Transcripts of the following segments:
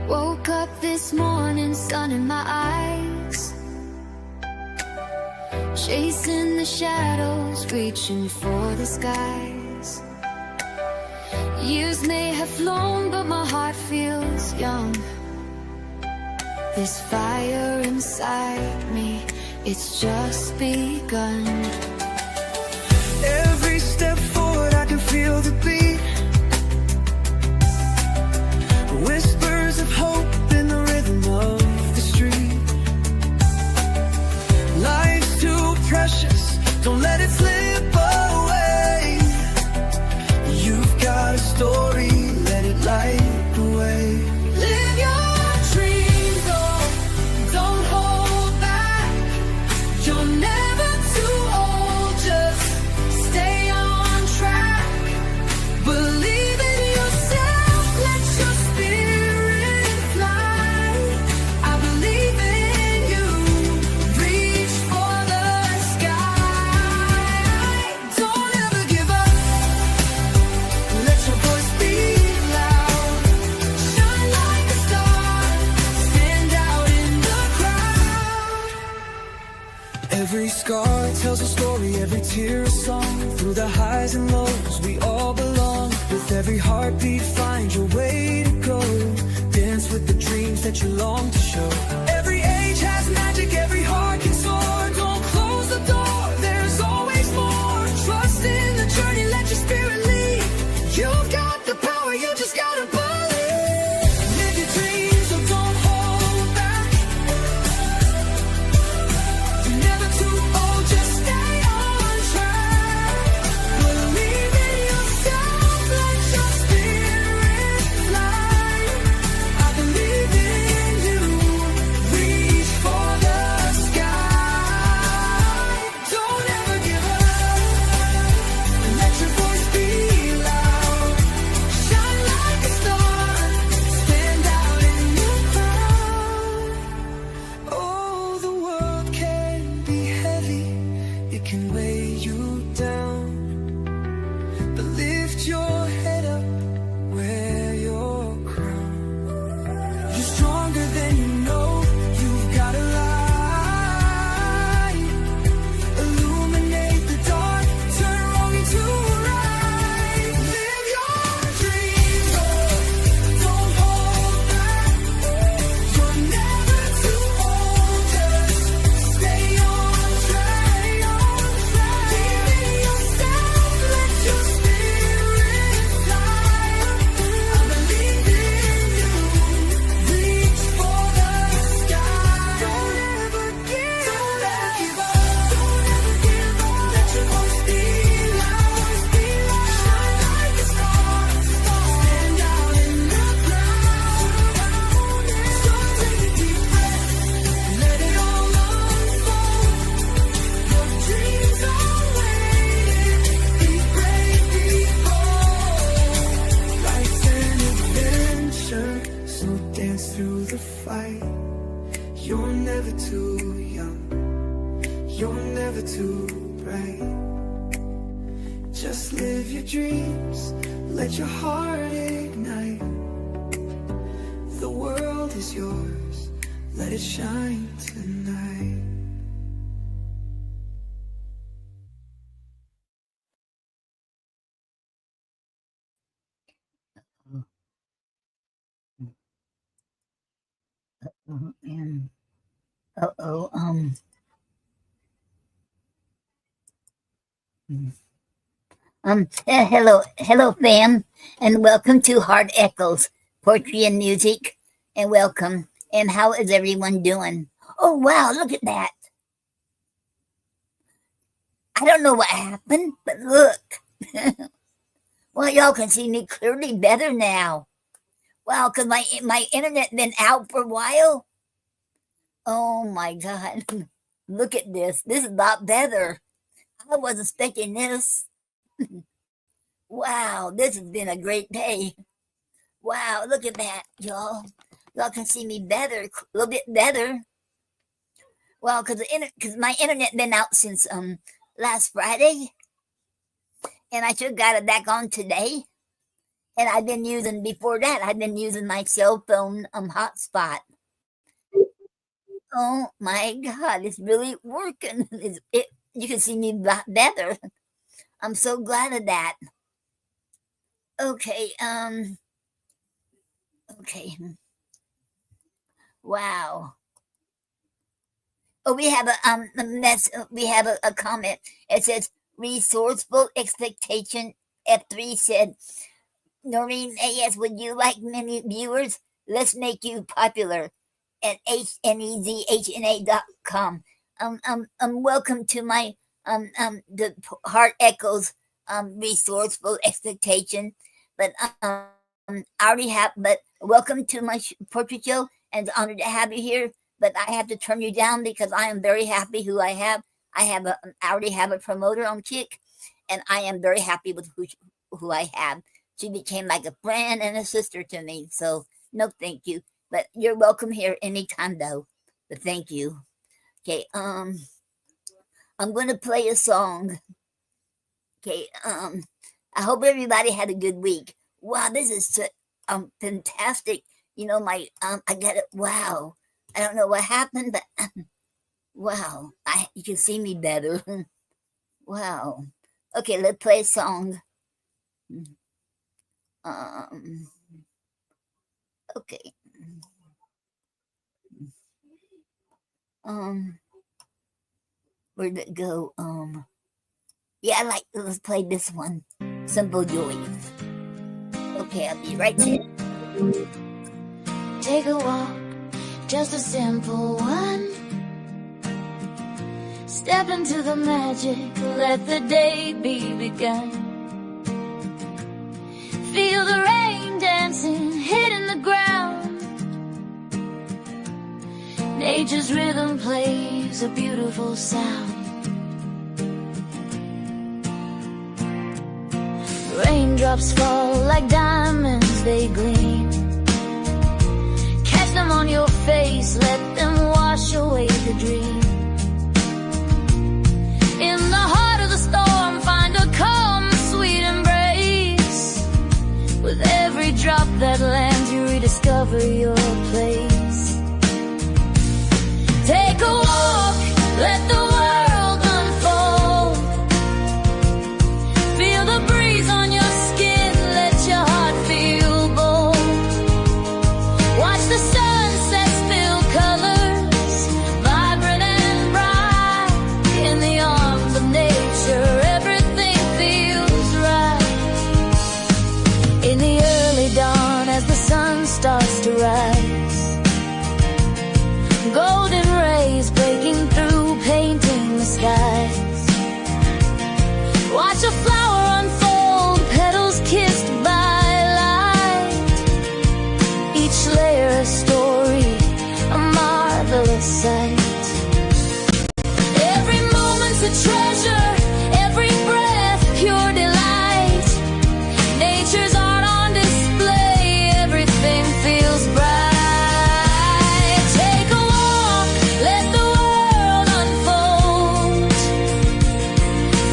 Woke up this morning, sun in my eyes, chasing the shadows, reaching for the skies. Years may have flown, but my heart feels young. This fire inside me, it's just begun. Every step forward I can feel the beat, whispers of hope in the rhythm of the street. Life's too precious, don't let it slip away. You've got a story, let it light the way. Live your dreams, oh, don't hold back. You're never too old, just stay on track. Believe in yourself, let your spirit fly. I believe in you, reach for the sky. Don't ever give up, let your voice be loud. Shine like a star, stand out in the crowd. Every scar tells a story, every tear a song. Through the highs and lows, we all belong. With every heartbeat, find your way to go. Dance with the dreams that you long to show. Every age has magic, every heart can soar. Don't close the door, there's always more. Trust in the journey, let your spirit lead. You've got the power, you just gotta believe. Live your dreams, so don't hold back. You're never too old, just stay on track. Believe in yourself, let your spirit fly. I believe in you, reach for the sky. Don't ever give up, let your voice be loud. Shine like a star, stand out in the crowd. Oh, the world can be heavy, it can weigh you down. But lift your head up, wear your crown. You're stronger than you know, you've got a light. Illuminate the dark, turn wrong into right. Live your dreams, oh, don't hold back. You're never too old, just stay on track. Believe in yourself, let your spirit fly. I believe in you, reach for the sky. Don't ever give up, don't ever give up. Let your voice be loud, shine like a star, stand out in the crowd. So take a deep breath, let it all unfold. Your dreams are waiting, be brave, be bold. Life's an adventure, so dance through the fight. You're never too young, you're never too bright. Just live your dreams, let your heart ignite. The world is yours, let it shine tonight. And oh, hello, fam, and welcome to Heart Echoes, Poetry and Music, and welcome. And how is everyone doing? Oh, wow, look at that. I don't know what happened, but look. Well, y'all can see me clearly better now. Wow, because my internet been out for a while. Oh, my God. Look at this. This is a lot better. I wasn't expecting this. Wow, this has been a great day. Wow, look at that, y'all. Y'all can see me better, a little bit better. Well, because my internet been out since last Friday, and I should have got it back on today. And I've been using, before that, I've been using my cell phone hotspot. Oh my God, it's really working. You can see me better. I'm so glad of that. Okay, okay. Wow. Oh, we have a comment. It says resourceful expectation. F3 said, Noreen AS, would you like many viewers? Let's make you popular at HNEZHNA.com. Welcome to my the Heart Echoes resourceful expectation. But I already have. But welcome to my portrait show, and it's an honor to have you here. But I have to turn you down because I am very happy who I have. I already have a promoter on Kick, and I am very happy with who I have. She became like a friend and a sister to me. So no, thank you. But you're welcome here anytime, though. But thank you. Okay. I'm going to play a song. Okay. I hope everybody had a good week. Wow, this is fantastic. You know, I got it. Wow. I don't know what happened, but wow, you can see me better. Wow. Okay, let's play a song. Okay. Where'd it go? Yeah, let's play this one. Simple Joys. Okay, I'll be right there. Take a walk, just a simple one. Step into the magic, let the day be begun. Feel the rain dancing, hitting the ground. Nature's rhythm plays a beautiful sound. Raindrops fall like diamonds, they gleam. Catch them on your face, let them wash away the dream. In the heart of the storm, find a calm, sweet embrace. With every drop that lands, you rediscover your place. Take a walk, let the world unfold. Feel the breeze on your skin, let your heart feel bold. Watch the sunset spill colors, vibrant and bright. In the arms of nature, everything feels right. In the early dawn, as the sun starts to rise, golden rays breaking through, painting the skies. Watch a flower unfold, petals kissed by light. Each layer a story, a marvelous sight. Every moment's a treasure, every breath pure delight. Nature's art on display, everything feels bright. Take a walk, let the world unfold.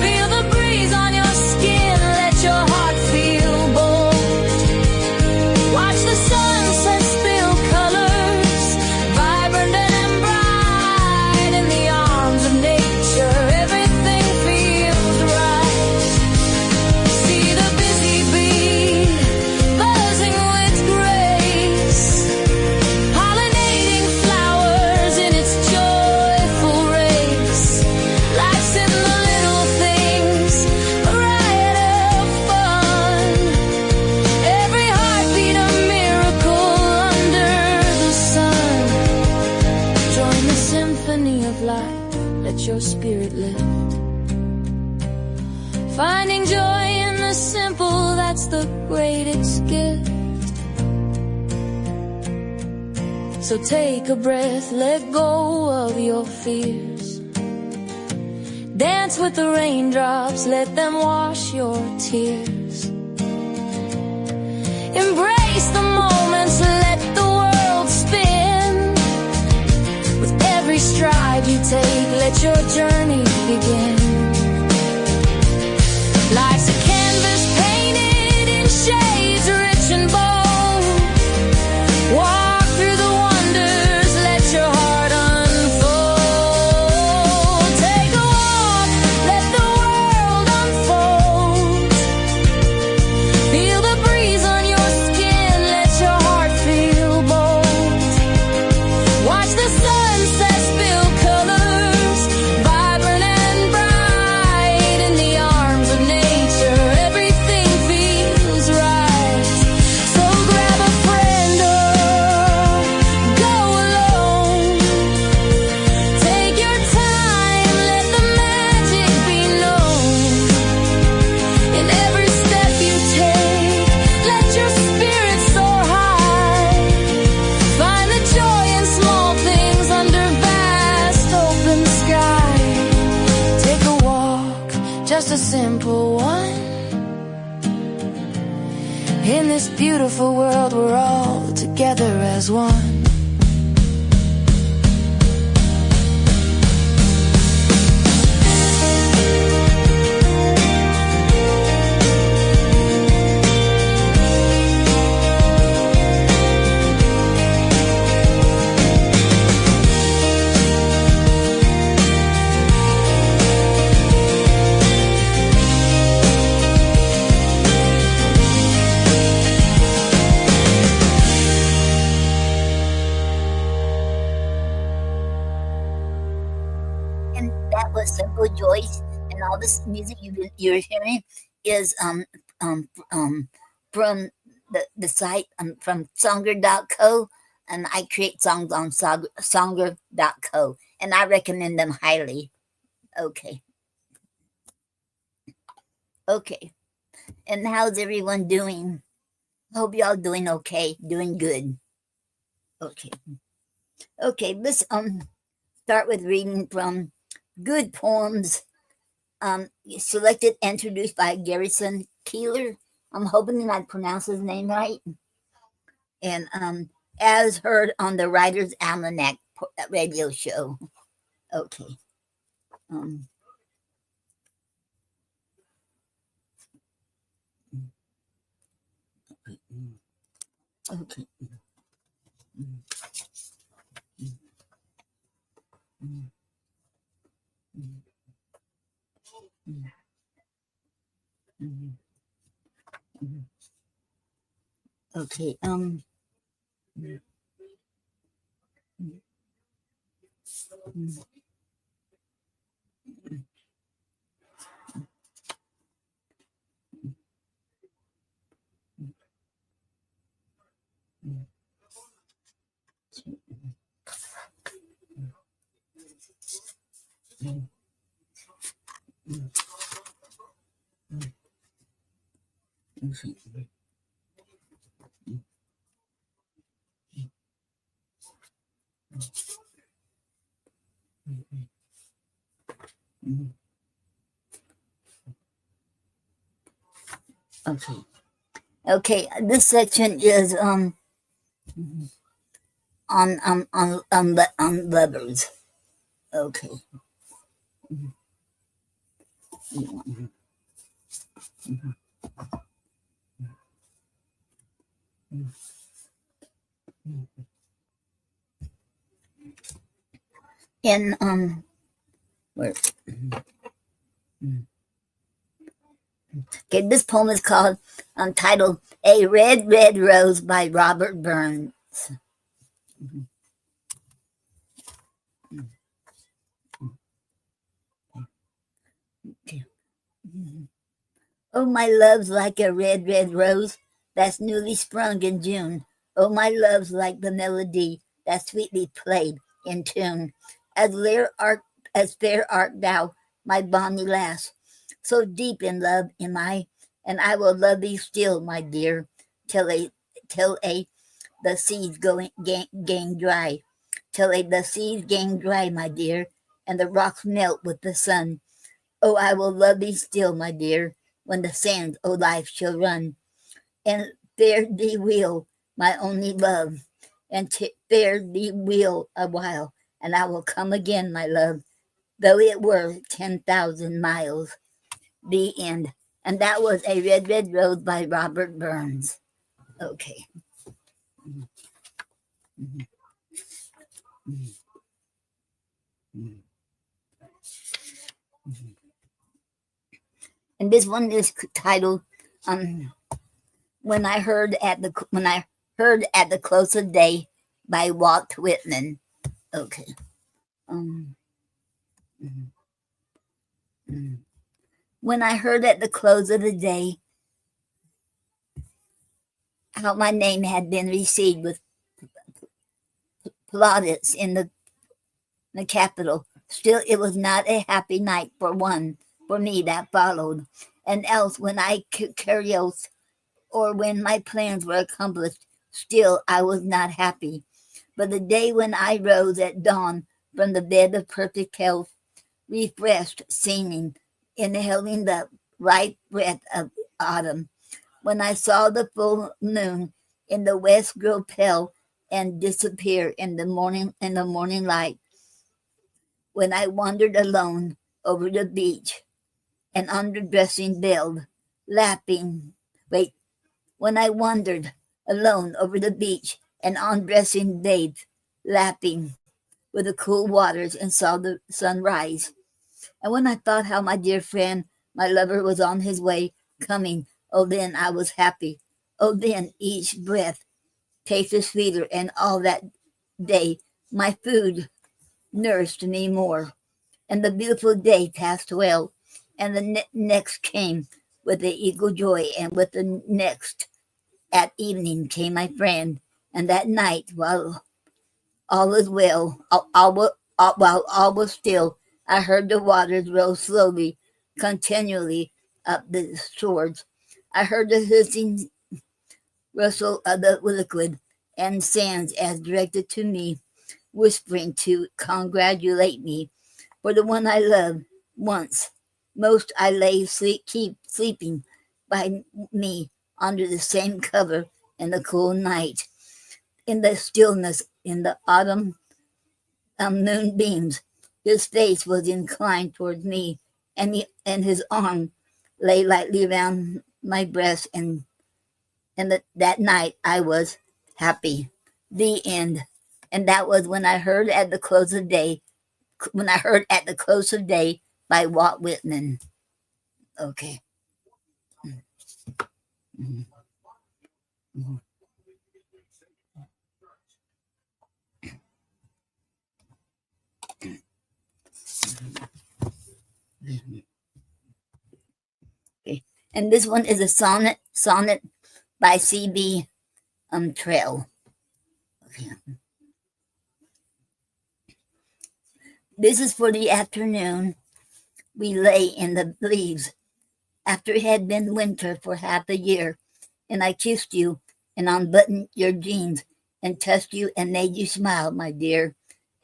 Feel the breeze on your skin, let your heart feel bold. Watch the sunset spill colors, vibrant and bright. In the arms of nature, everything feels right. See the busy bee buzzing with grace, pollinating flowers in its joyful race. Life's in the little things, a riot of fun. Every heartbeat a miracle under the sun. Join the symphony of life, let your spirit lift. Finding joy in the simple, that's the greatest gift. So take a breath, let go of your fears. Dance with the raindrops, let them wash your tears. Embrace the moments, let the world spin. With every stride you take, let your journey begin. Life's a canvas painted in shades this beautiful world, we're all together as one. And that was Simple Joyce, and all this music you're hearing is from the site from Songer.co, and I create songs on Songer.co, and I recommend them highly. Okay, and how's everyone doing? Hope y'all doing okay, doing good. Okay, let's start with reading from Good Poems, selected and introduced by Garrison Keeler. I'm hoping that I pronounce his name right. And as heard on the Writer's Almanac radio show. Okay. Okay. Okay. Okay. This section is on lovers. Okay. And where? Okay, this poem is called titled "A Red Red Rose" by Robert Burns. Oh, my love's like a red, red rose that's newly sprung in June. Oh, my love's like the melody that's sweetly played in tune. As fair art thou, my bonny lass. So deep in love am I, and I will love thee still, my dear, till the seas gain dry. The seas gain dry, my dear, and the rocks melt with the sun. Oh, I will love thee still, my dear, when the sands o' life shall run, and fare thee will, my only love, and fare thee will a while, and I will come again, my love, though it were 10,000 miles. The end. And that was A Red Red Rose by Robert Burns. Okay. And this one is titled "When I Heard at the Close of Day" by Walt Whitman. Okay. When I heard at the close of the day how my name had been received with plaudits in the capital, still it was not a happy night for me that followed, and else when I curious or when my plans were accomplished, still I was not happy. But the day when I rose at dawn from the bed of perfect health, refreshed, seeming, inhaling the ripe breath of autumn, When I saw the full moon in the west grow pale and disappear in the morning light, when I wandered alone over the beach and underdressing veiled, lapping. Wait, when I wandered alone over the beach and undressing bathed, lapping with the cool waters and saw the sunrise. And when I thought how my dear friend, my lover, was on his way coming, oh, then I was happy. Oh, then each breath tasted sweeter, and all that day my food nourished me more. And the beautiful day passed well, and the next came with the equal joy, and with the next at evening came my friend. And that night, while all was well, while all was still, I heard the waters roll slowly, continually up the shores. I heard the hissing rustle of the liquid and sands as directed to me, whispering to congratulate me for the one I loved once. Most I lay keep sleeping by me under the same cover in the cool night, in the stillness, in the autumn moonbeams. His face was inclined towards me, and his arm lay lightly around my breast, and that night I was happy. The end. And that was when I heard at the close of day. When I heard at the close of day by Walt Whitman. Okay. Mm-hmm. Mm-hmm. Okay. And this one is a sonnet by C.B. Trail. Okay. This is for the afternoon. We lay in the leaves after it had been winter for half a year, and I kissed you and unbuttoned your jeans and touched you and made you smile, my dear.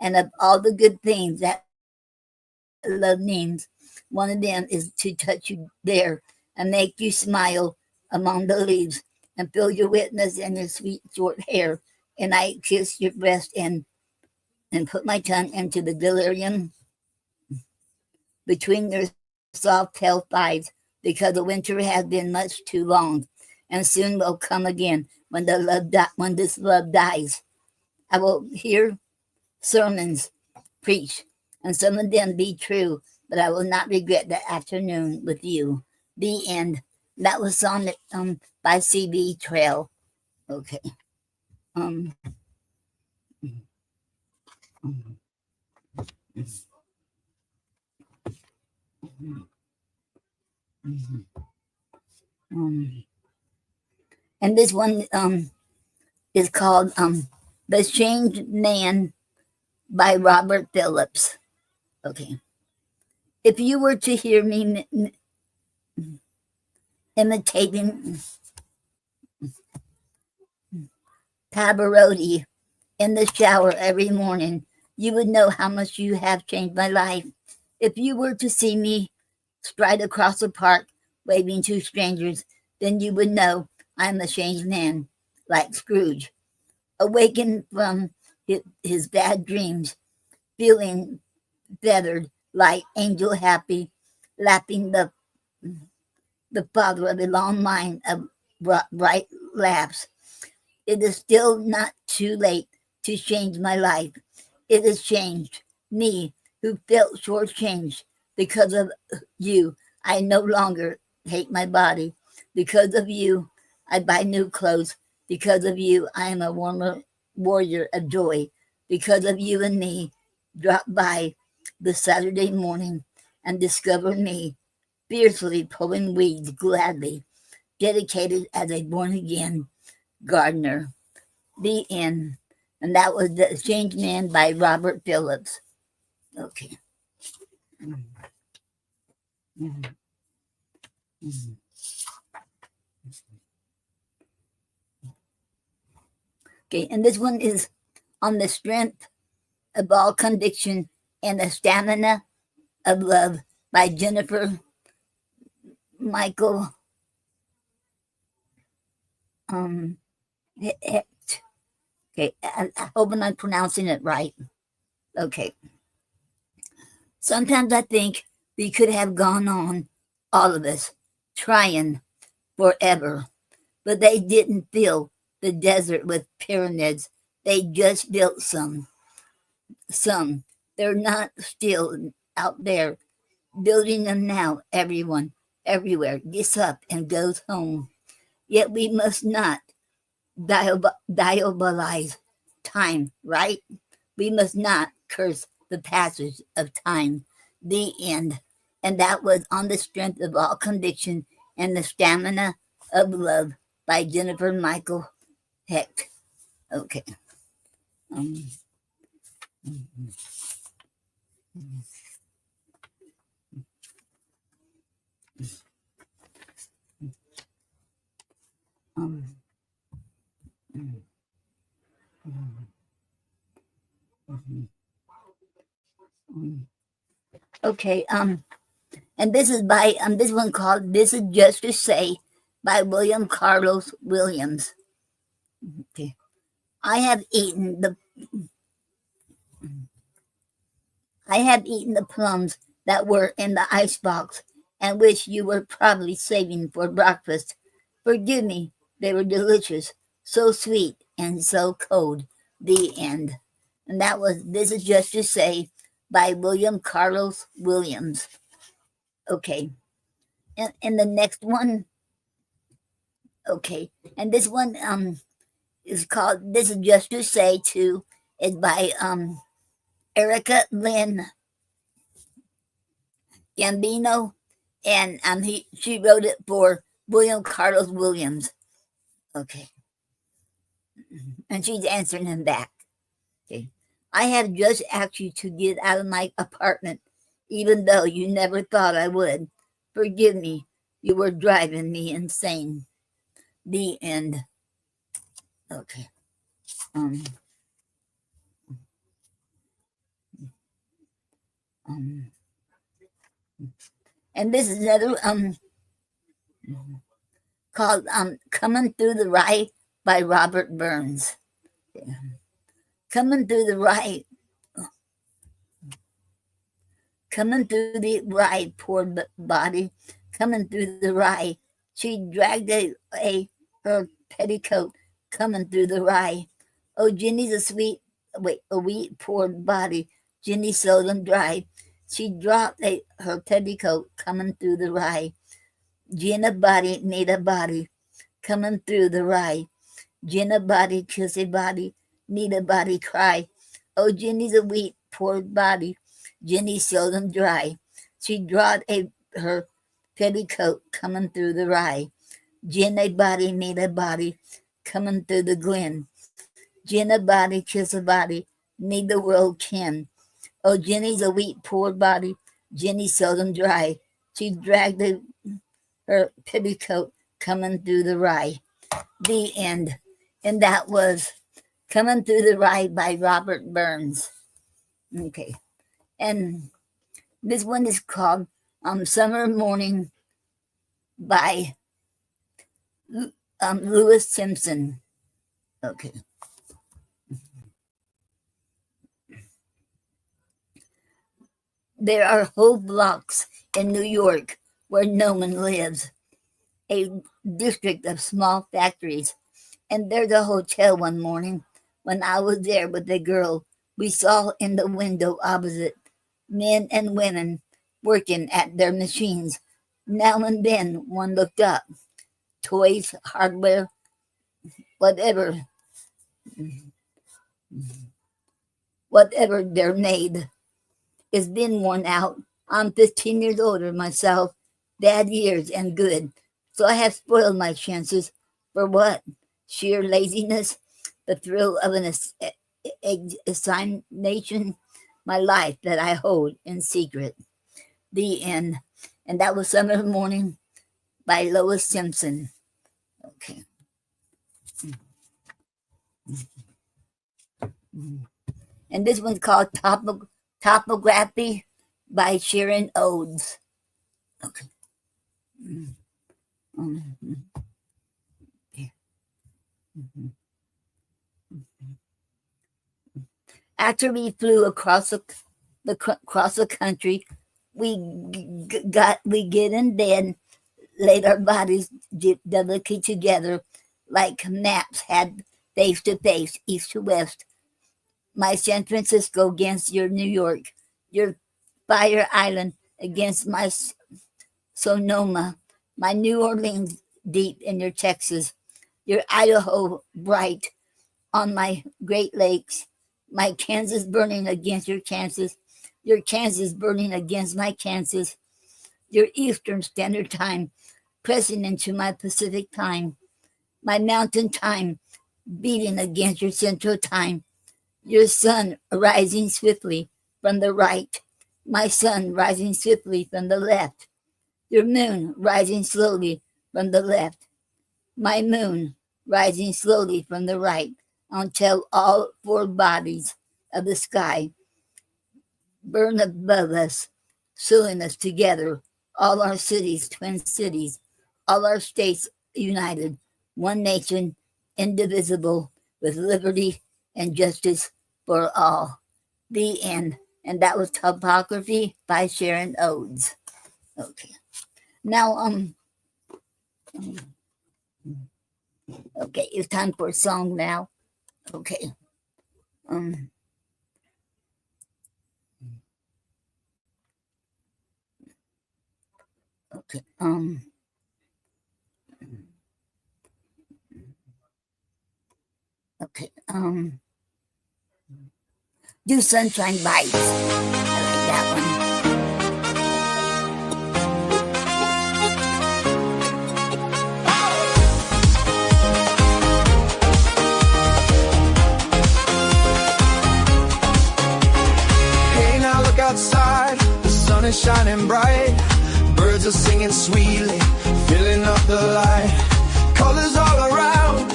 And of all the good things that love means, one of them is to touch you there and make you smile among the leaves and feel your wetness and your sweet short hair. And I kissed your breast and put my tongue into the delirium between your soft pale thighs, because the winter has been much too long, and soon will come again when this love dies. I will hear sermons preached, and some of them be true, but I will not regret the afternoon with you. The end. That was sonnet by C.B. Trail. Okay. And this one is called The Changed Man by Robert Phillips. Okay. If you were to hear me imitating Pavarotti in the shower every morning, you would know how much you have changed my life. If you were to see me stride across the park waving to strangers, then you would know I'm a changed man, like Scrooge, awakened from his bad dreams, feeling feathered, light, angel happy, lapping the father of a long line of bright laughs. It is still not too late to change my life. It has changed me, who felt shortchanged because of you. I no longer hate my body. Because of you, I buy new clothes. Because of you, I am a warrior of joy. Because of you and me, drop by the Saturday morning and discover me fiercely pulling weeds gladly, dedicated as a born-again gardener. The end. And that was The Changed Man by Robert Phillips. Okay. Okay, and this one is On the Strength of All Conviction and the Stamina of Love by Jennifer Michael Hecht. Okay, I hope I'm pronouncing it right. Okay. Sometimes I think we could have gone on, all of us, trying forever, but they didn't fill the desert with pyramids. They just built some. Some. They're not still out there building them now. Everyone, everywhere, gets up and goes home. Yet we must not diabolize time, right? We must not curse the passage of time. The end. And that was On the Strength of All Conviction and the Stamina of Love by Jennifer Michael Hecht. Okay. Okay, and this is by this one called "This Is Just to Say" by William Carlos Williams. Okay, I have eaten the plums that were in the icebox and which you were probably saving for breakfast. Forgive me, they were delicious, so sweet and so cold. The end. And that was "This Is Just to Say" by William Carlos Williams. Okay. And the next one, okay, and this one is called "This Is Just to Say" too. It's by Erica Lynn Gambino, and she wrote it for William Carlos Williams. Okay, and she's answering him back. Okay, I have just asked you to get out of my apartment, even though you never thought I would. Forgive me, you were driving me insane. The end. Okay. And this is another called "Coming Through the Rye" by Robert Burns. Coming through the rye. Coming through the rye, poor body. Coming through the rye. She dragged her petticoat. Coming through the rye. Oh, Jenny's a wheat poor body. Jenny seldom dry. She dropped her petticoat. Coming through the rye. Jenna body made a body. Coming through the rye. Jenna body kiss a body. Need a body cry. Oh, Jenny's a wheat poor body. Jenny seldom dry. She dropped her petticoat. Coming through the rye. Jen a body made a body. Coming through the glen. Jen a body kiss a body. Need the world ken. Oh, Jenny's a wheat poor body. Jenny seldom dry. She dragged her petticoat. Coming through the rye. The end. And that was "Coming Through the Rye" by Robert Burns. Okay. And this one is called "Summer Morning" by Louis Simpson. Okay. There are whole blocks in New York where no one lives, a district of small factories. And there's a hotel one morning when I was there with a girl. We saw in the window opposite men and women working at their machines. Now and then one looked up. Toys, hardware, whatever they're made. It's been worn out. I'm 15 years older myself, bad years and good. So I have spoiled my chances. For what? Sheer laziness? The thrill of an assignation? My life that I hold in secret. The end. And that was "Summer Morning" by Louis Simpson. Okay. And this one's called "Topography" by Sharon Odes. Okay. After we flew across the country, we get in bed, laid our bodies delicately together like maps had face to face, east to west. My San Francisco against your New York, your Fire Island against my Sonoma, my New Orleans deep in your Texas, your Idaho bright on my Great Lakes, my Kansas burning against your Kansas burning against my Kansas, your Eastern Standard Time pressing into my Pacific Time, my Mountain Time beating against your Central Time, your sun rising swiftly from the right, my sun rising swiftly from the left, your moon rising slowly from the left, my moon rising slowly from the right, until all four bodies of the sky burn above us, sewing us together, all our cities, twin cities, all our states united, one nation, indivisible, with liberty and justice for all. The end. And that was Topography by Sharon Odes. Okay. Now, okay, it's time for a song now. Okay. Okay. Okay. Do Sunshine Bites. I like that one. Hey, now look outside, the sun is shining bright. Birds are singing sweetly, filling up the light. Colors all around,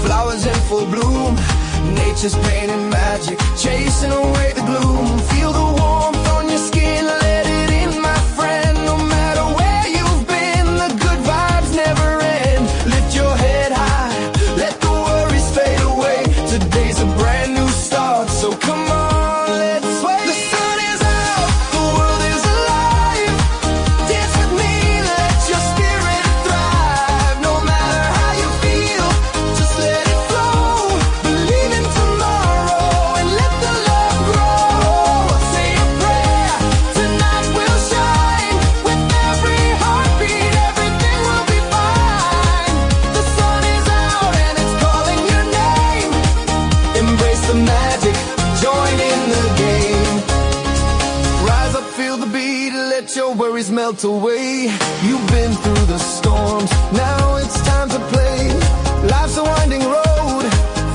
flowers in full bloom. Nature's painting magic, chasing away the gloom. Feel the warmth on your skin, let it in, my friend. No matter where you've been, the good vibes never end. Lift your head high, let the worries fade away. Today's a brand new start, so come on, let's sway. The sun is out, the world is alive. Dance with me, let your spirit thrive. No matter how you feel, just let it flow. Believe in tomorrow and let the love grow. Say a prayer, tonight will shine. With every heartbeat, everything will be fine. The sun is out and it's calling your name. Embrace the magic, join in the game. Rise up, feel the beat, let your worries melt away. You've been through the storms, now it's time to play. Life's a winding road,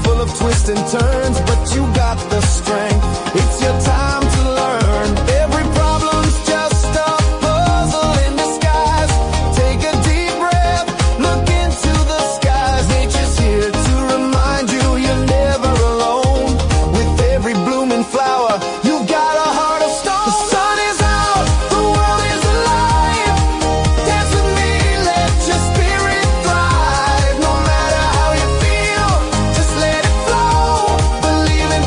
full of twists and turns, but you got the strength. It's your time to learn. Every problem's just a puzzle in disguise. Take a deep breath, look into the skies. Nature's here to remind you you're never alone. With every blooming flower, you got a heart of stone. The sun is out, the world is alive. Dance with me, let your spirit thrive. No matter how you feel, just let it flow. Believe in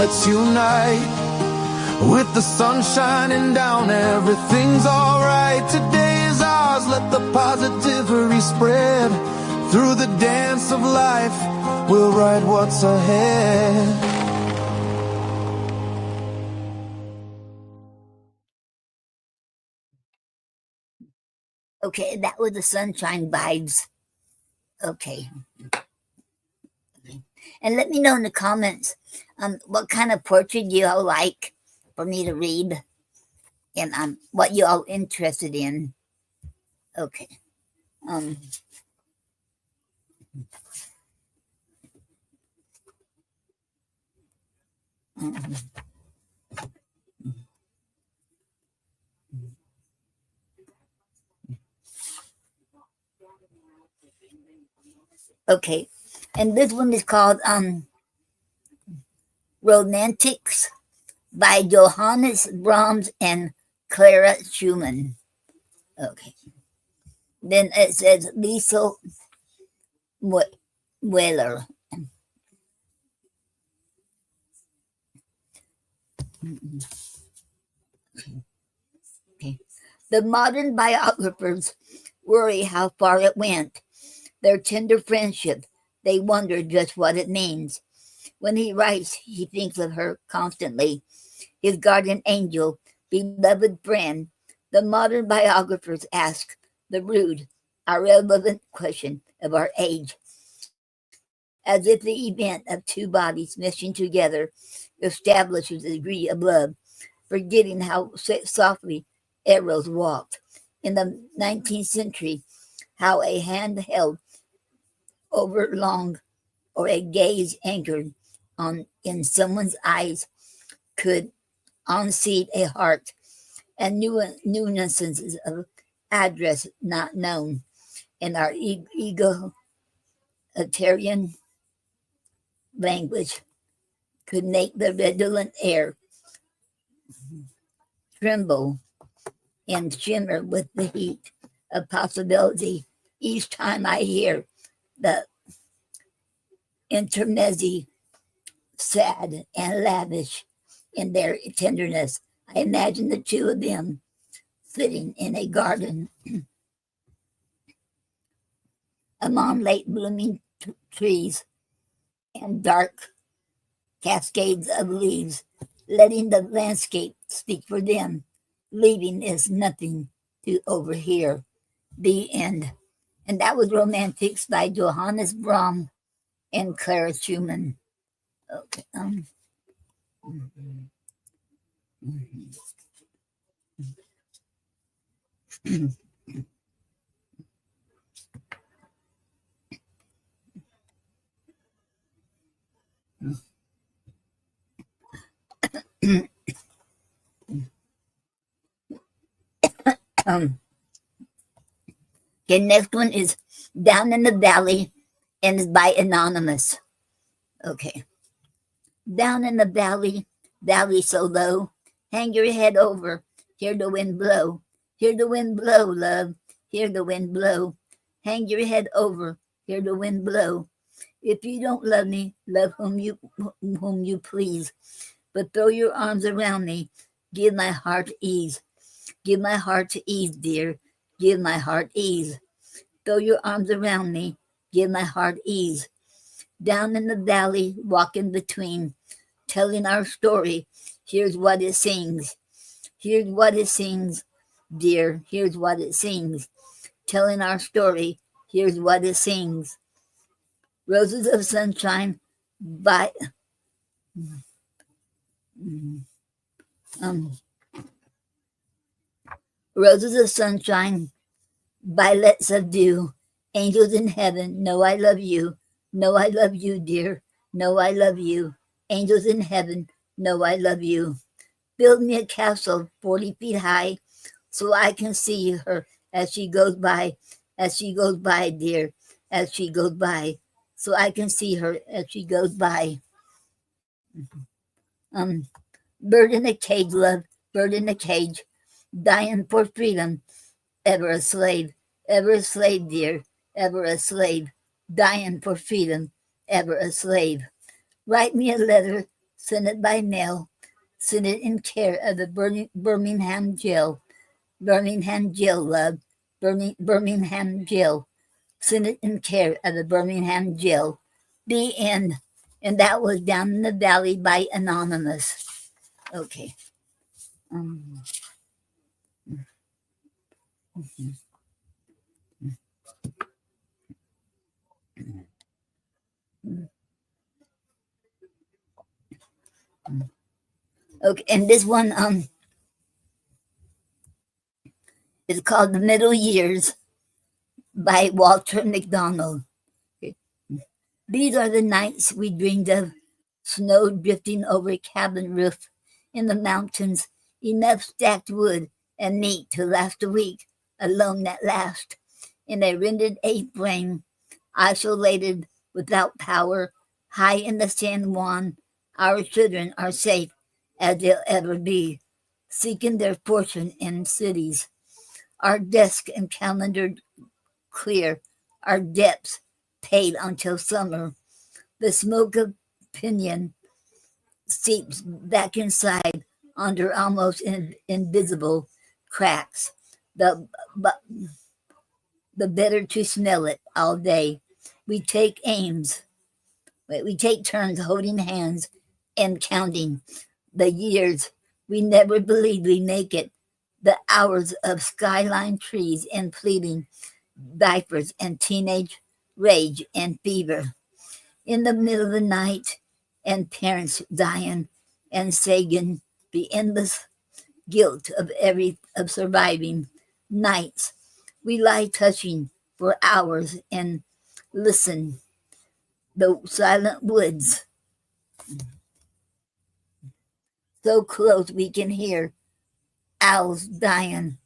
let's unite. With the sun shining down, everything's alright. Today is ours, let the positivity spread. Through the dance of life, we'll write what's ahead. Okay, that was the Sunshine Vibes. Okay. And let me know in the comments what kind of portrait you all like for me to read, and what you all interested in. Okay. Okay, and this one is called Romantics by Johannes Brahms and Clara Schumann. Okay. Then it says Liesl Wheeler. Okay. The modern biographers worry how far it went. Their tender friendship, they wonder just what it means. When he writes, he thinks of her constantly, his guardian angel, beloved friend. The modern biographers ask the rude, irrelevant question of our age, as if the event of two bodies meshing together establishes a degree of love, forgetting how softly Eros walked. In the 19th century, how a hand held over long or a gaze anchored in someone's eyes could unseat a heart, and nuances of address not known in our egalitarian language could make the redolent air tremble and shimmer with the heat of possibility each time I hear the intermezzi, sad and lavish in their tenderness. I imagine the two of them sitting in a garden among late blooming trees and dark cascades of leaves, letting the landscape speak for them. Leaving is nothing to overhear. The end. And that was Romantics by Johannes Brahms and Clara Schumann. Okay. The next one is Down in the Valley and is by Anonymous. Okay. Down in the valley, valley so low, hang your head over, hear the wind blow. Hear the wind blow, love, hear the wind blow. Hang your head over, hear the wind blow. If you don't love me, love whom you please. But throw your arms around me, give my heart ease. Give my heart to ease, dear, give my heart ease. Throw your arms around me, give my heart ease. Down in the valley, walking between, telling our story, here's what it sings. Here's what it sings, dear, here's what it sings. Telling our story, here's what it sings. Roses of Sunshine by Roses of Sunshine, violets of dew, angels in heaven, know I love you. Know I love you, dear. Know I love you. Angels in heaven, know I love you. Build me a castle 40 feet high so I can see her as she goes by, dear, as she goes by. So I can see her as she goes by. Bird in a cage, love, bird in a cage, dying for freedom, ever a slave, dear, ever a slave, dying for freedom, ever a slave. Write me a letter sent it by mail, sent it in care of the Birmingham jail. Birmingham jail, love. Birmingham jail. Sent it in care of the Birmingham jail. The end. And that was Down in the Valley by Anonymous. Okay. Okay, and this one is called The Middle Years by Walter McDonald. Okay. These are the nights we dreamed of, snow drifting over a cabin roof in the mountains, enough stacked wood and meat to last a week, alone at last, in a rendered A-frame, isolated, without power, high in the San Juan. Our children are safe as they'll ever be, seeking their fortune in cities. Our desk and calendar clear, our debts paid until summer. The smoke of pinyon seeps back inside under almost invisible cracks. The better to smell it all day. We take turns holding hands and counting the years. We never believed we make it. The hours of skyline trees and pleading diapers and teenage rage and fever. In the middle of the night, and parents dying and Sagan, the endless guilt of surviving nights. We lie touching for hours and listen. The silent woods, so close we can hear owls diving.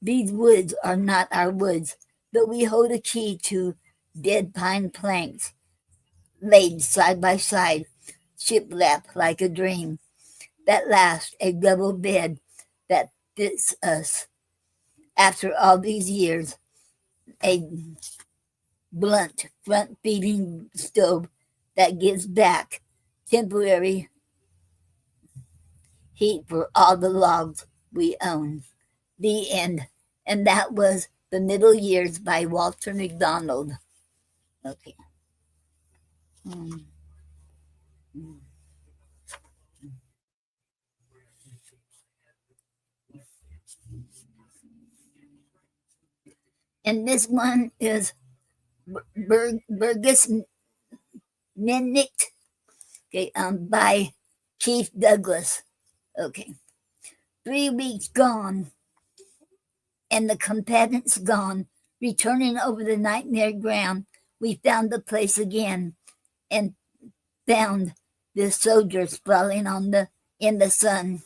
These woods are not our woods, but we hold a key to dead pine planks, laid side by side, shiplap like a dream. That last, a double bed that fits us. After all these years, a blunt front feeding stove that gives back temporary heat for all the logs we own. The end. And that was The Middle Years by Walter McDonald. Okay. And this one is Burgess Minnick, okay, by Keith Douglas. Okay. 3 weeks gone, and the combatants gone. Returning over the nightmare ground, we found the place again, and found the soldier sprawling in the sun,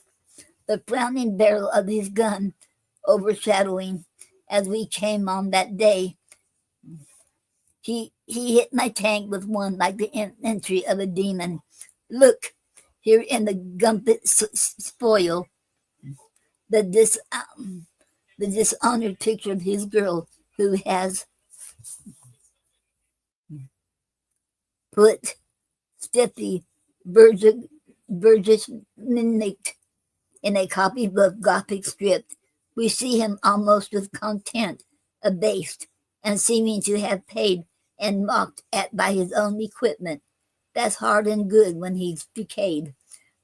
the frowning barrel of his gun overshadowing as we came on that day. He hit my tank with one like the entry of a demon. Look, here in the gumpet spoil, the dishonored picture of his girl who has put Steffi Burgess Minnick in a copybook Gothic script. We see him almost with content, abased, and seeming to have paid and mocked at by his own equipment. That's hard and good when he's decayed.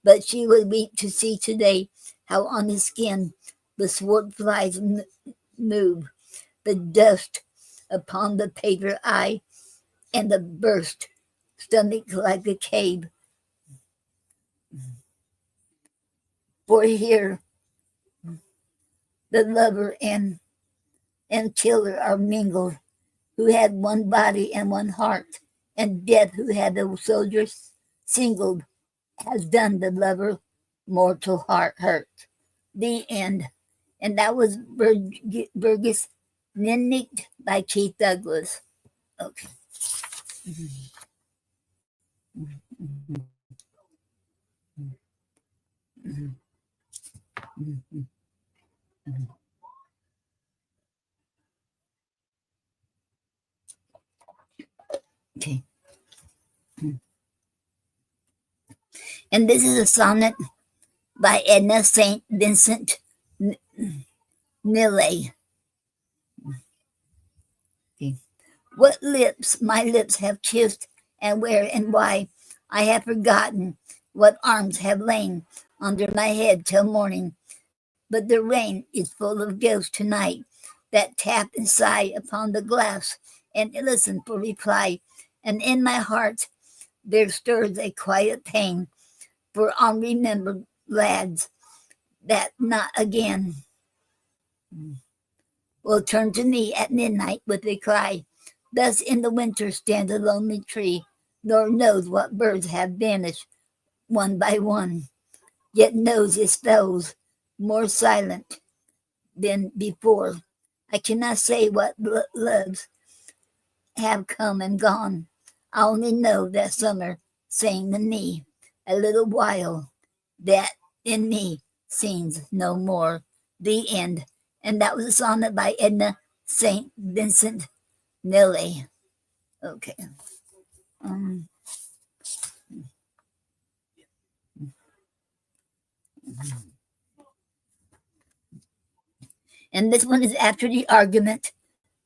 But she would weep to see today how on his skin the swart flies move, the dust upon the paper eye, and the burst stomach like a cave. For here the lover and killer are mingled, who had one body and one heart, and death, who had the soldier singled, has done the lover mortal heart hurt. The end. And that was Burgess Minnick by Keith Douglas. Okay. Okay. And this is a sonnet by Edna St. Vincent Millay. What lips my lips have kissed, and where and why I have forgotten. What arms have lain under my head till morning. But the rain is full of ghosts tonight that tap and sigh upon the glass and listen for reply. And in my heart there stirs a quiet pain for unremembered lads that not again will turn to me at midnight with a cry. Thus in the winter stands a lonely tree, nor knows what birds have vanished one by one, yet knows its fellows more silent than before. I cannot say what loves have come and gone. I only know that summer sang to me a little while, that in me sings no more. The end. And that was a sonnet by Edna St. Vincent Millay. Okay. And this one is After the Argument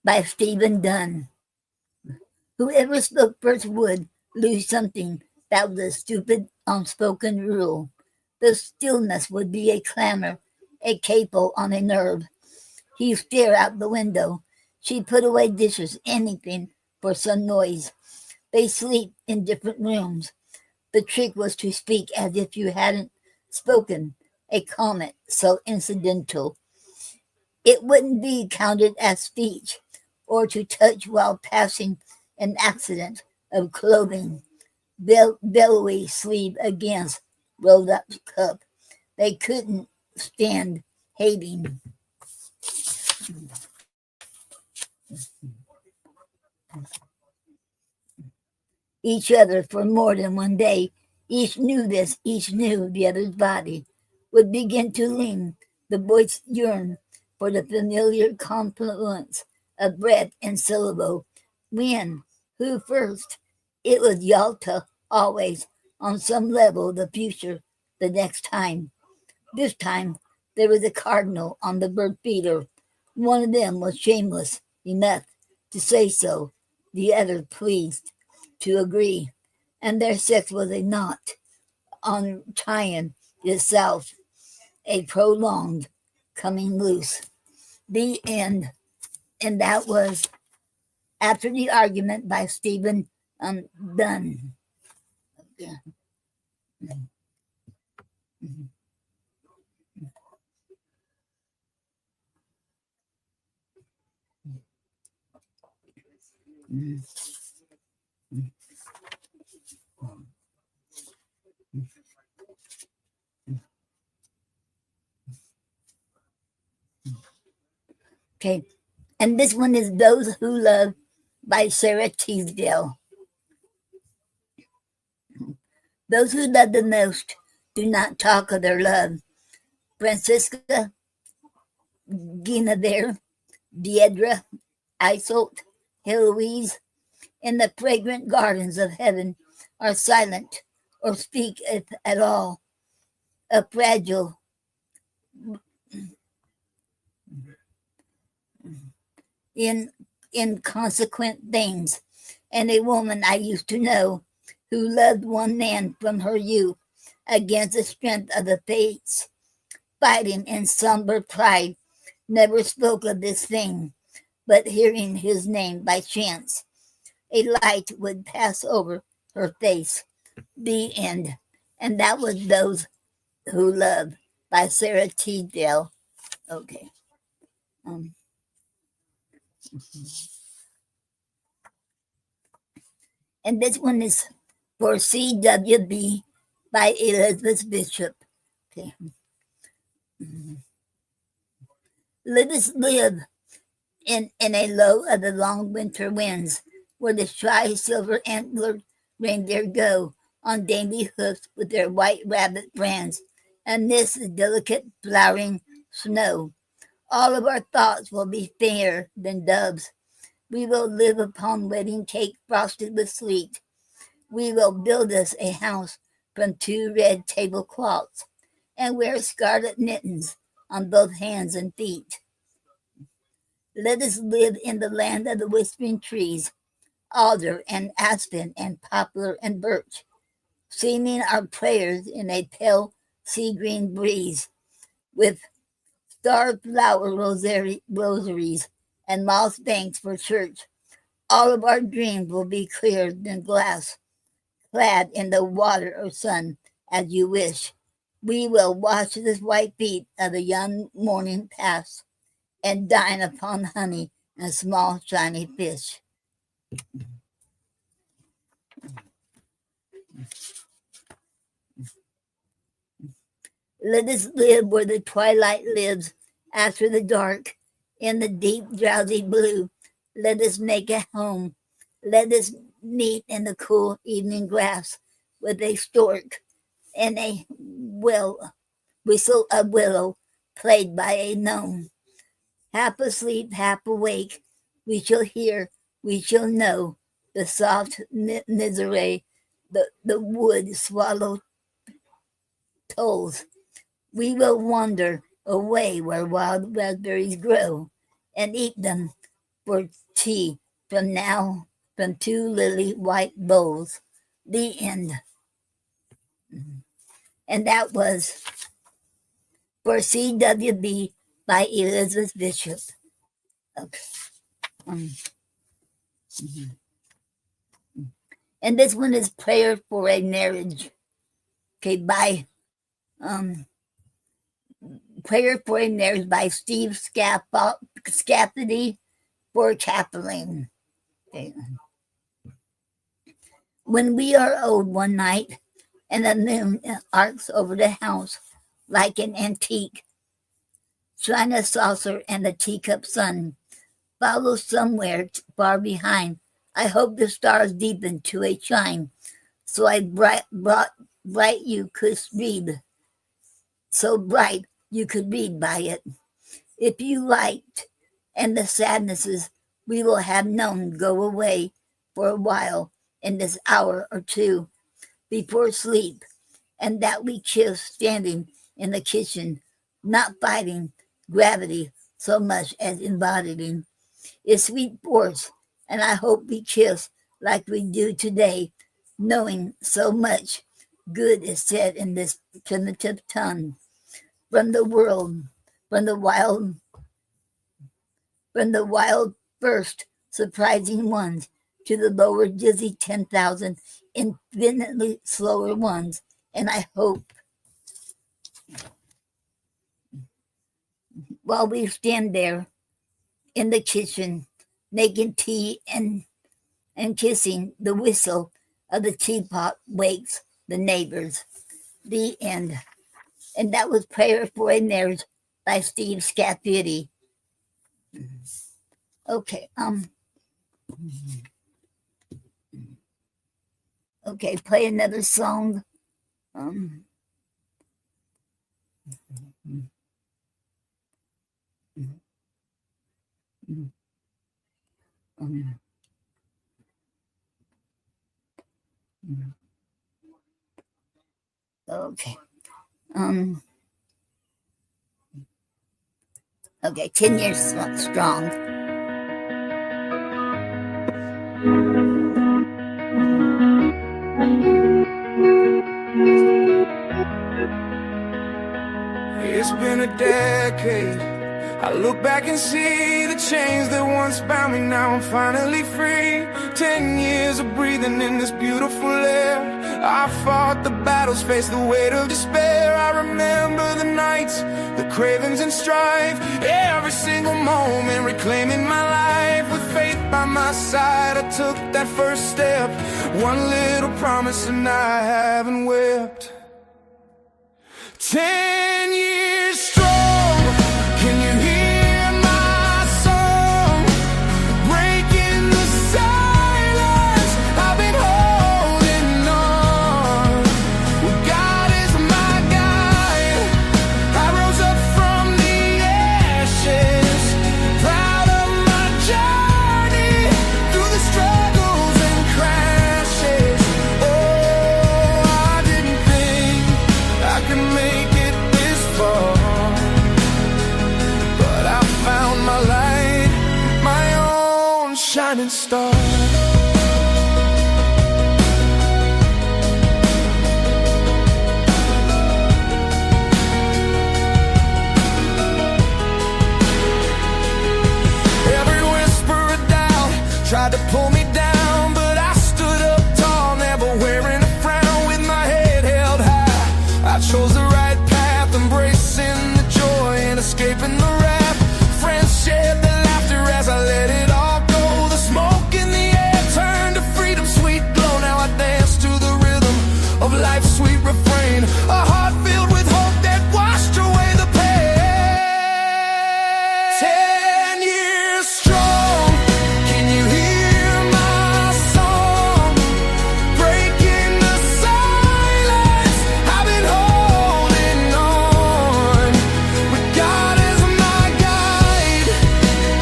by Stephen Dunn. Whoever spoke first would lose something that was a stupid, unspoken rule. The stillness would be a clamor, a capo on a nerve. He stared out the window. She put away dishes, anything for some noise. They sleep in different rooms. The trick was to speak as if you hadn't spoken, a comment so incidental. It wouldn't be counted as speech, or to touch while passing an accident of clothing, billowy sleeve against rolled up cup. They couldn't stand hating. Each other for more than one day. Each knew this, each knew the other's body would begin to lean. The voice yearned for the familiar confluence of breath and syllable. When? Who first? It was Yalta, always, on some level, the future, the next time. This time, there was a cardinal on the bird feeder. One of them was shameless enough to say so, the other pleased to agree, and their sex was a knot untying itself, a prolonged coming loose. The end. And that was After the Argument by Stephen Dunn. Yeah. Okay, and this one is Those Who Love by Sarah Teasdale. Those who love the most do not talk of their love. Francisca Guinevere, Deidre, Isolt, Heloise, in the fragrant gardens of heaven are silent or speak if at all. A fragile inconsequent things, and a woman I used to know who loved one man from her youth against the strength of the fates, fighting in somber pride, never spoke of this thing, but hearing his name by chance, a light would pass over her face. The end. And that was Those Who Love by Sarah Teasdale. Okay. And this one is for CWB by Elizabeth Bishop. Okay. Let us live in a low of the long winter winds, where the shy silver-antlered reindeer go on dainty hoofs with their white rabbit brands, and this is delicate flowering snow. All of our thoughts will be fairer than doves. We will live upon wedding cake frosted with sleet. We will build us a house from 2 red tablecloths, and wear scarlet mittens on both hands and feet. Let us live in the land of the whispering trees, alder and aspen and poplar and birch, singing our prayers in a pale sea green breeze, with star-flower rosaries and moss banks for church. All of our dreams will be clearer than glass, clad in the water or sun, as you wish. We will wash the white feet of the young morning pass, and dine upon honey and small shiny fish. Let us live where the twilight lives after the dark, in the deep drowsy blue. Let us make a home. Let us meet in the cool evening grass with a stork and a whistle of willow played by a gnome. Half asleep, half awake, we shall hear, we shall know the soft misery the wood swallow tolls. We will wander away where wild raspberries grow and eat them for tea from 2 lily white bowls. The end. And that was for CWB by Elizabeth Bishop. Okay. And this one is Prayer for a Marriage. Okay, by Prayer for a Marriage by Steve Scafidi for Kathleen. Okay. When we are old one night, and the moon arcs over the house like an antique china saucer, and the teacup sun follows somewhere far behind. I hope the stars deepen to a shine, so bright you could read. So bright you could read by it. If you liked, and the sadnesses we will have known go away for a while in this hour or two before sleep, and that we kiss standing in the kitchen, not fighting gravity so much as embodying its sweet force. And I hope we kiss like we do today, knowing so much good is said in this primitive tongue from the world, from the wild first surprising ones to the lower dizzy 10,000 infinitely slower ones. And I hope while we stand there in the kitchen making tea and kissing, the whistle of the teapot wakes the neighbors. The end. And that was Prayer for a Marriage by Steve Scafidi. Okay, okay, play another song. Okay. Okay, 10 years strong. It's been a decade. I look back and see the chains that once bound me. Now I'm finally free. 10 years of breathing in this beautiful air. I fought the battles, faced the weight of despair. I remember the nights, the cravings and strife. Every single moment reclaiming my life. With faith by my side, I took that first step. One little promise and I haven't wept. 10 years strong. Can you hear my song? Breaking the silence. I've been holding on. Well, God is my guide. I rose up from the ashes, proud of my journey through the struggles and crashes. Oh, I didn't shining star. Every whisper of doubt tried to pull me down, but I stood up tall, never wearing a frown, with my head held high. I chose the right path, embracing the joy and escaping the wrath. Friends shared the laughter as I let it all go. The smoke in the air turned to freedom, sweet glow. Now I dance to the rhythm of life's sweet refrain, a heart filled with hope that washed away the pain. 10 years strong, can you hear my song? Breaking the silence, I've been holding on. With God as my guide,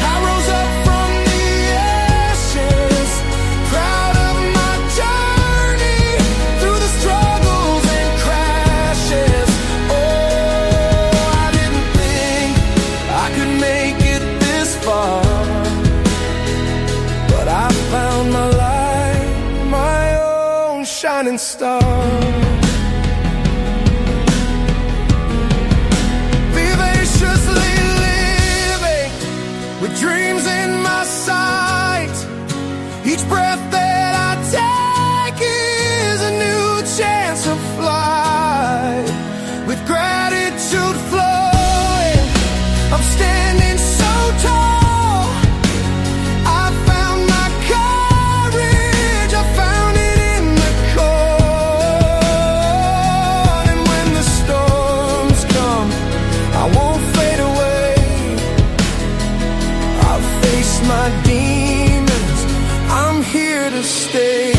I rose up from the ashes, proud of my journey through the struggles and crashes. Oh, I didn't think I could make it this far, but I found my light, my own shining star. Vivaciously living with dreams in my sight. Each breath that I take is a new chance to fly. With gratitude flowing, I'm standing so tall. I found my courage, I found it in the cold. And when the storms come, I won't fade away. I'll face my demons, I'm here to stay.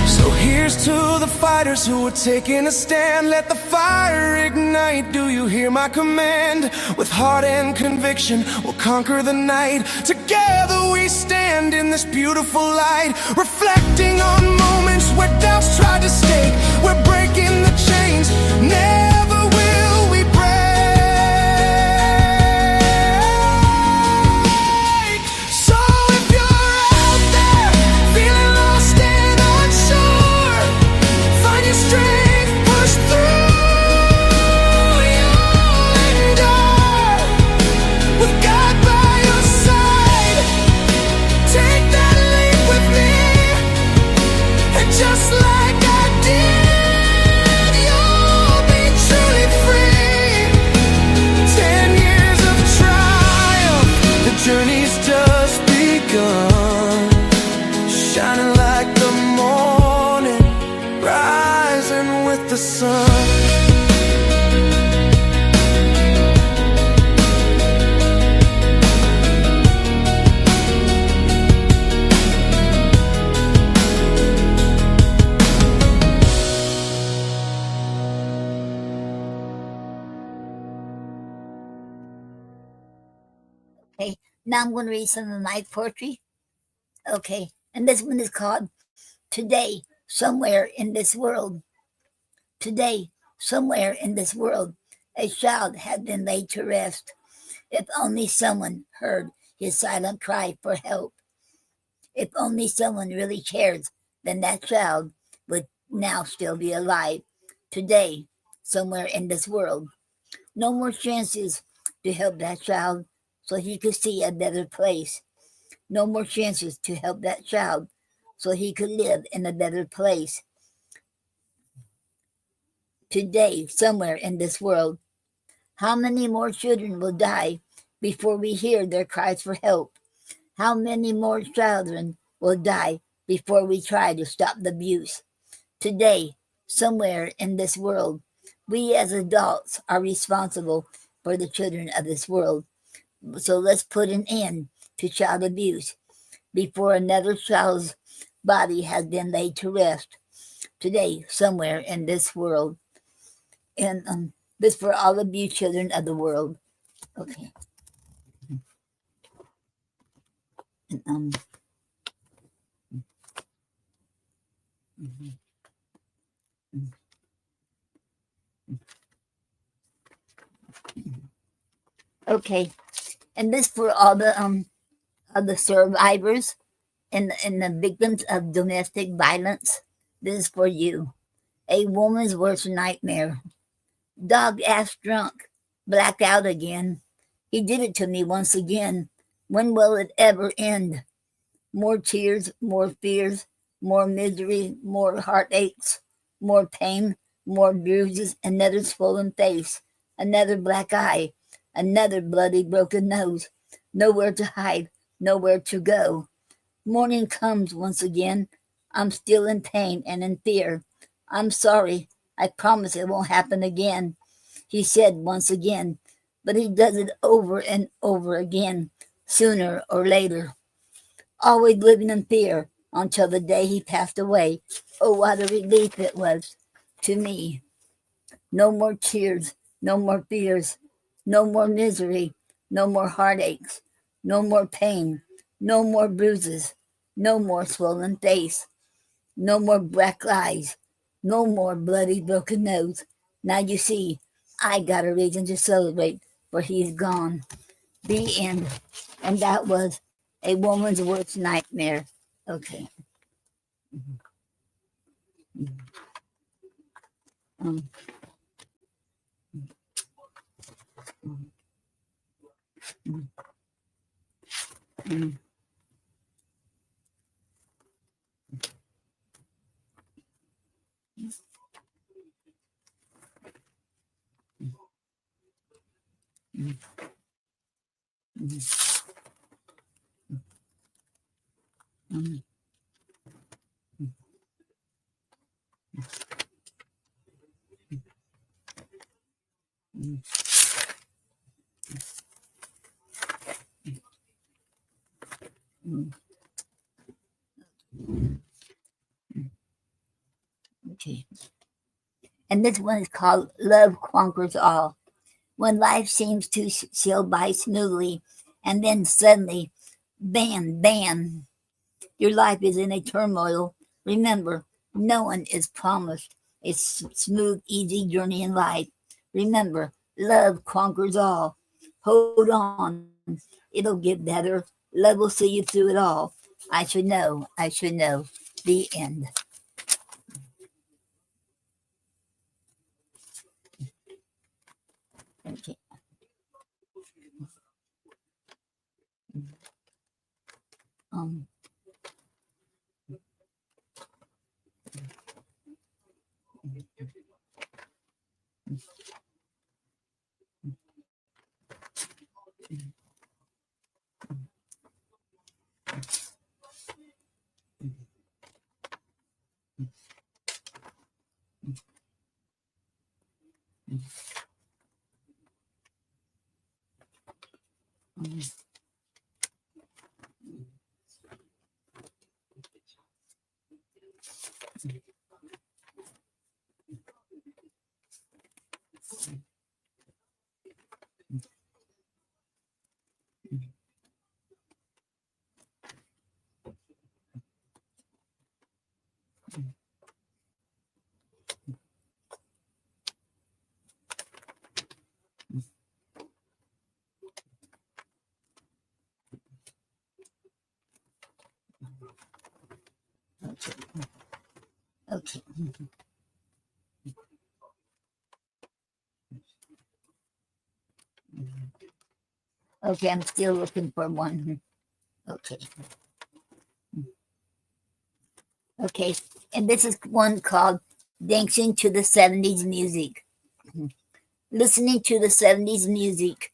So here's to the fighters who are taking a stand. Let the fire ignite. Do you hear my command? With heart and conviction, we'll conquer the night. Together we stand in this beautiful light, reflecting on moments where doubts tried to stake. We're breaking the chains, never will we break. So if you're out there feeling lost and unsure, find your strength, push through, you'll endure. With God by your side, take that leap with me, and just like I did, you'll be truly free. 10 years of triumph, the journey's just begun. Shining like the morning, rising with the sun. Okay, now I'm going to read some of my poetry. Okay, and this one is called Today, Somewhere in This World. Today, somewhere in this world, a child had been laid to rest. If only someone heard his silent cry for help. If only someone really cares, then that child would now still be alive. Today, somewhere in this world. No more chances to help that child so he could see a better place. No more chances to help that child so he could live in a better place. Today, somewhere in this world, how many more children will die before we hear their cries for help? How many more children will die before we try to stop the abuse? Today, somewhere in this world, we as adults are responsible for the children of this world. So let's put an end to child abuse before another child's body has been laid to rest. Today, somewhere in this world. And this for all of you children of the world. Okay. And, Mhm. Okay, and this for all the survivors and the victims of domestic violence. This is for you. A woman's worst nightmare. Dog ass drunk, blacked out again. He did it to me once again. When will it ever end? More tears, more fears, more misery, more heartaches, more pain, more bruises, another swollen face, another black eye, another bloody broken nose. Nowhere to hide, nowhere to go. Morning comes once again. I'm still in pain and in fear. I'm sorry. I promise it won't happen again, he said once again. But he does it over and over again, sooner or later. Always living in fear until the day he passed away. Oh, what a relief it was to me. No more tears, no more fears, no more misery, no more heartaches, no more pain, no more bruises, no more swollen face, no more black eyes, no more bloody broken nose. Now you see, I got a reason to celebrate, for he's gone. The end. And that was a woman's worst nightmare. Okay. Um, mm, mm, mm, mm, mm, mm, mm. Okay. And this one is called Love Conquers All. When life seems to sail by smoothly, and then suddenly, bam, bam, your life is in a turmoil. Remember, no one is promised a smooth, easy journey in life. Remember, love conquers all. Hold on, it'll get better. Love will see you through it all. I should know, I should know. The end. Okay. Um, okay. Okay, I'm still looking for one. Okay. Okay. And this is one called Dancing to the 70s Music. Listening to the 70s music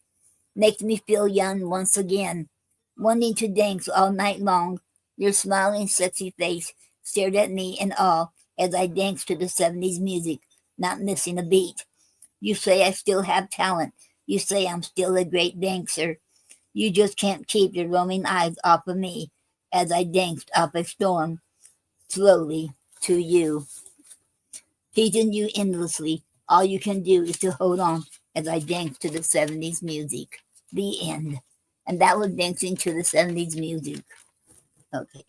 makes me feel young once again, wanting to dance all night long. Your smiling, sexy face stared at me in awe as I danced to the 70s music, not missing a beat. You say I still have talent. You say I'm still a great dancer. You just can't keep your roaming eyes off of me as I danced up a storm, slowly to you, teasing you endlessly. All you can do is to hold on as I dance to the 70s music. The end. And that was dancing to the 70s music. Okay.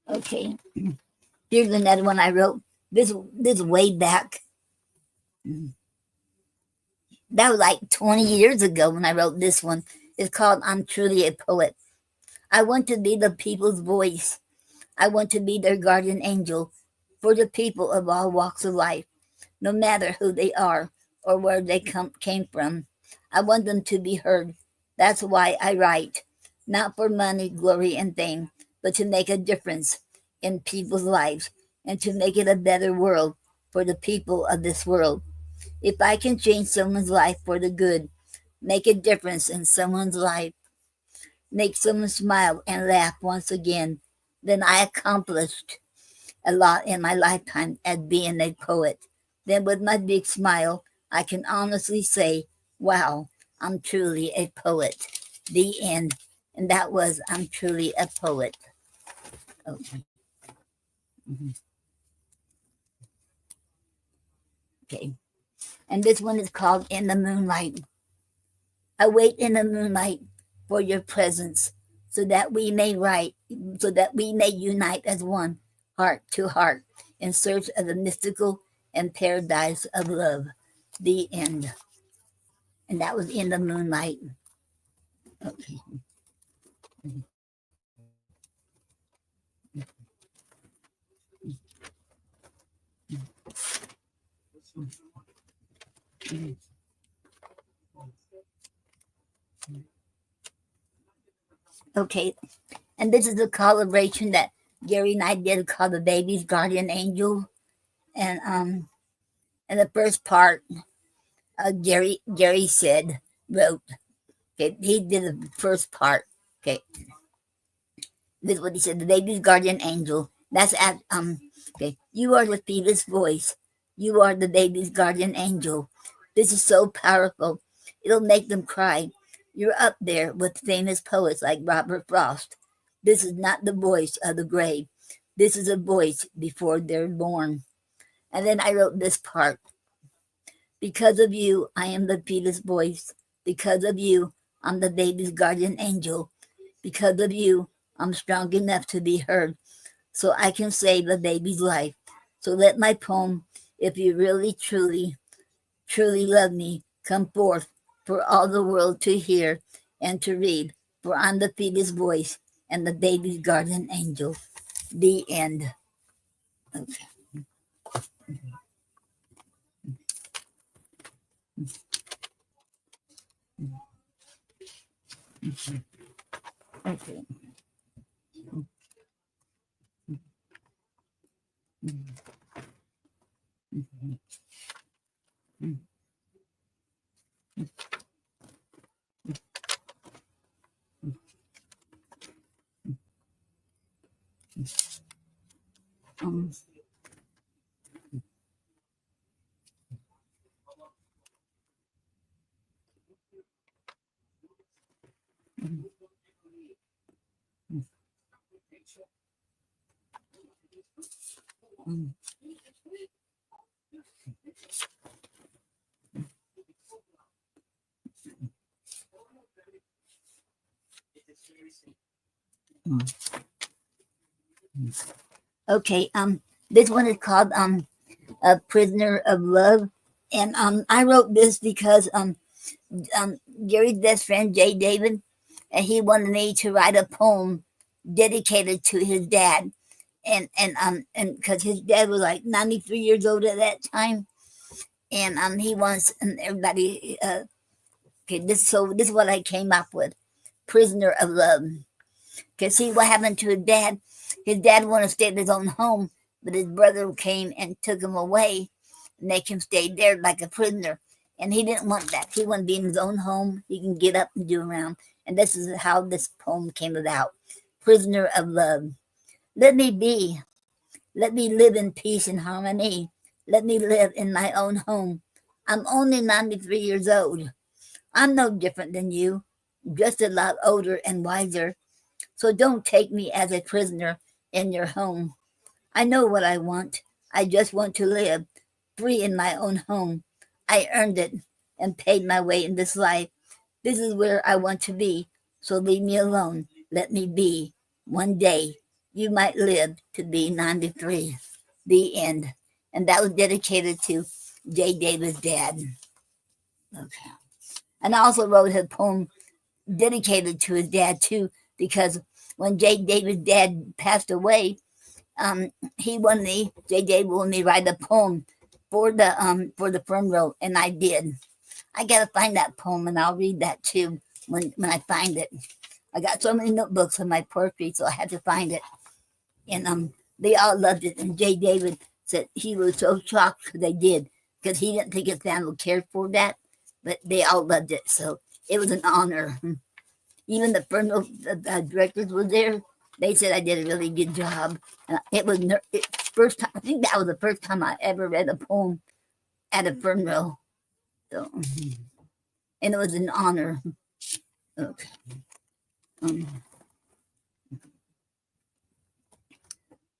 Okay. Here's another one I wrote. This way back. That was like 20 years ago when I wrote this one. It's called I'm Truly a Poet. I want to be the people's voice. I want to be their guardian angel for the people of all walks of life, no matter who they are or where they came from. I want them to be heard. That's why I write, not for money, glory, and fame, but to make a difference in people's lives and to make it a better world for the people of this world. If I can change someone's life for the good, make a difference in someone's life, make someone smile and laugh once again, then I accomplished a lot in my lifetime as being a poet. Then with my big smile, I can honestly say, wow, I'm truly a poet. The end. And that was I'm Truly a Poet. Okay. Okay. And this one is called In the Moonlight. I wait in the moonlight for your presence so that we may unite as one, heart to heart, in search of the mystical and paradise of love. The end. And that was In the Moonlight. Okay. Okay. And this is a collaboration that Gary and I did called The Baby's Guardian Angel. And in the first part, Gary wrote, okay, he did the first part. Okay. This is what he said, the baby's guardian angel. That's at okay. You are the fetus voice. You are the baby's guardian angel. This is so powerful. It'll make them cry. You're up there with famous poets like Robert Frost. This is not the voice of the grave. This is a voice before they're born. And then I wrote this part. Because of you, I am the fetus voice. Because of you, I'm the baby's guardian angel. Because of you, I'm strong enough to be heard, so I can save the baby's life. So let my poem, if you really, truly, truly love me, come forth for all the world to hear and to read, for I'm the fetus voice and the baby's guardian angel. The end. Okay. Okay. Okay, this one is called A Prisoner of Love. And I wrote this because Gary's best friend Jay David, and he wanted me to write a poem dedicated to his dad. And because his dad was like 93 years old at that time. And he wants everybody okay, this is what I came up with. Prisoner of Love. Okay, see what happened to his dad. His dad wanted to stay at his own home, but his brother came and took him away, make him stay there like a prisoner. And he didn't want that. He wanted to be in his own home. He can get up and do around. And this is how this poem came about. Prisoner of Love. Let me be. Let me live in peace and harmony. Let me live in my own home. I'm only 93 years old. I'm no different than you, just a lot older and wiser. So don't take me as a prisoner in your home. I know what I want. I just want to live free in my own home. I earned it. and paid my way in this life. This is where I want to be. So leave me alone. Let me be. One day you might live to be 93. The end. And that was dedicated to J. David's dad. Okay. And I also wrote a poem dedicated to his dad too, because when J. David's dad passed away, he wanted me, J. David wanted me to write a poem for the funeral, and I did. I gotta find that poem, and I'll read that too when I find it. I got so many notebooks of my poetry, so I had to find it. And they all loved it. And J. David said he was so shocked they did, because he didn't think his family cared for that, but they all loved it. So it was an honor. Even the funeral directors were there. They said I did a really good job. And it was first time. I think that was the first time I ever read a poem at a funeral. So, and it was an honor. Okay.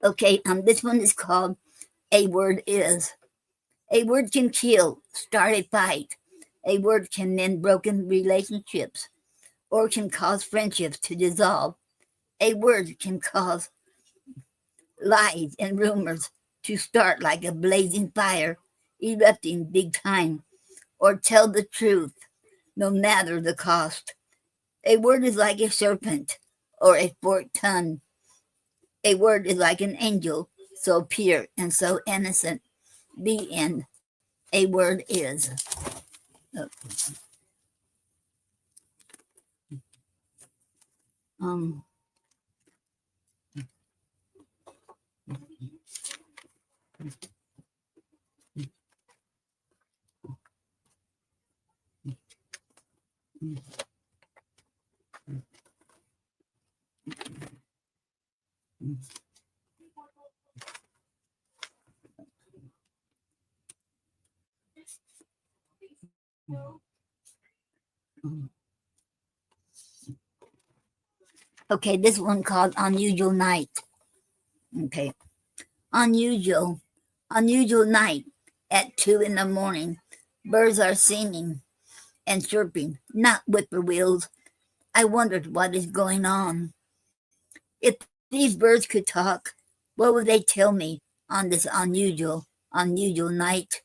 Okay. This one is called "A Word Is." A word can kill, start a fight. A word can mend broken relationships, or can cause friendships to dissolve. A word can cause lies and rumors to start like a blazing fire, erupting big time, or tell the truth, no matter the cost. A word is like a serpent or a forked tongue. A word is like an angel, so pure and so innocent. The end. A word is. Okay, this one called Unusual Night. Okay. Unusual night at 2 a.m. Birds are singing and chirping, not whippoorwills. I wondered what is going on. If these birds could talk, what would they tell me on this unusual night?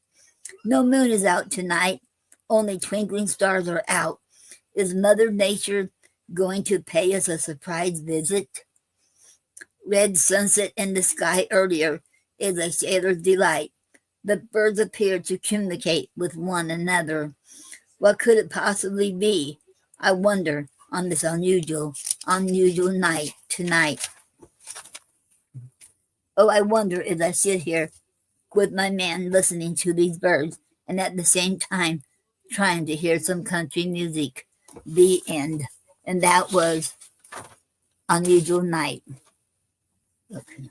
No moon is out tonight. Only twinkling stars are out. Is Mother Nature going to pay us a surprise visit? Red sunset in the sky earlier is a sailor's delight. The birds appear to communicate with one another. What could it possibly be? I wonder on this unusual night tonight. Oh, I wonder as I sit here with my man listening to these birds and at the same time trying to hear some country music. The end. And that was Unusual Night. Okay.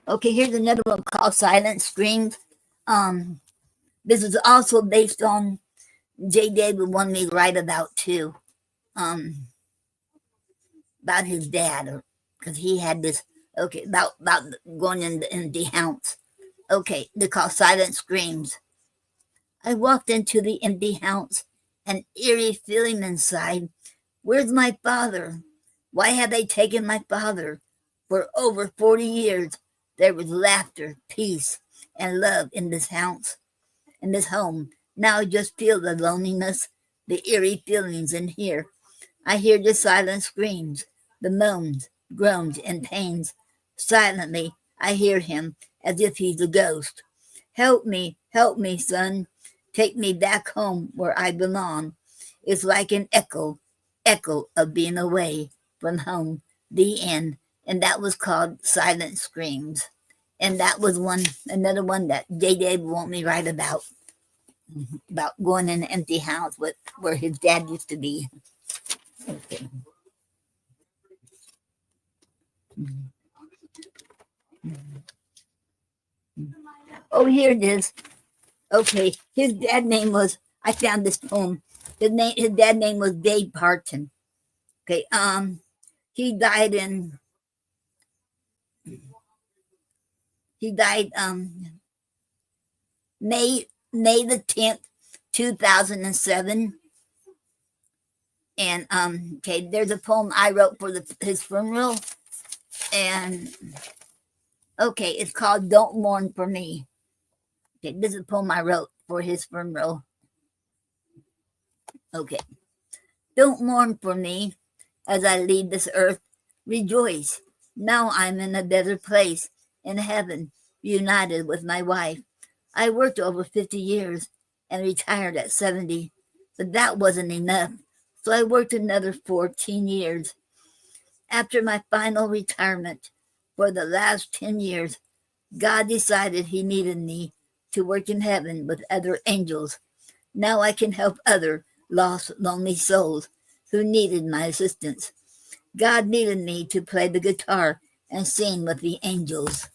Okay, here's another one called Silent Screams. This is also based on J. David wanted me to write about too. About his dad, because he had this. Okay, about going in the house. Okay, they're called Silent Screams. I walked into the empty house, an eerie feeling inside. Where's my father? Why have they taken my father? For over 40 years, there was laughter, peace, and love in this house, in this home. Now I just feel the loneliness, the eerie feelings in here. I hear the silent screams, the moans, groans, and pains. Silently, I hear him as if he's a ghost. Help me, son. Take me back home where I belong. It's like an echo of being away from home. The end. And that was called Silent Screams. And that was another one that J. David wanted me to write about going in an empty house where his dad used to be. Okay. Oh, here it is. Okay, his dad's name was I found this poem. His dad's name was Dave Parton. Okay, he died May the 10th, 2007. And okay, there's a poem I wrote for his funeral, and okay, it's called "Don't Mourn for Me." Okay, this is a poem I wrote for his funeral. Okay, don't mourn for me as I leave this earth. Rejoice, now I'm in a better place in heaven, united with my wife. I worked over 50 years and retired at 70, but that wasn't enough. So I worked another 14 years. After my final retirement, for the last 10 years, God decided he needed me to work in heaven with other angels. Now I can help other lost, lonely souls who needed my assistance. God needed me to play the guitar and sing with the angels.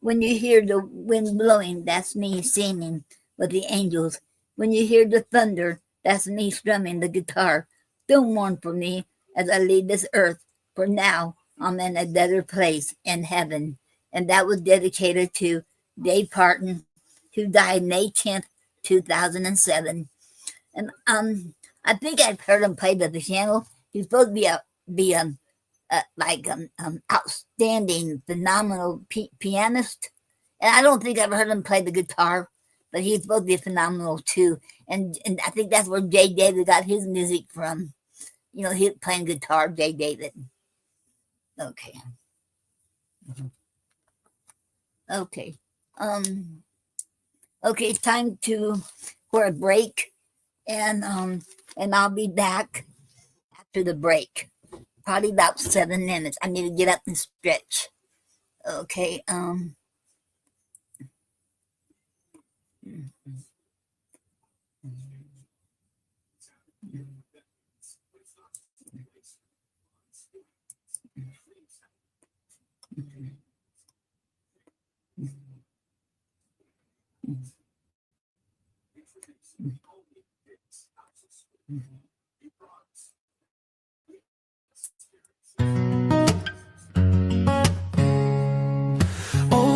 When you hear the wind blowing, that's me singing with the angels. When you hear the thunder, that's me strumming the guitar. Don't mourn for me as I leave this earth, for now I'm in a better place in heaven. And that was dedicated to Dave Parton, who died May 10th, 2007. And I think I've heard him play the piano. He's supposed to be outstanding, phenomenal pianist. And I don't think I've heard him play the guitar, but he's supposed to be phenomenal too. And I think that's where Jay David got his music from. You know, he playing guitar, Jay David. Okay. Okay. Okay, it's time for a break, and I'll be back after the break. Probably about 7 minutes. I need to get up and stretch. Okay. Oh,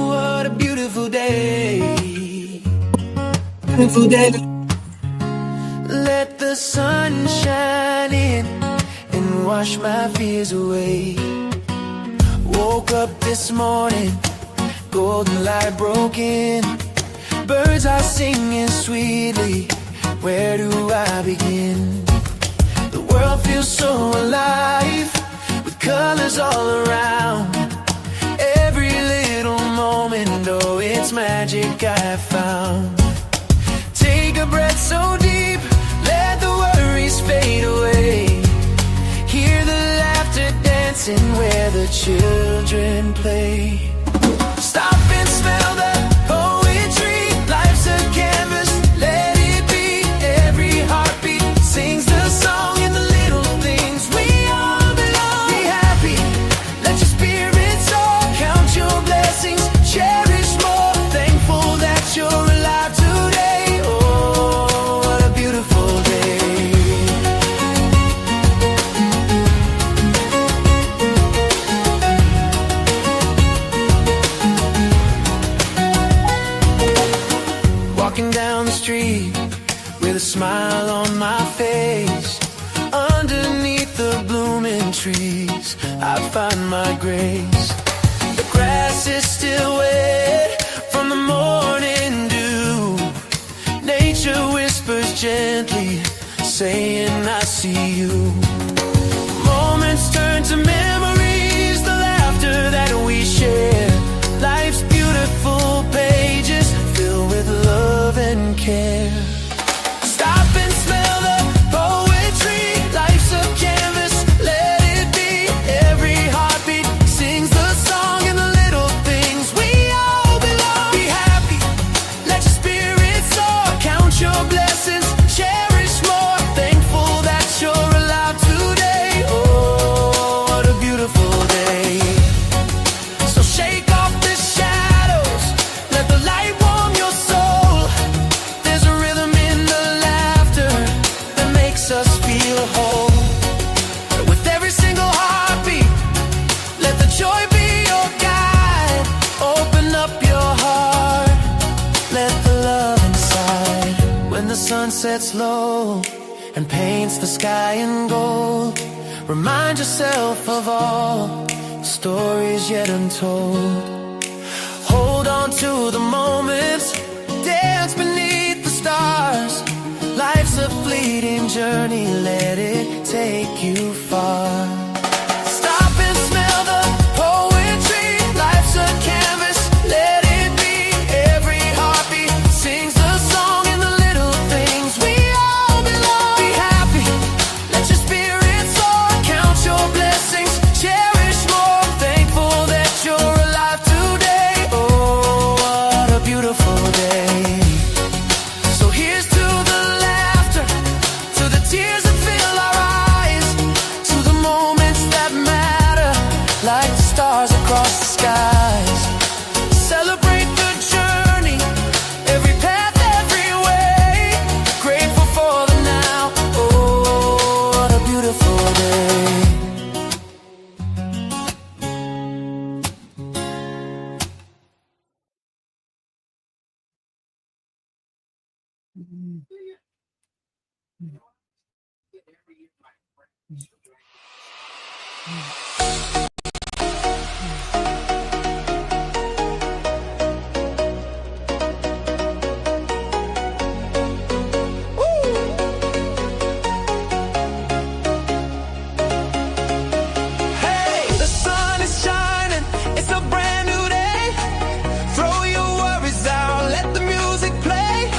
what a beautiful day. Beautiful day. Let the sun shine in and wash my fears away. Woke up this morning, golden light broke in. Birds are singing sweetly. Where do I begin? The world feels so alive, with colors all around. Every little moment, oh, it's magic I found. Take a breath so deep, let the worries fade away. Hear the laughter dancing where the children play. Stop and smell the poetry. Life's a canvas, let it be. Every heartbeat sings the song in the little things. We all belong. Be happy, let your spirit soar. Count your blessings, cherish more. Thankful that you're alive today. Oh, what a beautiful day. Walking down the street with a smile on my face. Underneath the blooming trees, I find my grace. The grass is still wet from the morning dew. Nature whispers gently, saying I see you. Moments turn to memories, the laughter that we share. Life's beautiful pages filled with love and care. Stop and smell the poetry. Life's a canvas, let it be. Every heartbeat sings the song in the little things. We all belong. Be happy, let your spirit soar. Count your blessings, cherish more. Thankful that you're alive sun sets low and paints the sky in gold, remind yourself of all the stories yet untold. Hold on to the moments, dance beneath the stars. Life's a fleeting journey, let it take you far. Stop and smell the poetry, life's a canvas, let it be. Every heartbeat sings the song in the little things. We all belong. Be happy, let your spirit soar. Count your blessings, cherish more. Thankful that you're alive today. Oh, what a beautiful day. So here's to the laughter, to the tears that fill our eyes, to the moments that matter, like the stars across the skies. Celebrate the journey, every path, every way. Grateful for the now. Oh, what a beautiful day. Hey, the sun is shining, it's a brand new day. Throw your worries out, let the music play.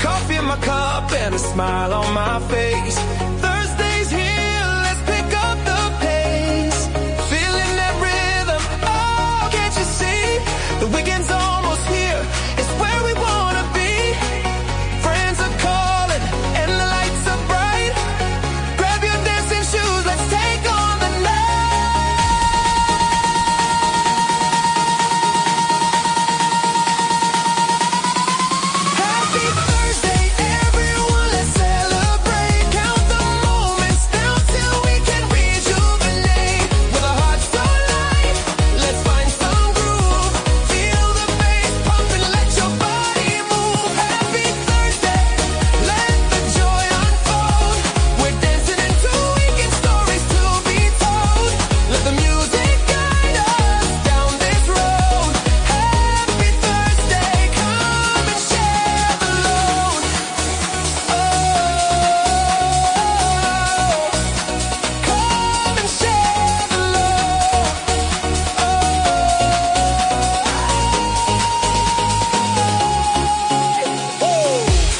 Coffee in my cup and a smile on my face. Thursday's here, let's pick up the pace. Feeling that rhythm, oh, can't you see? The weekend's almost here, it's where we wanna be. Friends are calling and the lights are bright. Grab your dancing shoes, let's take on the night. Happy Thursday, everyone, let's celebrate. Count the moments down till we can rejuvenate. With a heart so light, let's find some groove. Feel the bass pumping, let your body move. Happy Thursday, let the joy unfold. We're dancing into weekend stories to be told. Let the music guide us down this road. Happy Thursday, come and share the load. Oh, come and share the load.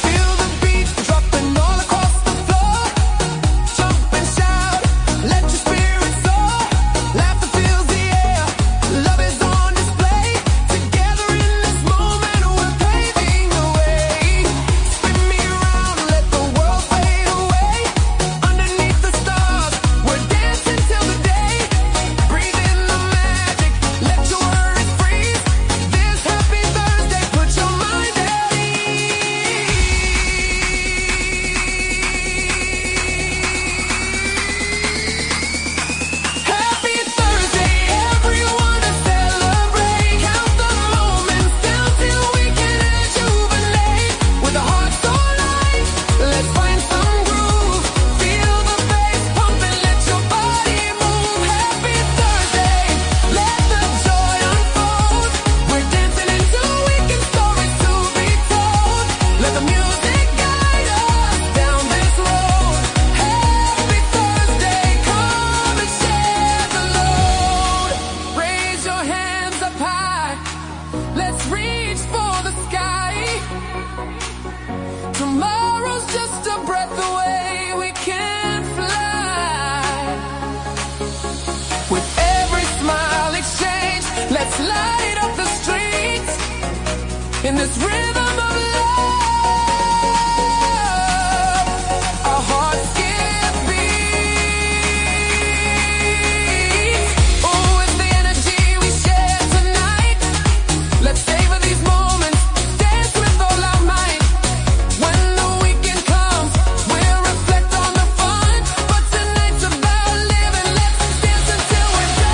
Feel the beat dropping all across the floor. Jump and shout, let your spirit soar. Laughter fills the air, love is on display. Together in this moment, we're paving the way. Spin me around, let the world fade away. Underneath the stars, we're dancing till the day. Breathe in the magic, let your worries freeze. This happy Thursday, put your mind at Happy Thursday, everyone, to celebrate. Count the moments down till we can rejuvenate. With a heart so light, let's find some groove. Feel the bass pumping, let your body move. Happy Thursday, let the joy unfold. We're dancing into weekend stories to be told. Let the music guide us down this road. Happy Thursday, come and share the load. Raise your hands up high, let's reach for the sky. Tomorrow's just a breath away, we can fly. With every smile exchange, let's light up the streets in this rhythm of love. Our hearts give beats. Oh, it's the energy we share tonight. Let's savor these moments, dance with all our might. When the weekend comes, we'll reflect on the fun. But tonight's about living, let's dance until we're done.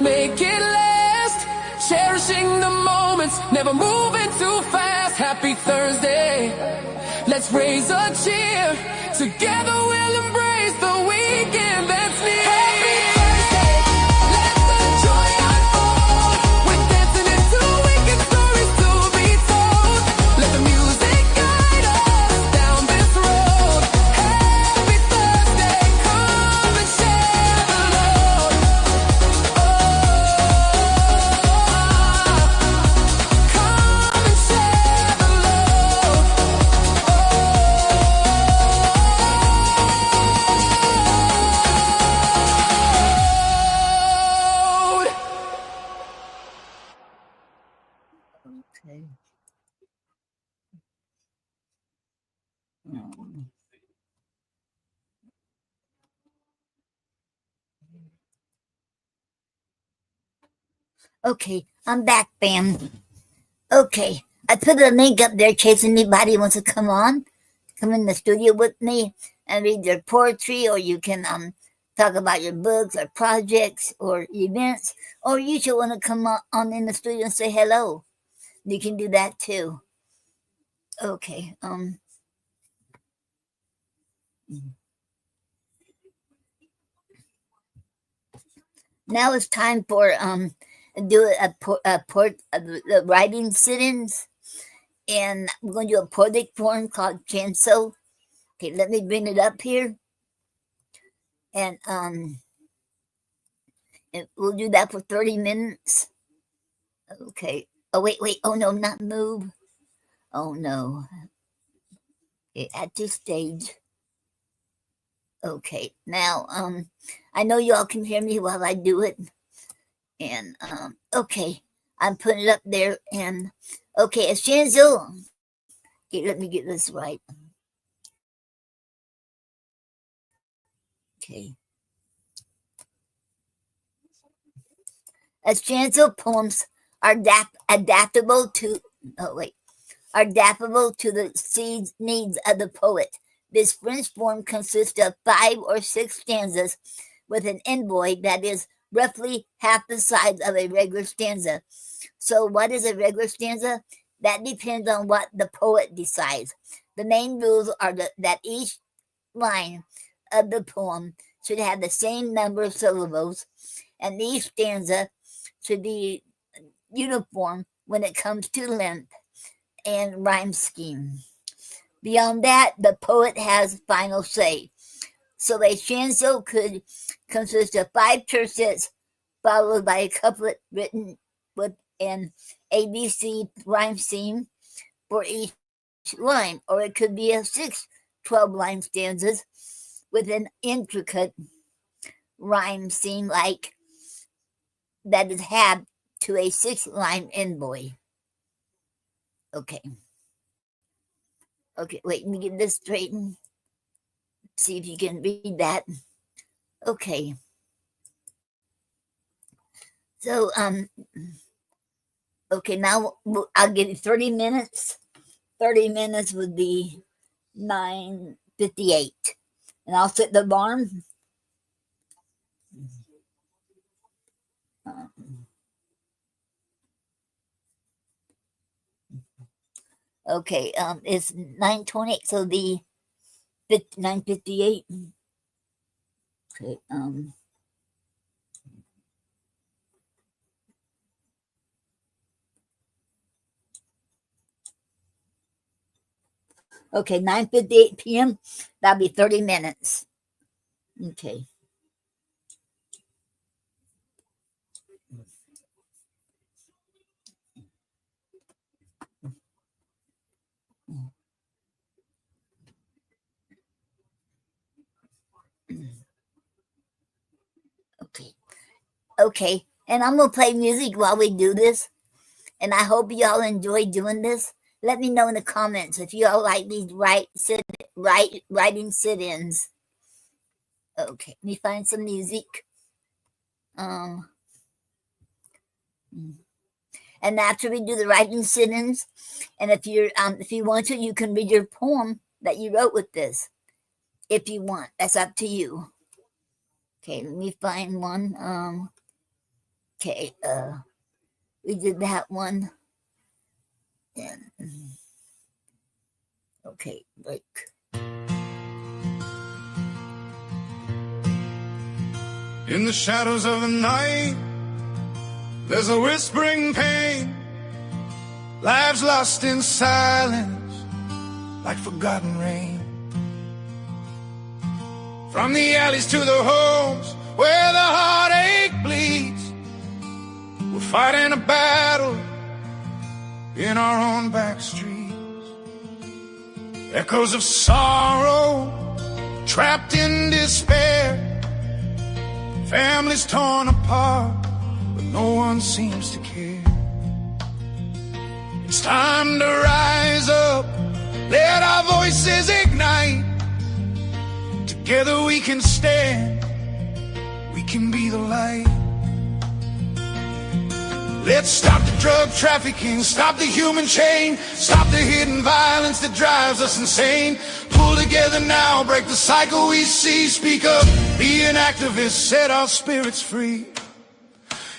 make it last. Cherishing the moments, never moving too fast. Happy Thursday, let's raise a cheer. Together we'll embrace the weekend that's near. Happy Thursday, let the joy unfold. We're dancing into wicked stories to be told. Let the music guide us down this road. Happy Thursday, come and share the load. Come and share the load. Okay. Um, Okay, I'm back, fam. Okay, I put a link up there in case anybody wants to come in the studio with me and read their poetry, or you can talk about your books or projects or events, or you should want to come on in the studio and say hello. You can do that too. Okay. Now it's time for do the writing sit-ins, and we're going to do a poetic form called Chanso. Okay, let me bring it up here, and we'll do that for 30 minutes. Okay. Oh wait. Oh no, not move. Oh no. Okay, at this stage. Okay. Now I know y'all can hear me while I do it. And okay. I'm putting it up there, and okay, it's Chanso. Okay, let me get this right. Okay. As Chanso poems are adaptable to the seeds needs of the poet. This French form consists of 5 or 6 stanzas with an envoy that is roughly half the size of a regular stanza. So what is a regular stanza? That depends on what the poet decides. The main rules are that each line of the poem should have the same number of syllables, and each stanza should be uniform when it comes to length and rhyme scheme. Beyond that, the poet has final say. So a chanso could consist of 5 tercets followed by a couplet written with an ABC rhyme scheme for each line, or it could be a 6 12-line stanzas with an intricate rhyme scheme like that is had to a 6-line envoy. Okay, wait, let me get this straightened. See if you can read that. Okay. So, okay, now I'll give you 30 minutes. 30 minutes would be 9:58. And I'll set the alarm. Okay, it's 9:28, so the 9:58. Okay, okay, 9:58 p.m. That'll be 30 minutes. Okay. Okay, and I'm gonna play music while we do this, and I hope y'all enjoy doing this. Let me know in the comments if y'all like these writing sit-ins. Okay, let me find some music. And after we do the writing sit-ins, and if you want to, you can read your poem that you wrote with this. If you want, that's up to you. Okay, let me find one. Okay, we did that one. And okay, break. In the shadows of the night, there's a whispering pain. Lives lost in silence, like forgotten rain. From the alleys to the homes where the heartache bleeds, we're fighting a battle in our own back streets. Echoes of sorrow, trapped in despair. Families torn apart, but no one seems to care. It's time to rise up, let our voices ignite. Together we can stand, we can be the light. Let's stop the drug trafficking, stop the human chain, stop the hidden violence that drives us insane. Pull together now, break the cycle we see. Speak up, be an activist, set our spirits free.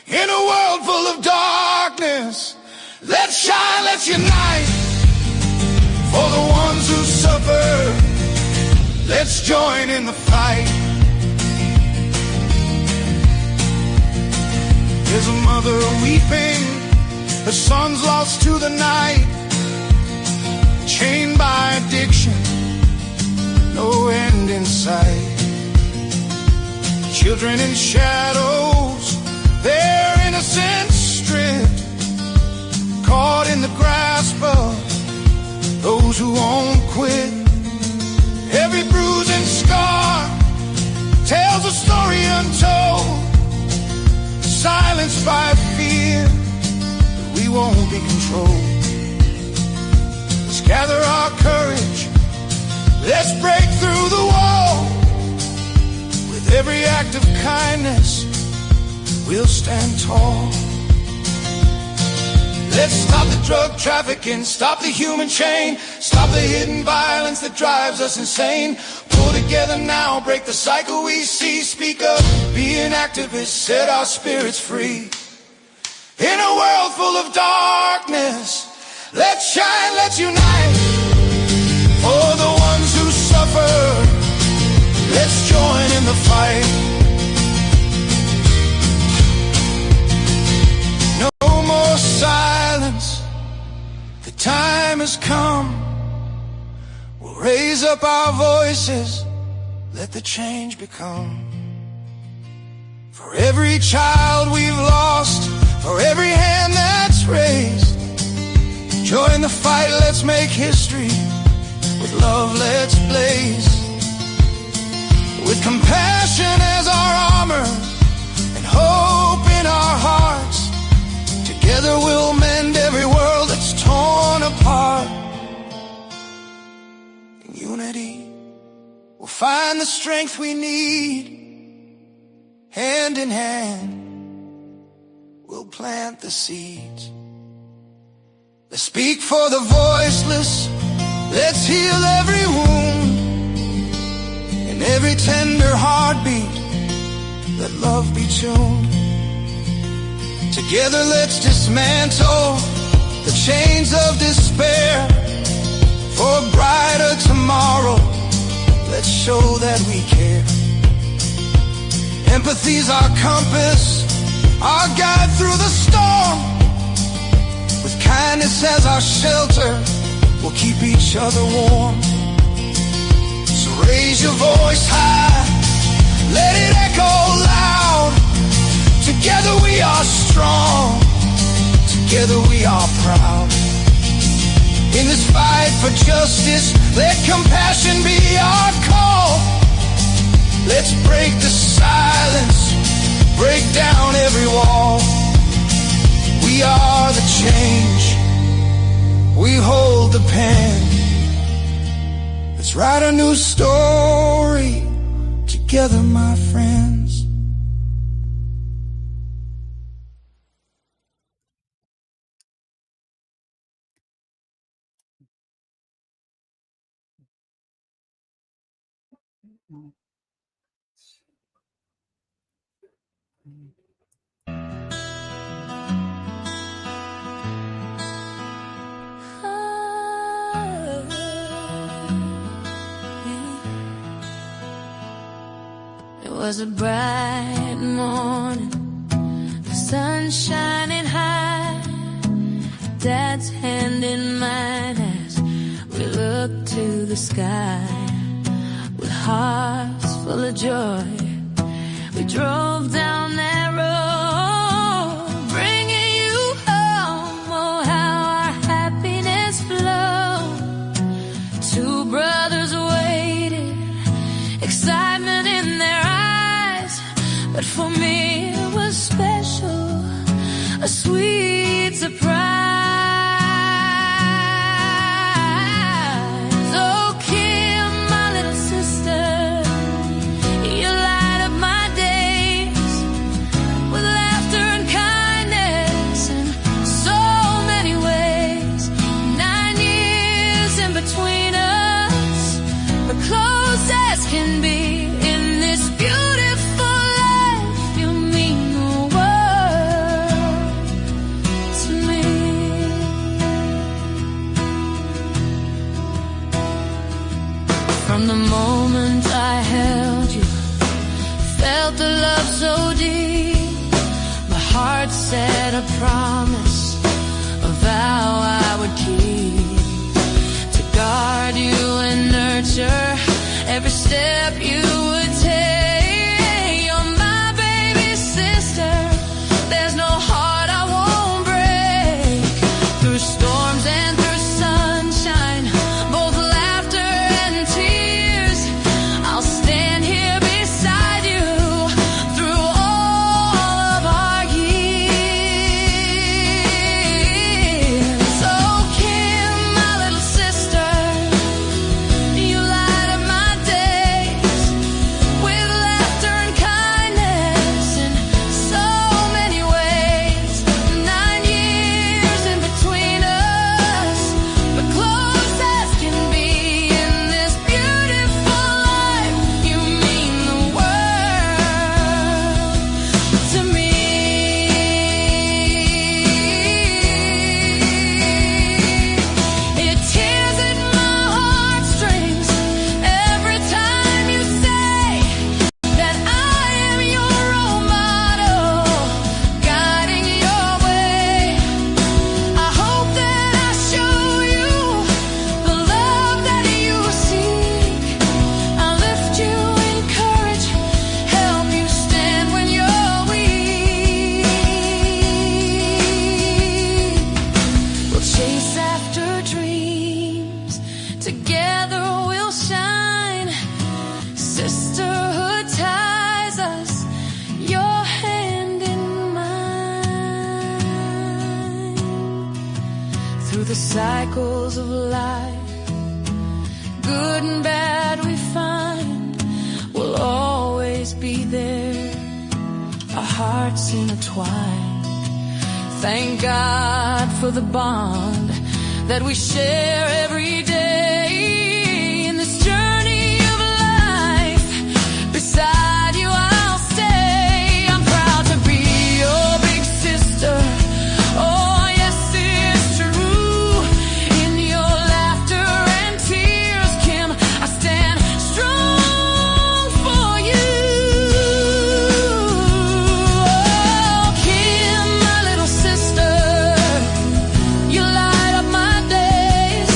In a world full of darkness, let's shine, let's unite. For the ones who suffer, let's join in the fight. There's a mother weeping, her son's lost to the night. Chained by addiction, no end in sight. Children in shadows, their innocence stripped, caught in the grasp of those who won't quit. Every bruise and scar tells a story untold, silenced by fear, but we won't be controlled. Let's gather our courage, let's break through the wall. With every act of kindness, we'll stand tall. Let's stop the drug trafficking, stop the human chain, stop the hidden violence that drives us insane. Pull together now, break the cycle we see. Speak up, be an activist, set our spirits free. In a world full of darkness, let's shine, let's unite. For the ones who suffer, let's join in the fight. No more silence, the time has come. We'll raise up our voices, let the change become. For every child we've lost, for every hand that's raised, join the fight, let's make history. With love, let's blaze. With compassion as our armor and hope in our hearts, together we'll mend every world that's torn apart. In unity, we'll find the strength we need. Hand in hand, we'll plant the seeds. Let's speak for the voiceless, let's heal every wound. In every tender heartbeat, let love be tuned. Together let's dismantle the chains of despair. For a brighter tomorrow, let's show that we care. Empathy's our compass, our guide through the storm. With kindness as our shelter, we'll keep each other warm. So raise your voice high, let it echo loud. Together we are strong, together we are proud. In this fight for justice, let compassion be our call. Let's break the silence, break down every wall. We are the change, we hold the pen. Let's write a new story together, my friends. was a bright morning, the sun shining high, Dad's hand in mine as we looked to the sky. With hearts full of joy, we drove down that road, bringing you home. Oh, how our happiness flowed. Two brothers waited, excitement in their eyes, but for me it was special, a sweet surprise. Oh, Kim, my little sister, you light up my days with laughter and kindness in so many ways. 9 years in between us, the closest can be in this beautiful life. You mean the world to me. From the moment I held you, felt the love so deep, my heart said a promise, a vow I would keep, to guard you and nurture every step you would take. You're my baby sister, there's no heart I won't break. Through storms and through sunshine, both laughter and tears, I'll stand here beside you through all of our years. So Kim, my little sister, you light up my days with laughter and kindness in so many ways. 9 years in between us, the closest can be in this beautiful life. You mean the world to me. It tears at my heartstrings every time you say that I am your role model, guiding your way. I hope that I show you the love that you seek. I lift you, encourage, help you stand when you're weak. We'll chase after dreams, together we'll shine. Sisterhood ties us, your hand in mine. Through the cycles of life, good and bad we find, we'll always be there, our hearts intertwined. Thank God for the bond that we share every day in this journey of life. Beside you I'll stay. I'm proud to be your big sister. Oh yes, it's true. In your laughter and tears, Kim, I stand strong for you. Oh, Kim, my little sister, you light up my days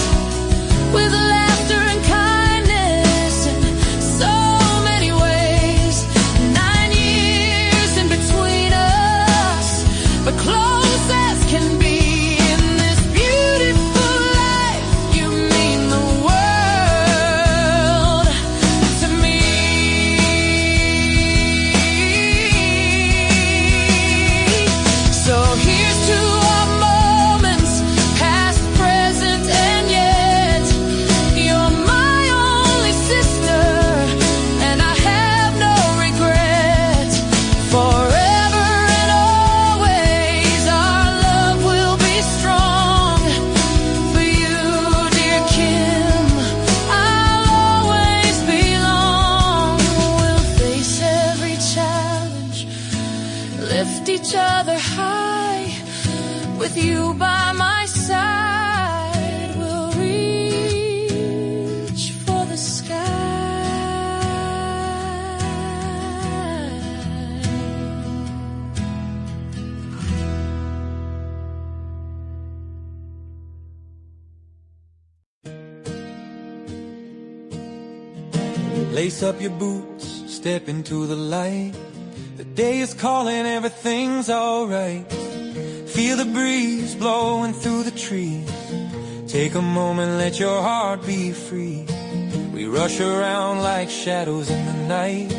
Lace up your boots, step into the light. The day is calling, everything's alright. Feel the breeze blowing through the trees. Take a moment, let your heart be free. We rush around like shadows in the night,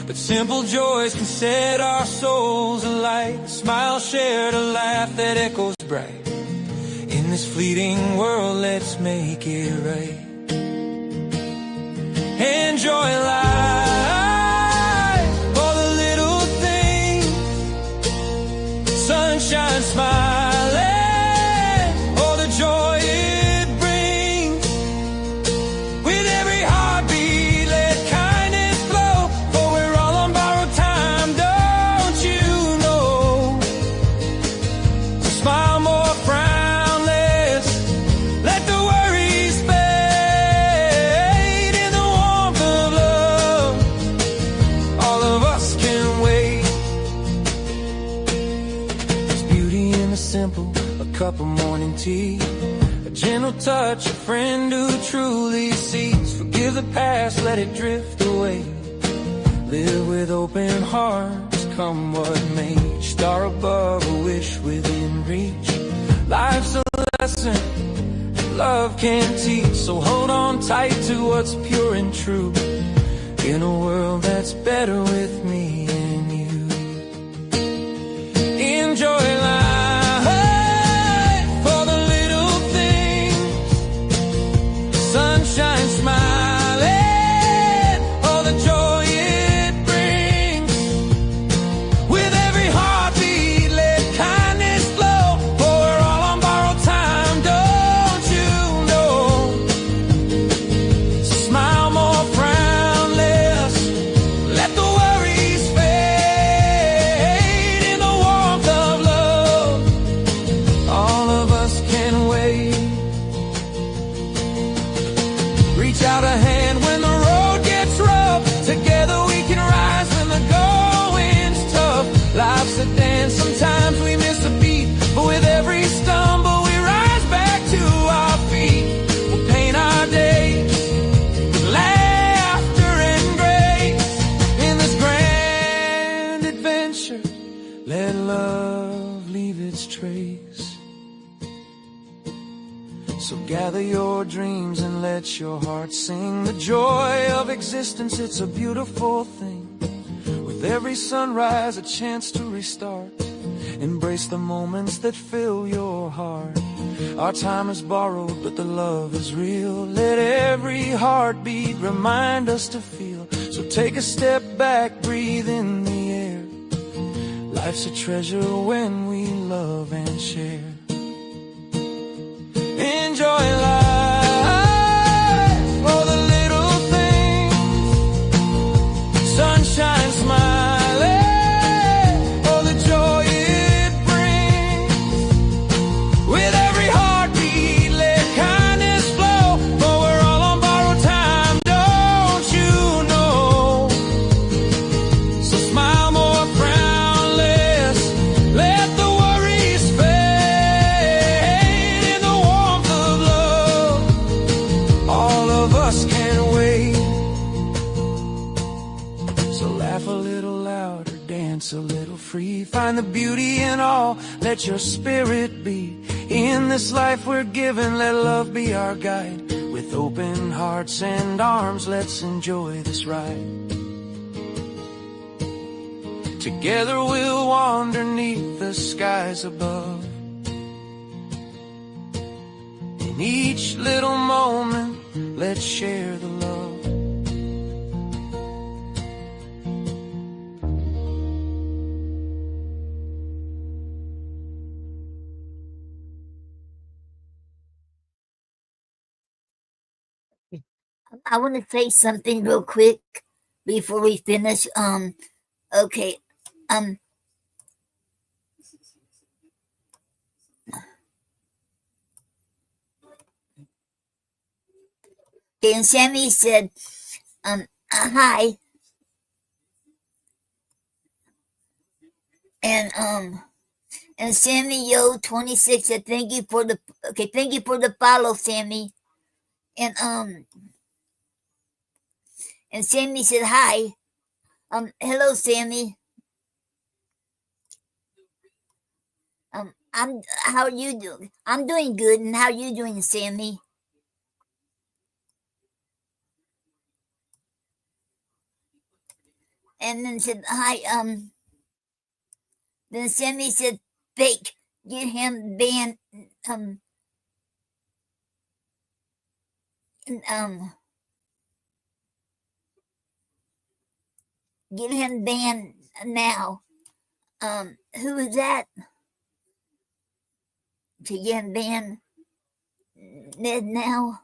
but simple joys can set our souls alight. A smile shared, a laugh that echoes bright. In this fleeting world, let's make it right. Enjoy life for the little things. Sunshine smiling, all the joy it brings. With every heartbeat, let kindness flow, for we're all on borrowed time, don't you know? So smile more, frown less, let the worries fade. In the warmth of love, all of us can wait. There's beauty in the simple, a cup of morning tea, a gentle touch, a friend who truly sees. Forgive the past, let it drift away. Live with open hearts, come what may. Star above, a wish within reach. Life's a lesson love can teach, so hold on tight to what's pure and true. In a world that's better with me and you. Enjoy life for the little things. Sunshine smiling, all the joy it brings. With every heartbeat, let kindness flow, for we're all on borrowed time, don't you know? So smile more, frown less, let the worries fade. In the warmth of love, all of us can wait. Reach out a hand when the road gets rough. Together we can rise when the going's tough. Life's a dance, sometimes we miss a beat, but with every stumble we rise back to our feet. We'll paint our days with laughter and grace. In this grand adventure, let love leave its trace. So gather your dreams and let your heart sing. The joy of existence, it's a beautiful thing. With every sunrise, a chance to restart. Embrace the moments that fill your heart. Our time is borrowed, but the love is real. Let every heartbeat remind us to feel. So take a step back, breathe in the air. Life's a treasure when we love and share. Enjoy life for the little things. Sunshine smiling, all the joy it brings. With every heartbeat, let kindness flow, for we're all on borrowed time, don't you know? So smile more, frown less, let the worries fade. In the warmth of love, all of us can wait. So laugh a little louder, dance a little free. Find the beauty in all, let your spirit be. In this life we're given, let love be our guide. With open hearts and arms, let's enjoy this ride. Together we'll wander neath the skies above. In each little moment, let's share the love. I want to say something real quick before we finish. Okay. And Sammy said, hi. And Sammy Yo 26 said thank you for the follow, Sammy. And And Sammy said hi. Hello, Sammy. How are you doing? I'm doing good, and how are you doing, Sammy? And then said hi. Then Sammy said fake. Get him banned. Get him banned now. Who is that? To get him banned Ned now.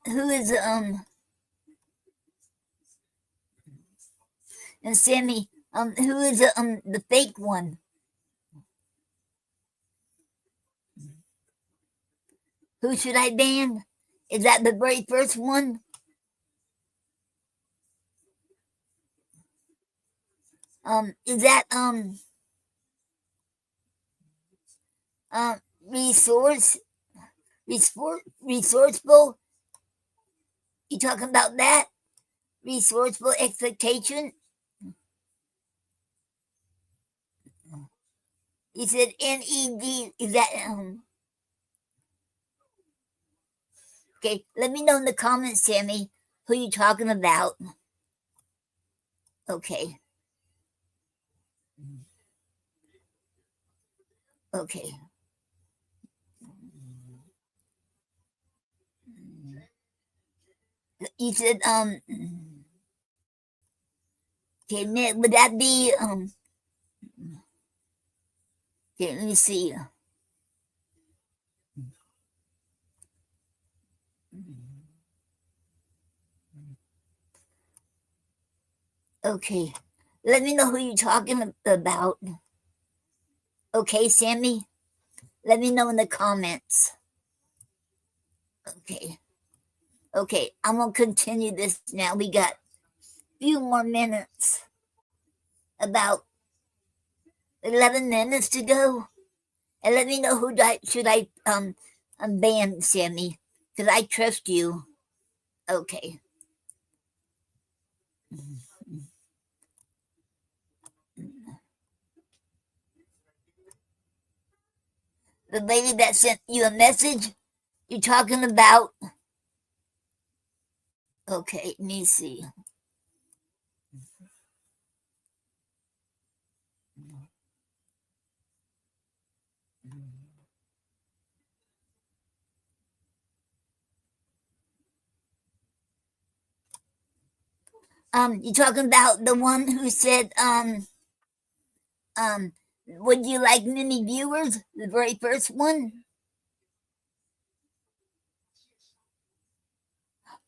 Who is and Sammy, who is the fake one? Who should I ban? Is that the very first one? Is that resourceful? You talking about that? Resourceful expectation? He said NED. Is that okay? Let me know in the comments, Sammy, who you talking about. Okay. Okay. You said okay, Nick, would that be okay, let me see. Okay. Let me know who you're talking about. Okay, Sammy? Let me know in the comments. Okay. Okay, I'm going to continue this now. We got a few more minutes. About 11 minutes to go. And let me know who should I ban, Sammy, because I trust you. Okay. The lady that sent you a message you're talking about. Okay, let me see. You talking about the one who said, would you like many viewers? The very first one?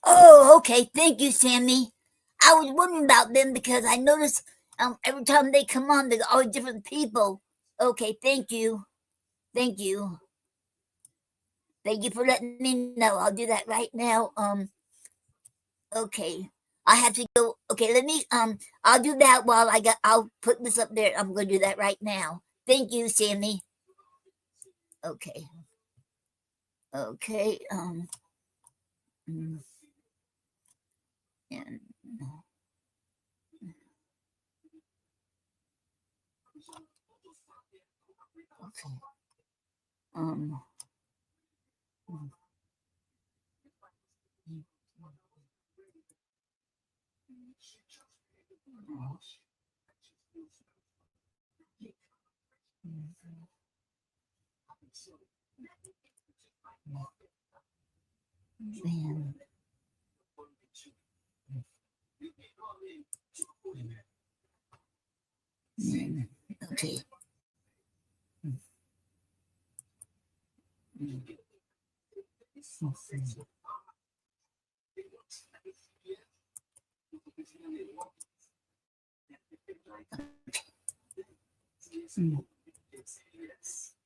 Oh, okay. Thank you, Sammy. I was wondering about them because I noticed every time they come on, there's always different people. Okay, thank you. Thank you. Thank you for letting me know. I'll do that right now. Okay. I have to go. Okay, let me I'll do that while I'll put this up there. I'm gonna do that right now. Thank you, Sammy. Okay. Okay. And okay. Man. Okay.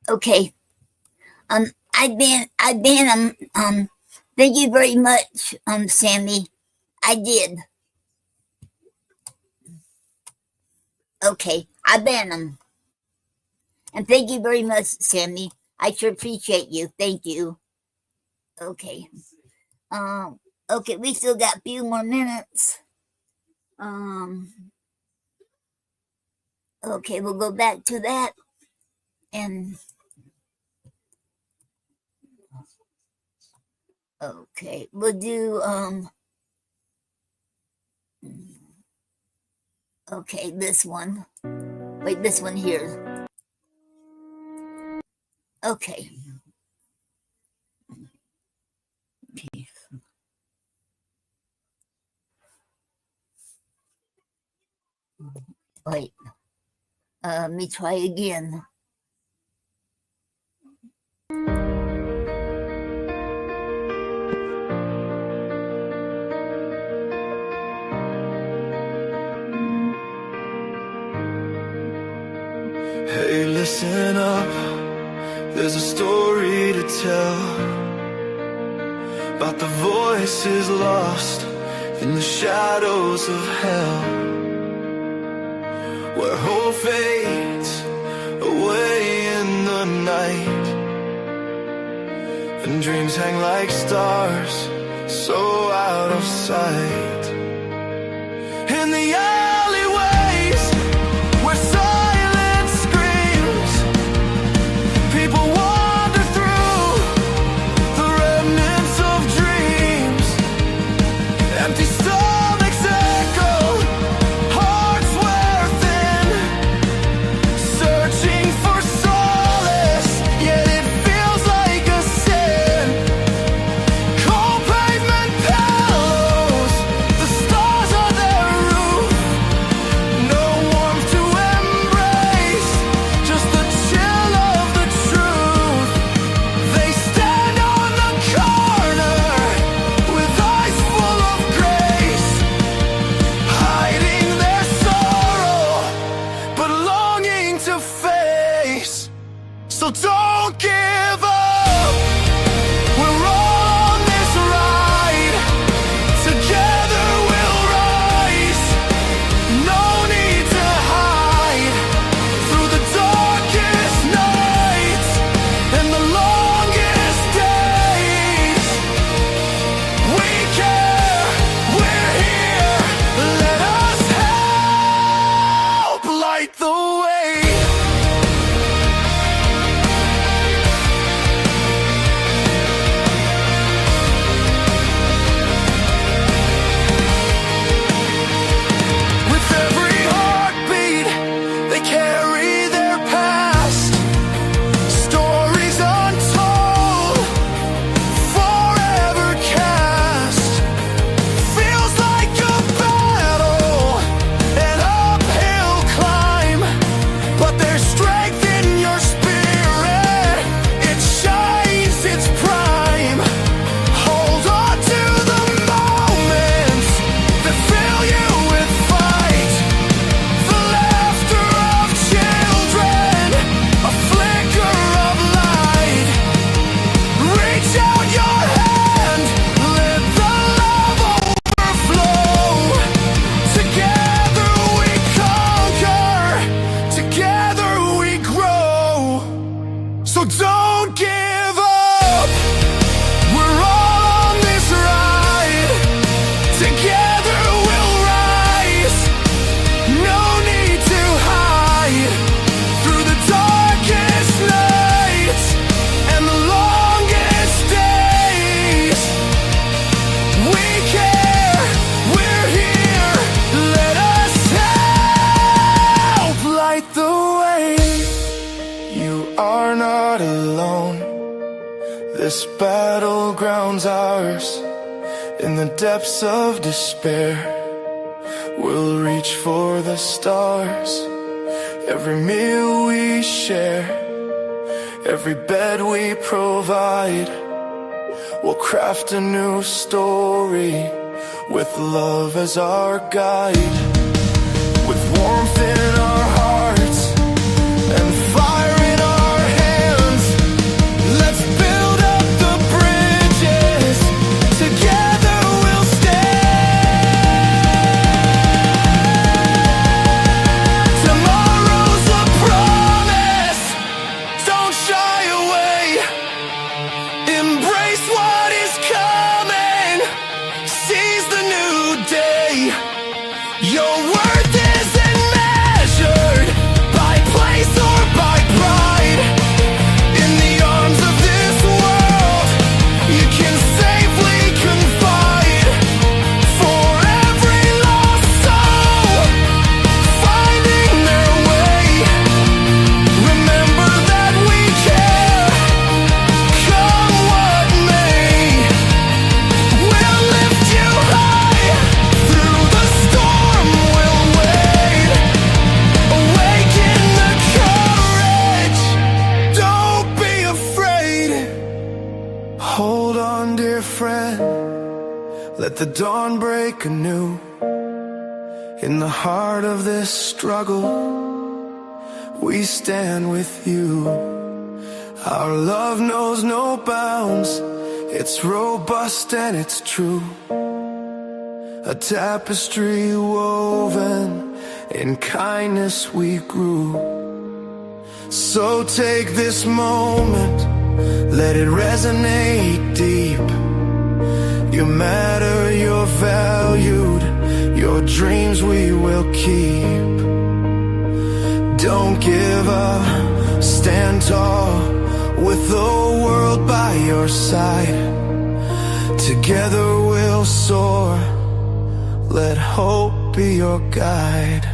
Okay. I ban thank you very much, Sammy. I did. Okay, I ban them. And thank you very much, Sammy. I sure appreciate you. Thank you. Okay. Okay, we still got a few more minutes. Okay, we'll go back to that. And okay, we'll do okay, this one. Wait, this one here. Okay. Wait. Let me try again. Hey, listen up. There's a story to tell about the voices lost in the shadows of hell, where hope fades away in the night, and dreams hang like stars so out of sight. In the alleyways where silence screams, people wander through the remnants of dreams. Empty stomachs echo, hearts wear thin, searching for solace, yet it feels like a sin. Cold pavement pillows, the stars are their roof. No warmth to embrace, just the chill of the truth. They stand on the corner with eyes full of grace, hiding their sorrow, but longing to face. So don't give up. We're all on this ride. Together we'll rise. No need to hide. Through the darkest nights and the longest days, we care. We're here. Let us help light the way. With every heartbeat, they carry their past, stories untold, forever cast. Feels like a battle, an uphill climb, but there's strength in your spirit. It shines its prime. Hold on to the moments that fill you with fight. The laughter of children, a flicker of light. Reach out your hand, let the love overflow. Together we conquer, together we grow. So don't give up. We're all on this ride. Together we'll rise. No need to hide. Through the darkest nights and the longest days, we care. We're here. Let us help light the way. You are not alone. This battleground's ours. In the depths of despair, we'll reach for the stars. Every meal we share, every bed we provide, we'll craft a new story with love as our guide. With warmth in our hearts and fire in our hands, let's build up the bridges. Together we'll stand. Tomorrow's a promise. Your worth isn't measured by place or by pride. In the arms of this world, you can safely confide. For every lost soul finding their way, remember that we care. Come what may, we'll lift you high. Through the storm we'll wade. Awaken the courage. Don't be afraid. Hold on, dear friend. Let the dawn break anew. In the heart of this struggle, we stand with you. Our love knows no bounds. It's robust and it's true. A tapestry woven in kindness we grew. So take this moment, let it resonate deep. You matter, you're valued, your dreams we will keep. Don't give up, stand tall, with the world by your side. Together we'll soar, let hope be your guide.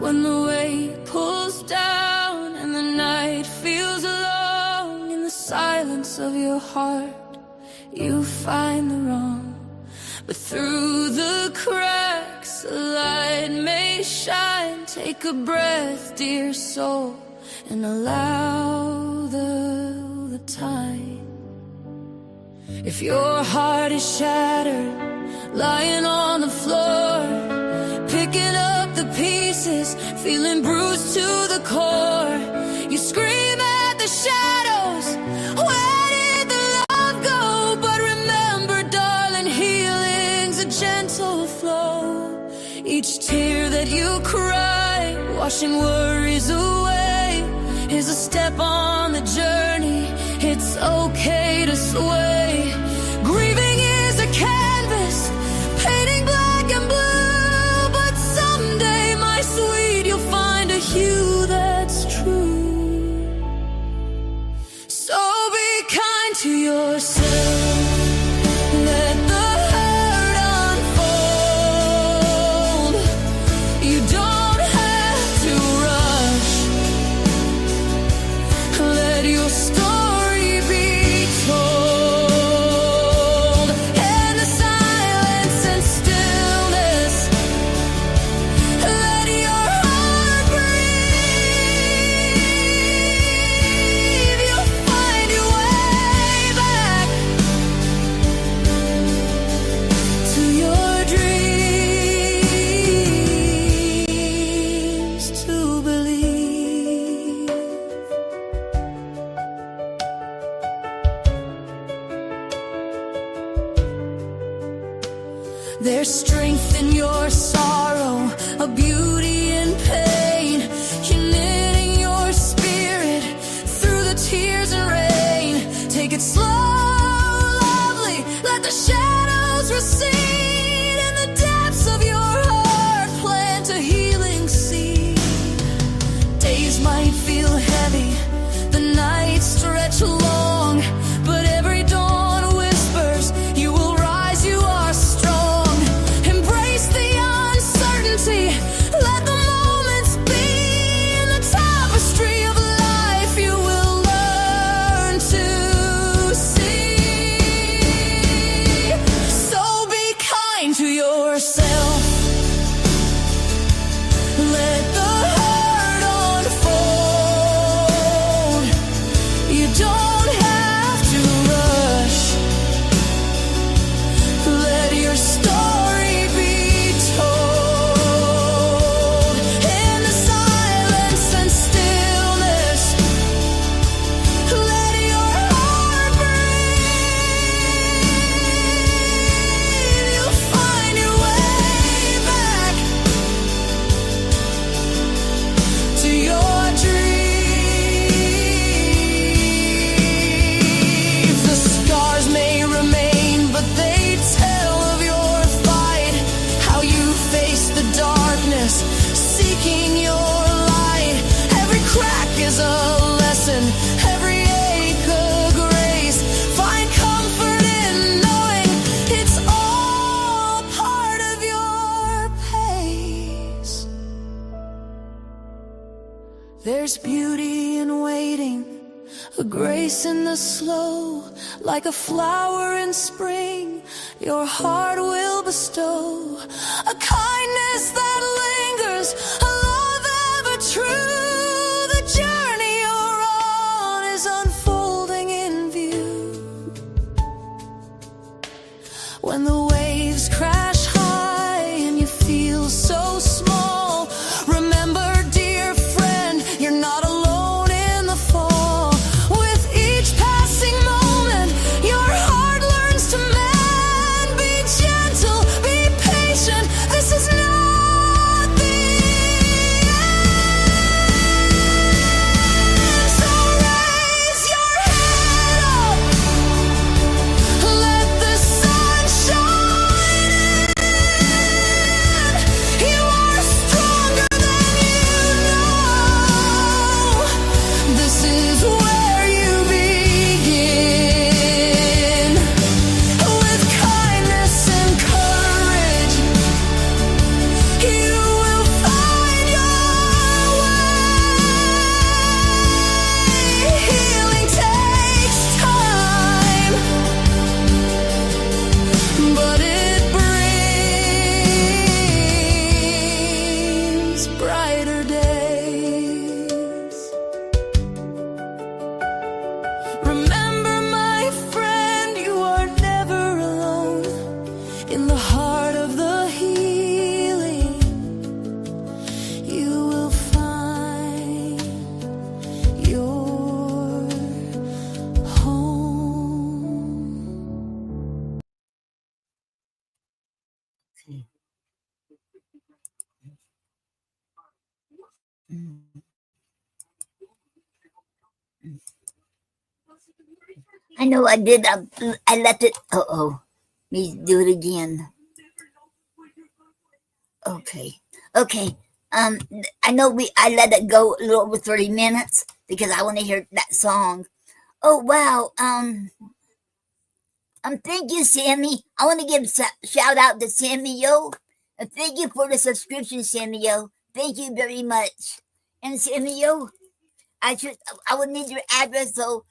When the weight pulls down and the night feels long, in the silence of your heart you find the wrong. But through the cracks a light may shine. Take a breath, dear soul, and allow the time. If your heart is shattered, lying on the floor, picking up the pieces, feeling bruised to the core, you scream at the shadows, where did the love go? But remember, darling, healing's a gentle flow. Each tear that you cry, washing worries away, is a step on the journey. It's okay to sway. Grieving is a canvas, painting black and blue, but someday, my sweet, you'll find a hue that's true. So be kind to yourself, let the hurt unfold. You don't have to rush, let your story be told. In the silence and stillness, let your heart breathe. You'll find your way back to your dreams, to believe. There's strength in your sorrow, a beauty in pain. You're knitting your spirit through the tears and rain. Take it slow, lovely, let the shadows recede. In the depths of your heart, plant a healing seed. Days might feel heavy, the nights stretch long, but every dawn whispers, you will rise, you are strong. Embrace the uncertainty, There's beauty in waiting, a grace in the slow, like a flower in spring, your heart will bestow. A kindness that lingers, a love ever true. The journey you're on is unfolding in view. When the waves crash high and you feel so small, remember, dear friend, you're not alone in the fall. With each passing moment, your heart learns to mend. Be gentle, be patient, this is not the end. So raise your head up, let the sun shine in. You are stronger than you know. This is where you begin. With kindness and courage, you will find your way. Healing takes time, but it brings brighter days. Remember, my friend, you are never alone. In the heart of the healing, you will find your home. I know I did. I left it. Let me do it again. Okay. I know I let it go a little over 30 minutes because I want to hear that song. Oh wow. Thank you, Sammy. I want to give a shout out to Sammy Yo. And thank you for the subscription, Sammy Yo. Thank you very much. And Sammy Yo, I would need your address, so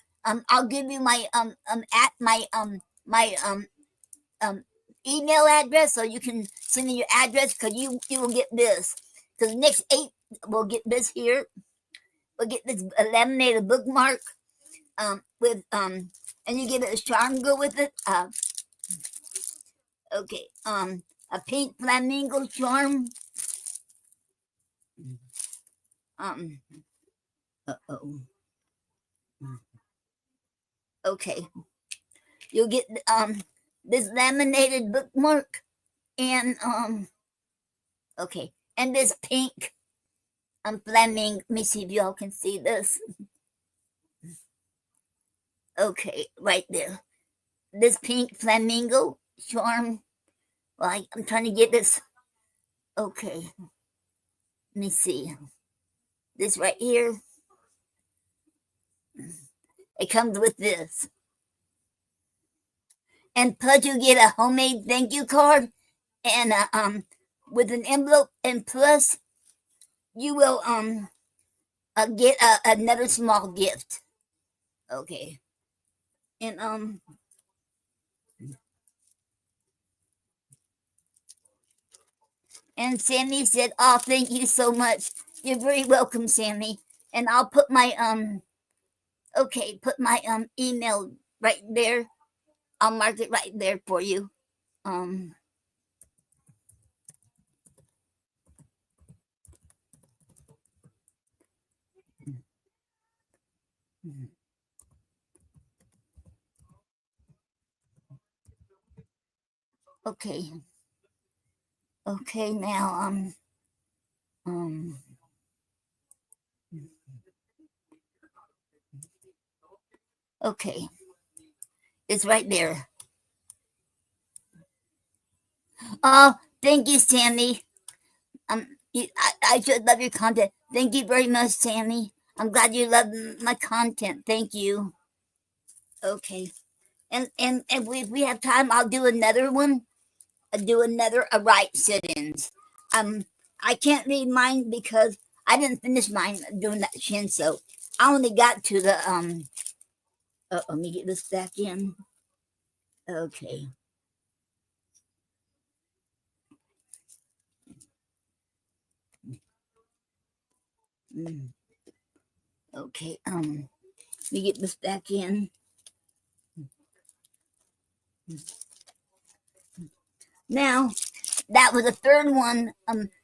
I'll give you my email address, so you can send me your address, because you will get this. Because next 8 we'll get this here. We'll get this laminated bookmark with and you get a charm go with it. Okay, a pink flamingo charm. Okay, you'll get this laminated bookmark, and okay, and this pink flamingo. Let me see if y'all can see this. Okay, right there. This pink flamingo charm. Well, I'm trying to get this. Okay. Let me see. This right here. It comes with this. And plus you get a homemade thank you card and with an envelope, and plus you will get another small gift. Okay. And Sammy said, "Oh, thank you so much. You're very welcome, Sammy." And I'll put my put my email right there. I'll mark it right there for you. Okay. Okay, now okay. It's right there. Oh, thank you, Sammy. I should love your content. Thank you very much, Sammy. I'm glad you love my content. Thank you. Okay. And if we have time, I'll do another one. I'll do another right sit-ins. I can't read mine because I didn't finish mine doing that chin, so I only got to the let me get this back in. Okay. Okay, let me get this back in. Now, that was the third one.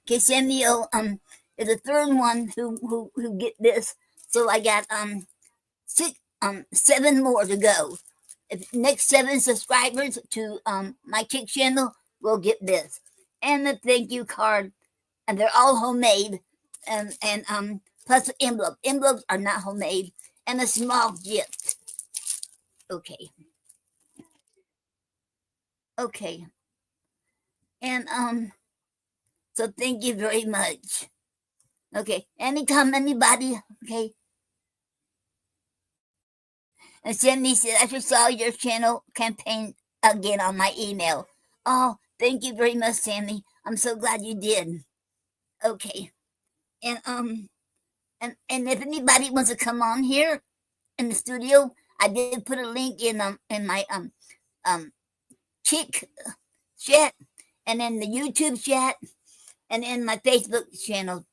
Samuel is the third one who get this. So I got 7 more to go. If next 7 subscribers to my Kick channel will get this. And the thank you card. And they're all homemade. And plus the envelope. Envelopes are not homemade. And a small gift. Okay. Okay. And so thank you very much. Okay. Anytime anybody, okay. And Sammy said, I just saw your channel campaign again on my email. Oh, thank you very much, Sammy. I'm so glad you did. Okay. And if anybody wants to come on here in the studio, I did put a link in my Kick chat, and in the YouTube chat, and in my Facebook channel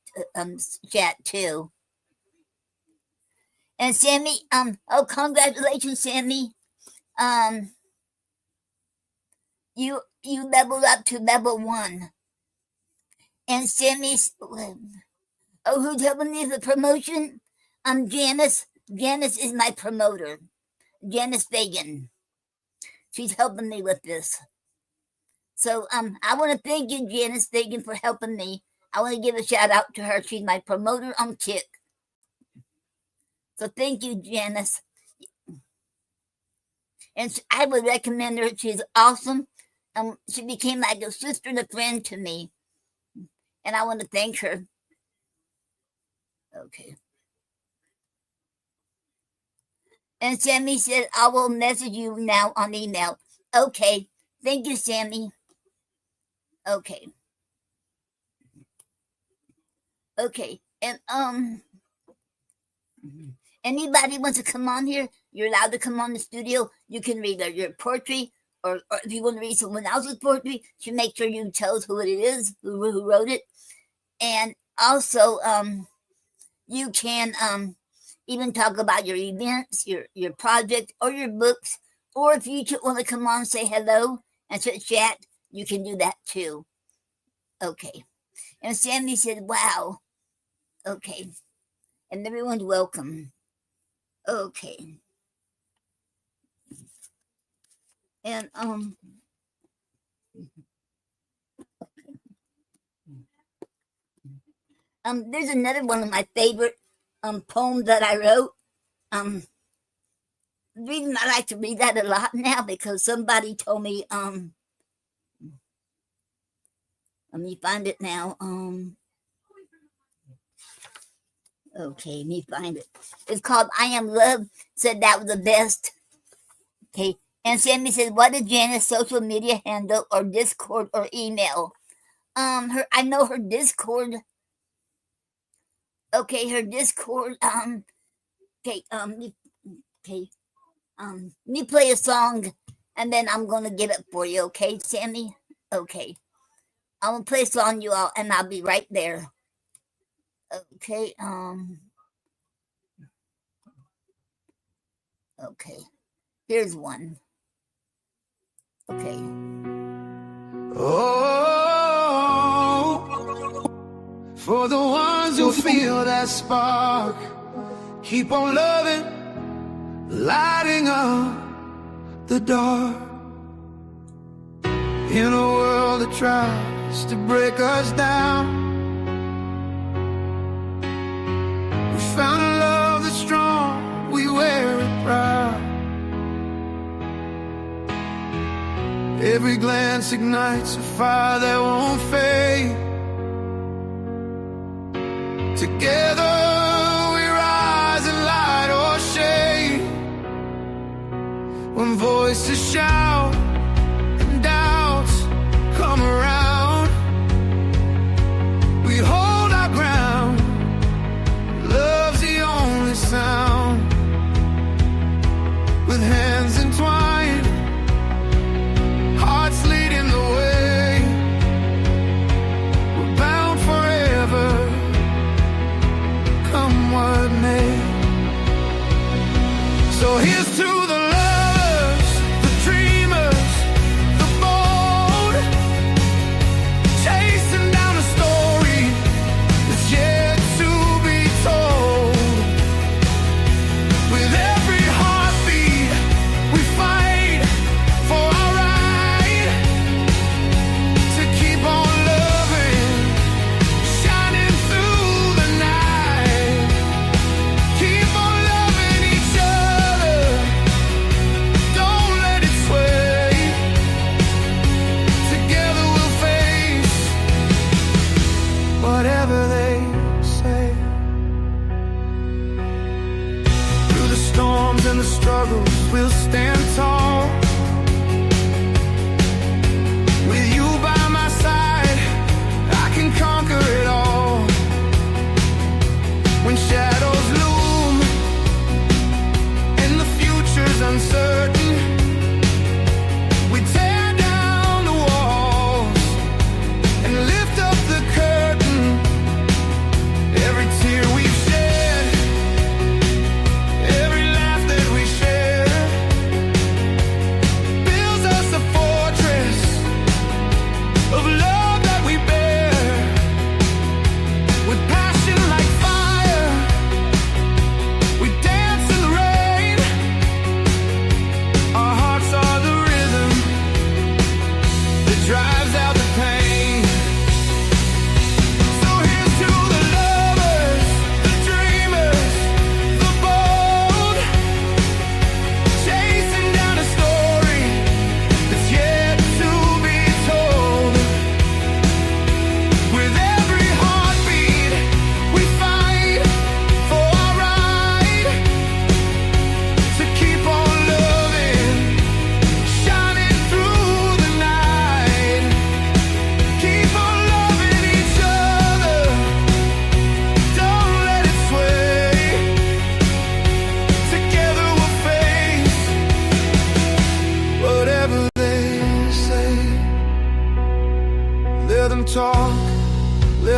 chat too. And Sammy, congratulations, Sammy. You leveled up to level 1. And Sammy's, who's helping me with the promotion? Janice. Janice is my promoter. Janice Fagan. She's helping me with this. So I want to thank you, Janice Fagan, for helping me. I want to give a shout out to her. She's my promoter on Kick. So thank you, Janice. And I would recommend her. She's awesome. She became like a sister and a friend to me. And I want to thank her. Okay. And Sammy said, I will message you now on email. Okay. Thank you, Sammy. Okay. Okay. And anybody wants to come on here, you're allowed to come on the studio. You can read your poetry, or if you want to read someone else's poetry, you make sure you tell us who it is, who wrote it. And also, you can even talk about your events, your project, or your books. Or if you want to come on and say hello and chat, you can do that too. Okay. And Sandy said, wow. Okay. And everyone's welcome. Okay. And there's another one of my favorite poems that I wrote. The reason I like to read that a lot now, because somebody told me, let me find it now. Okay, let me find it. It's called I Am Love. Said that was the best. Okay. And Sammy said, what is Janice's social media handle or Discord or email? I know her Discord. Okay, her Discord. Okay, let me play a song and then I'm gonna get it for you, okay, Sammy? Okay. I'm gonna play a song, you all, and I'll be right there. Okay, okay. Here's one. Okay. Oh, for the ones who feel that spark, keep on loving, lighting up the dark. In a world that tries to break us down, we found a love that's strong, we wear it proud. Every glance ignites a fire that won't fade. Together we rise in light or shade. When voices shout and doubts come around, we hold our ground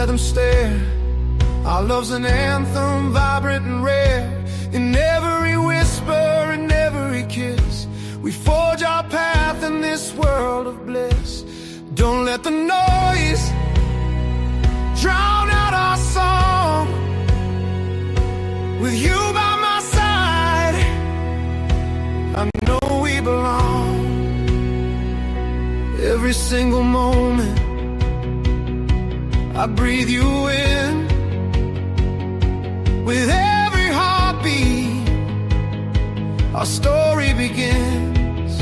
them stare. Our love's an anthem, vibrant and rare. In every whisper, in every kiss, we forge our path in this world of bliss. Don't let the noise drown out our song. With you by my side, I know we belong. Every single moment I breathe you in. With every heartbeat our story begins.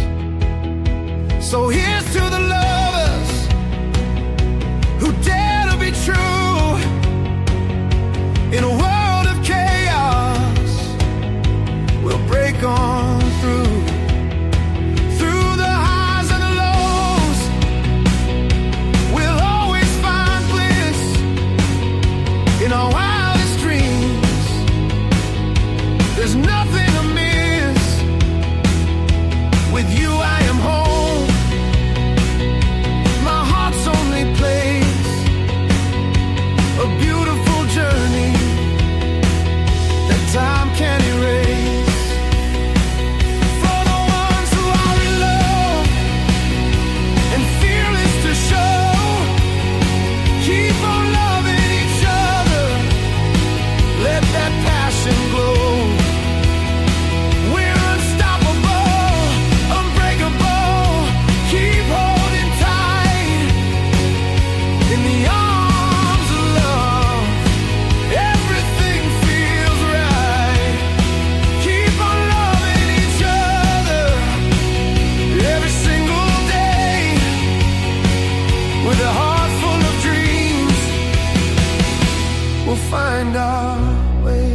So here's to the lovers who dare to be true. In a world of chaos, we'll break on through. Through the highs and the lows, we'll always find bliss in our wildest dreams. There's nothing amiss. With you I am home. My heart's only place. A beautiful journey that time can't erase. For the ones who are in love and fearless to show, keep on loving each other. Let that passion glow. We're unstoppable, unbreakable. Keep holding tight in the arms of love. Everything feels right. Keep on loving each other every single day. With a heart full of dreams, we'll find our way.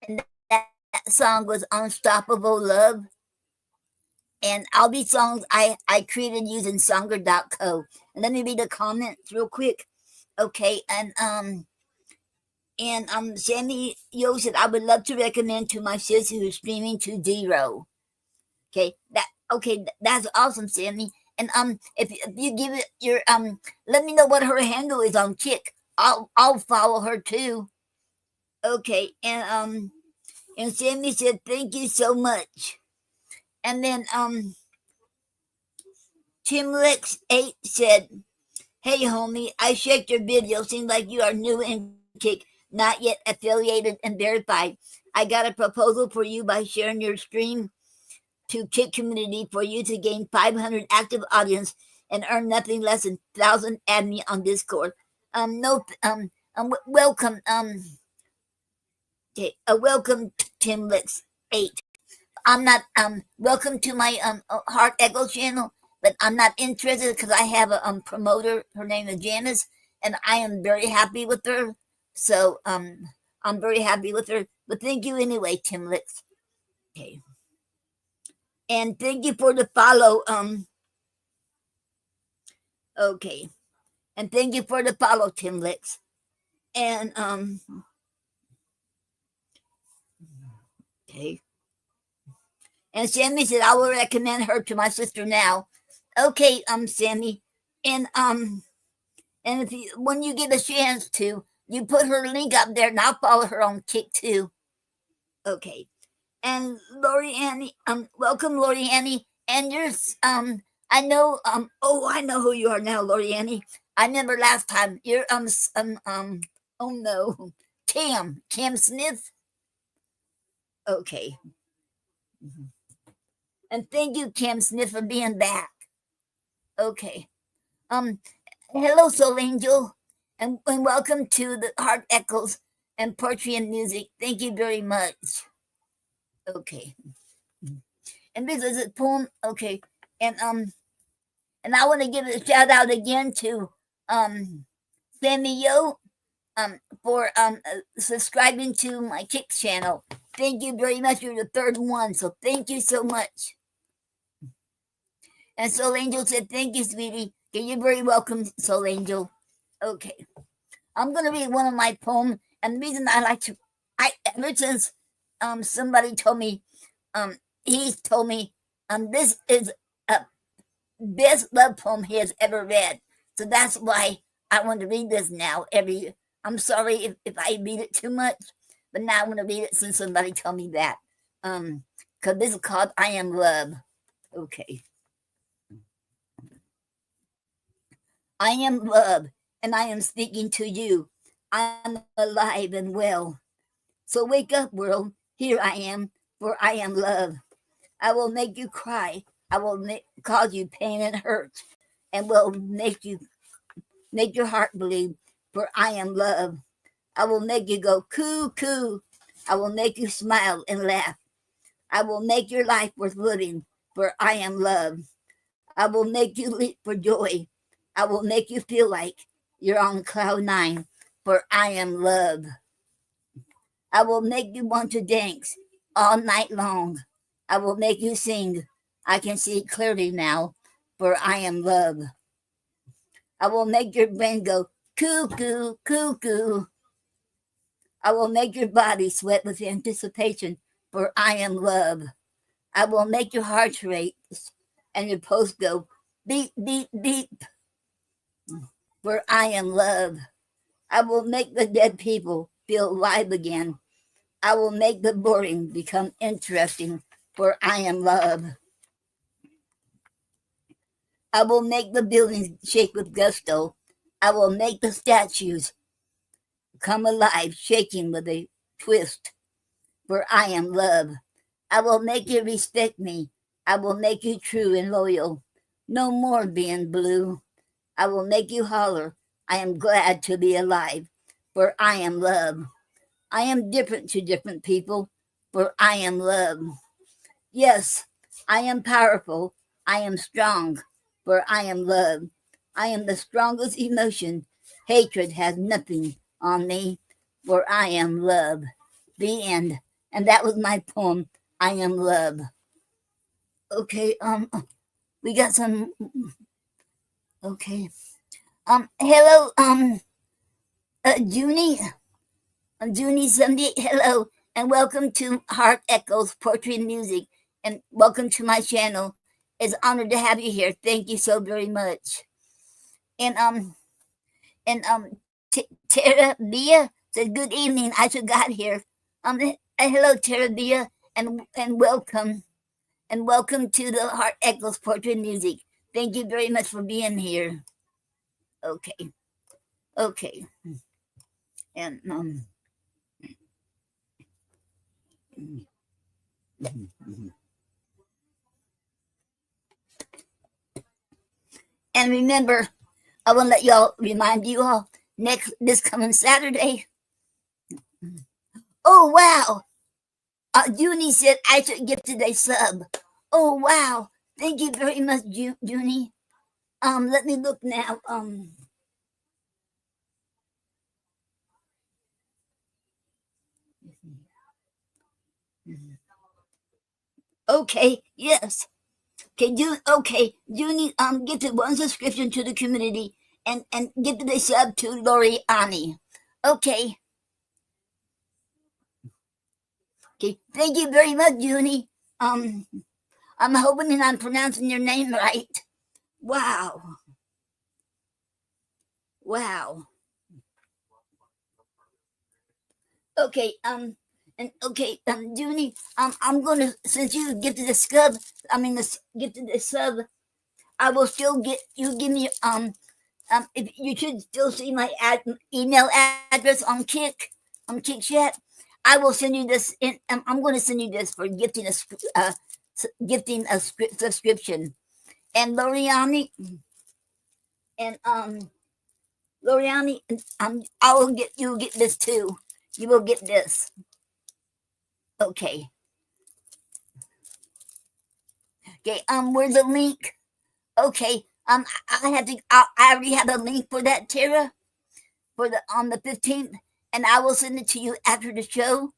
And that song was Unstoppable Love. And all these songs I created using Songer.co. And let me read the comments real quick. Okay, and Sammy Yo said, I would love to recommend to my sister who's streaming to Zero. Okay, that's awesome, Sammy. And if you give it your let me know what her handle is on Kick. I'll follow her too. Okay, and Sammy said, thank you so much. And then Timlex8 said, hey homie, I checked your video. Seems like you are new in Kick, not yet affiliated and verified. I got a proposal for you by sharing your stream to Kick community for you to gain 500 active audience and earn nothing less than 1,000 admin on Discord. Welcome. Okay, welcome Timlex8. I'm not welcome to my Heart Echo channel, but I'm not interested because I have a promoter. Her name is Janice, and I am very happy with her. So I'm very happy with her. But thank you anyway, Timlex. Okay, and thank you for the follow. Okay, and thank you for the follow, Timlex. And okay. And Sammy said, I will recommend her to my sister now. Okay, Sammy. And if you, when you get a chance to, you put her link up there and I'll follow her on Kick too. Okay. And Lori Annie, welcome Lori Annie. And yours, I know, I know who you are now, Lori Annie. I remember last time you're, oh no, Cam Smith. Okay. Mm-hmm. And thank you, Cam Smith, for being back. Okay. Hello, Soul Angel, and welcome to the Heart Echoes and Poetry and Music. Thank you very much. Okay. And this is a poem. Okay. And I want to give a shout out again to Sammy Yo for subscribing to my Kick channel. Thank you very much. You're the third one, so thank you so much. And Soul Angel said, thank you, sweetie. Okay, you're very welcome, Soul Angel. Okay. I'm gonna read one of my poems, and the reason I like to ever since somebody told me he told me this is a best love poem he has ever read. So that's why I want to read this now every I'm sorry if I read it too much, but now I want to read it since somebody told me that. Because this is called I Am Love. Okay. I am love, and I am speaking to you. I am alive and well. So wake up, world. Here I am, for I am love. I will make you cry. I will cause you pain and hurt, and will make your heart bleed. For I am love. I will make you go coo. I will make you smile and laugh. I will make your life worth living. For I am love. I will make you leap for joy. I will make you feel like you're on cloud nine. For I am love. I will make you want to dance all night long. I will make you sing. I can see clearly now, for I am love. I will make your brain go cuckoo. I will make your body sweat with anticipation, for I am love. I will make your heart race and your pulse go beep, for I am love. I will make the dead people feel alive again. I will make the boring become interesting, for I am love. I will make the buildings shake with gusto. I will make the statues come alive, shaking with a twist, for I am love. I will make you respect me. I will make you true and loyal. No more being blue. I will make you holler. I am glad to be alive, for I am love. I am different to different people, for I am love. Yes, I am powerful. I am strong, for I am love. I am the strongest emotion. Hatred has nothing on me, for I am love. The end. And that was my poem, I Am Love. Okay, we got some. Okay, hello, Junie, Junie 78. Hello, and welcome to Heart Echoes Poetry and Music, and welcome to my channel. It's an honor to have you here. Thank you so very much. And Tara Bia said good evening. I just got here. Hello, Tara Bia, and welcome. And welcome to the Heart Echoes Poetry and Music. Thank you very much for being here. Okay. And and remember, I want to remind you all this coming Saturday. Oh wow! Junie said I should give today sub. Oh wow! Thank you very much, Junie. Let me look now. Okay, yes. Okay, Junie, give the one subscription to the community and give the sub to Lori Ani. Okay. Okay, thank you very much, Junie. I'm hoping I'm pronouncing your name right. Wow. Okay, Junie, I'm gonna, since you gifted the sub, gifted the sub, I will still give me if you should still see my email address on Kick Chat. I will send you this. I'm going to send you this for gifting a subscription. And Loriani, you'll get this too. You will get this. Okay. Where's the link? Okay. I already have a link for that, Tara, for on the 15th, and I will send it to you after the show.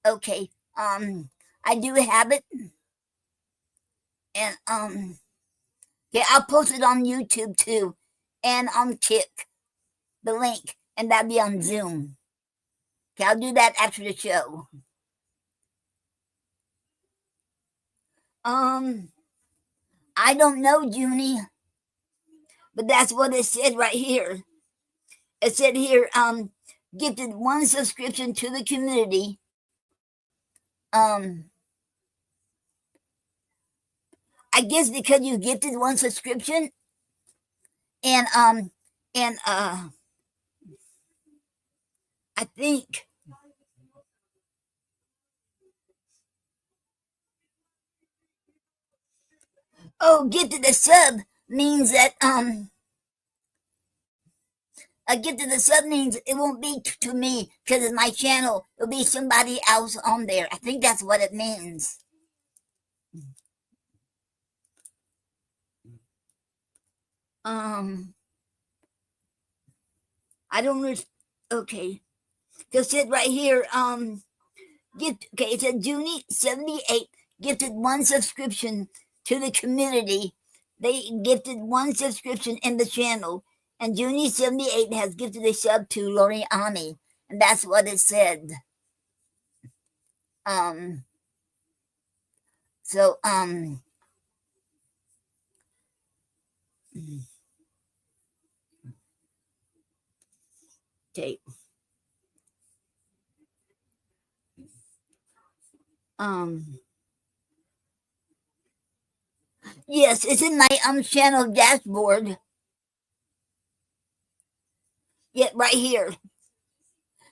Okay. I do have it, and Okay, I'll post it on YouTube too, and on Kick, the link, and that'll be on Zoom. Okay, I'll do that after the show. I don't know, Junie, but that's what it said right here. It said here, gifted 1 subscription to the community. I guess because you gifted 1 subscription, and I think gifted a sub means that a gifted a sub means it won't be to me because it's my channel. It'll be somebody else on there. I think that's what it means. I don't. Okay, because it right here. Okay, it said Junie 78 gifted 1 subscription to the community. They gifted 1 subscription in the channel, and Junie 78 has gifted a sub to Lori Ami, and that's what it said. So okay. Yes, it's in my channel dashboard. Yeah, right here.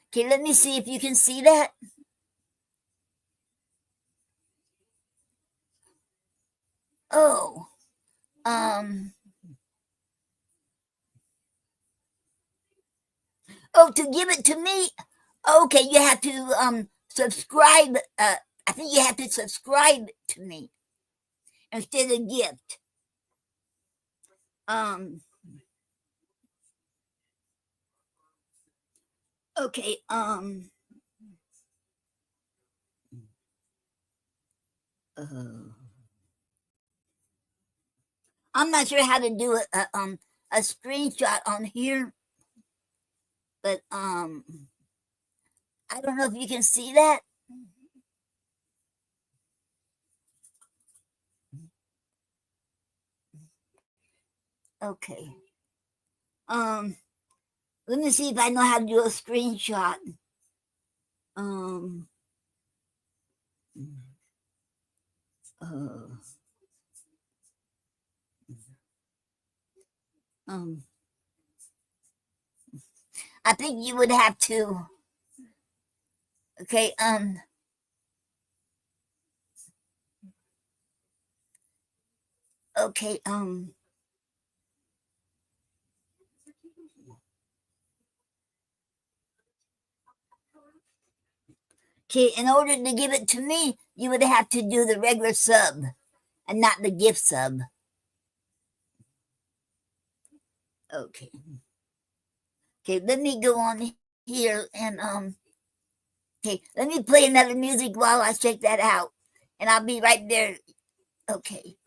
Okay, let me see if you can see that. Oh, to give it to me. Okay, you have to subscribe. I think you have to subscribe to me instead of gift. Okay. I'm not sure how to do a screenshot on here, but I don't know if you can see that. Okay. Let me see if I know how to do a screenshot. I think you would have to. Okay. Okay. Okay, in order to give it to me, you would have to do the regular sub and not the gift sub. Okay. Okay, let me go on here and okay, let me play another music while I check that out. And I'll be right there. Okay.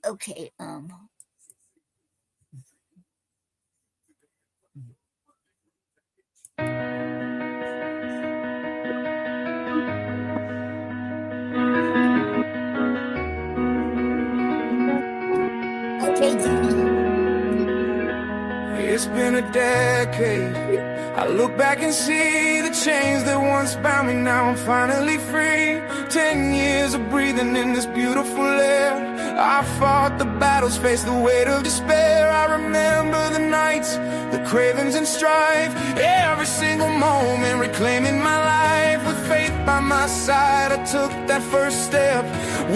Okay. Okay, Junie. It's been a decade. I look back and see the chains that once bound me. Now I'm finally free. 10 years of breathing in this beautiful air. I fought the battles, faced the weight of despair. I remember the nights, the cravings and strife. Every single moment reclaiming my life. With faith by my side, I took that first step.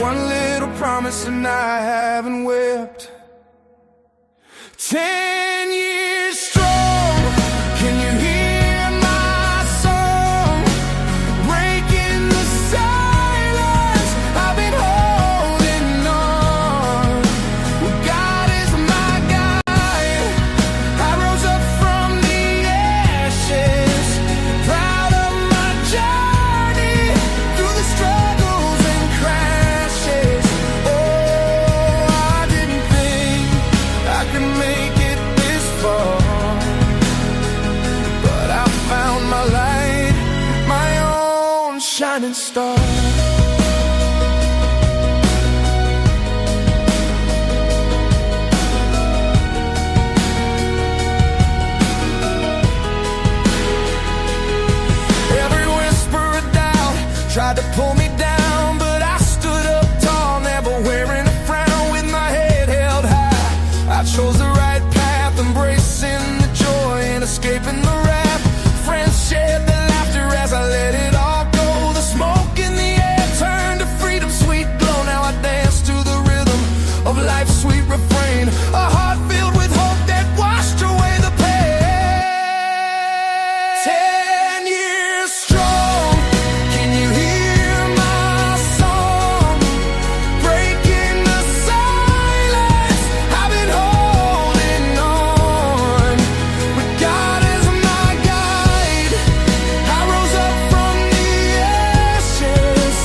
One little promise and I haven't wept. 10 years strong. Can you hear my song? Breaking the silence. I've been holding on. Well, God is my guide. I rose up from the ashes, proud of my journey through the struggles and crashes. Oh, I didn't think shining star. Every whisper of doubt tried to pull me down, but I stood up tall, never wearing a frown, with my head held high. I chose the right path, embracing the joy and escaping the wrath. Friends shared the laughter as I let it all go. The smoke in the air turned to freedom's sweet glow. Now I dance to the rhythm of life's sweet refrain, a heart filled with hope that washed away the pain. 10 years strong, can you hear my song? Breaking the silence, I've been holding on. With God as my guide, I rose up from the ashes,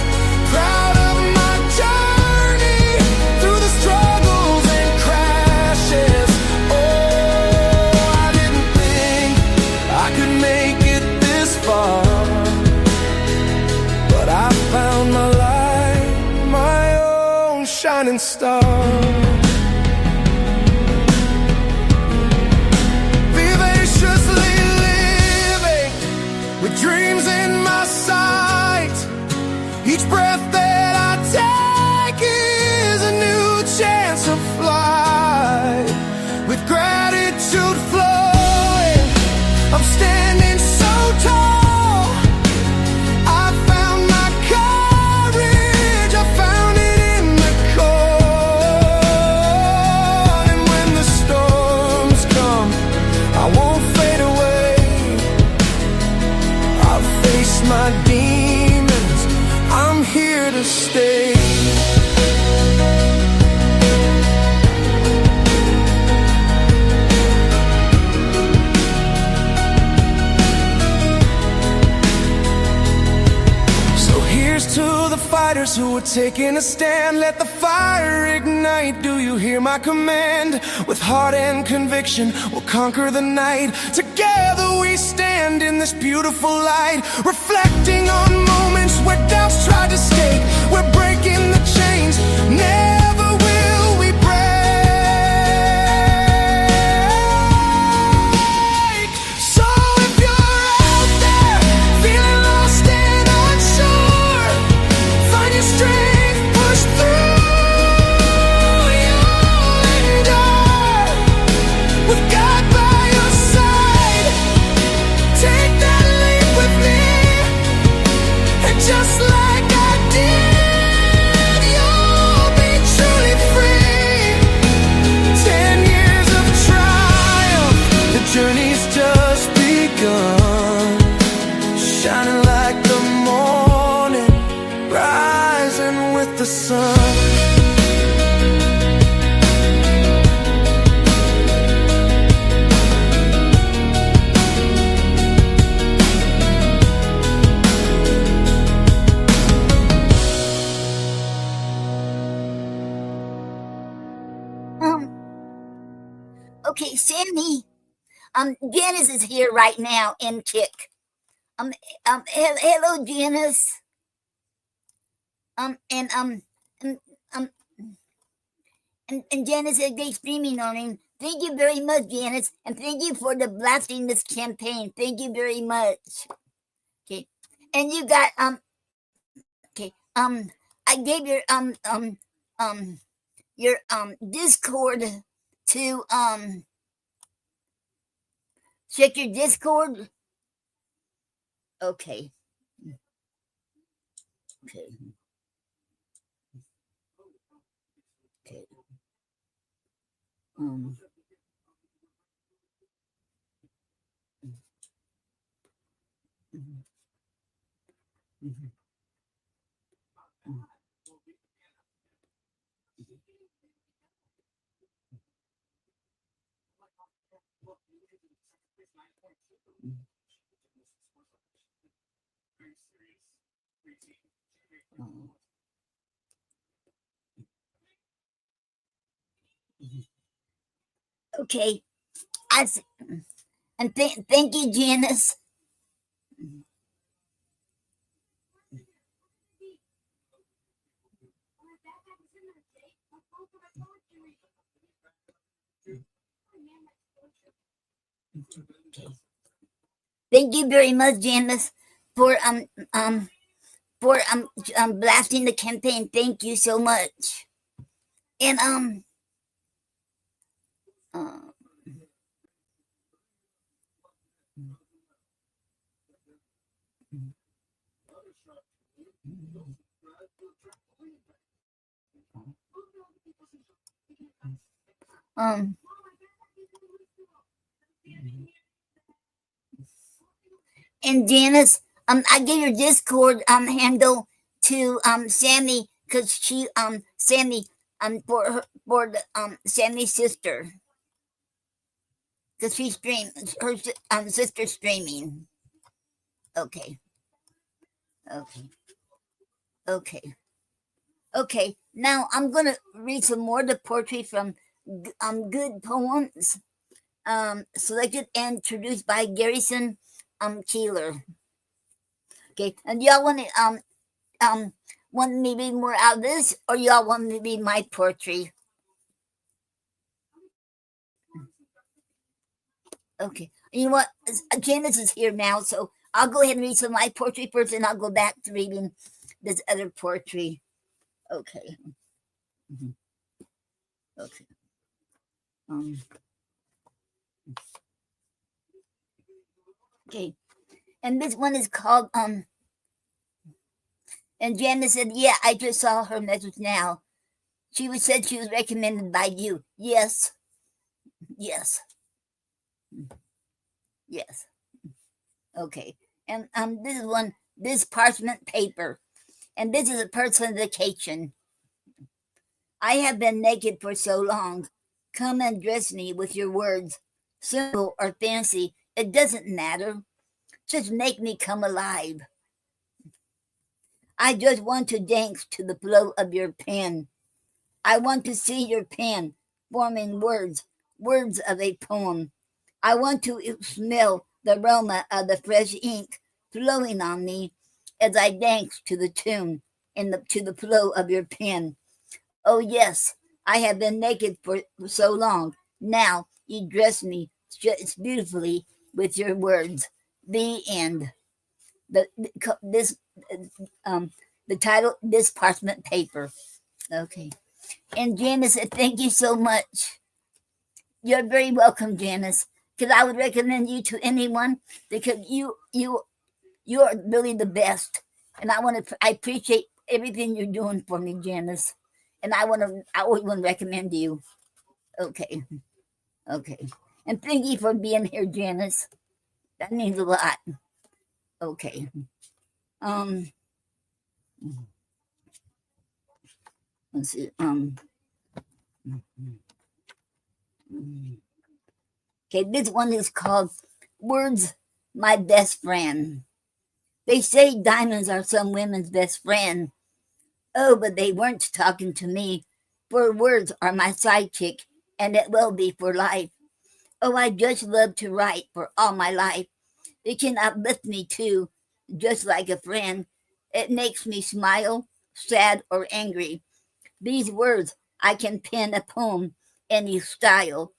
proud of my journey through the struggles and crashes. Oh, I didn't think I could make it this far, but I found my light, my own shining star. Vivaciously living with dreams in my sight. Each breath that I take is a new chance to fly. With gratitude flowing, I'm standing so tall. I found my courage, I found it in the cold. And when the storms come, I won't fade away. I'll face my demons, I'm here to stay. So here's to the fighters who are taking a stand. Let the fire ignite, do you hear my command? With heart and conviction, we'll conquer the night. Together we stand in this beautiful light, reflecting on moments where doubts tried to stake. We're breaking the chains, never will we break. So if you're out there feeling lost and unsure, find your strength, push through, you'll endure. With God by your side, take that leap with me, and just like I did, you'll be truly free. 10 years of triumph, the journey's just begun. Shining like the morning, rising with the sun. Okay, Sammy. Janice is here right now in Kick. Hello, Janice. And Janice is they streaming on him. Thank you very much, Janice, and thank you for the blasting this campaign. Thank you very much. Okay, and you got Okay, I gave your Discord to check your Discord. Okay. Okay. Okay. Okay. And thank you, Janice. Okay. Thank you very much, Janice, for blasting the campaign. Thank you so much. And uh, um and Janice, I gave your Discord handle to Sammy because she Sammy for the Sammy's sister because she streams her sister streaming. Okay, okay, okay, okay. Now I'm gonna read some more of the poetry from Good Poems selected and introduced by Garrison Keeler. Okay, and y'all want me to read more out of this, or y'all want me to read my poetry? Okay, you know what? Janice is here now, so I'll go ahead and read some of my poetry first, and I'll go back to reading this other poetry. Okay. Mhm. Okay. Okay, and this one is called And Janice said, "Yeah, I just saw her message now. Said she was recommended by you. Yes, yes, yes. Okay, and this parchment paper, and this is a personification. I have been naked for so long. Come and dress me with your words, simple or fancy. It doesn't matter. Just make me come alive. I just want to dance to the flow of your pen. I want to see your pen forming words of a poem. I want to smell the aroma of the fresh ink flowing on me as I dance to the tune and to the flow of your pen. Oh, yes, I have been naked for so long. Now you dress me just beautifully with your words. The end. This the title, this parchment paper. Okay. And Janice said, "Thank you so much. You're very welcome, Janice. Because I would recommend you to anyone because you are really the best, and I appreciate everything you're doing for me, Janice. And I always want to recommend you. Okay, okay. And thank you for being here, Janice. That means a lot. Okay. Um. Let's see. Okay, this one is called Words, My Best Friend. They say diamonds are some women's best friend. Oh, but they weren't talking to me, for words are my sidekick, and it will be for life. Oh, I just love to write for all my life. It can uplift me too, just like a friend. It makes me smile, sad, or angry. These words, I can pen a poem any style.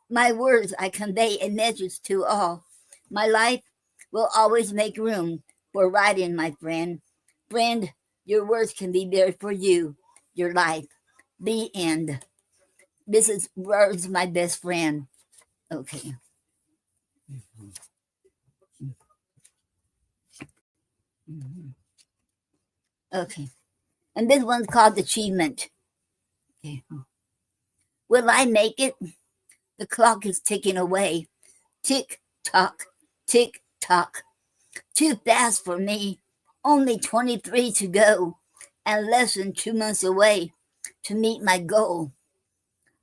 My words, I convey a message to all. My life will always make room for writing, my friend. Friend, your words can be there for you, your life. The end. This is words, my best friend. Okay. Okay. And this one's called Achievement. Okay. Will I make it? The clock is ticking away. Tick tock, tick tock. Too fast for me. Only 23 to go, and less than 2 months away to meet my goal.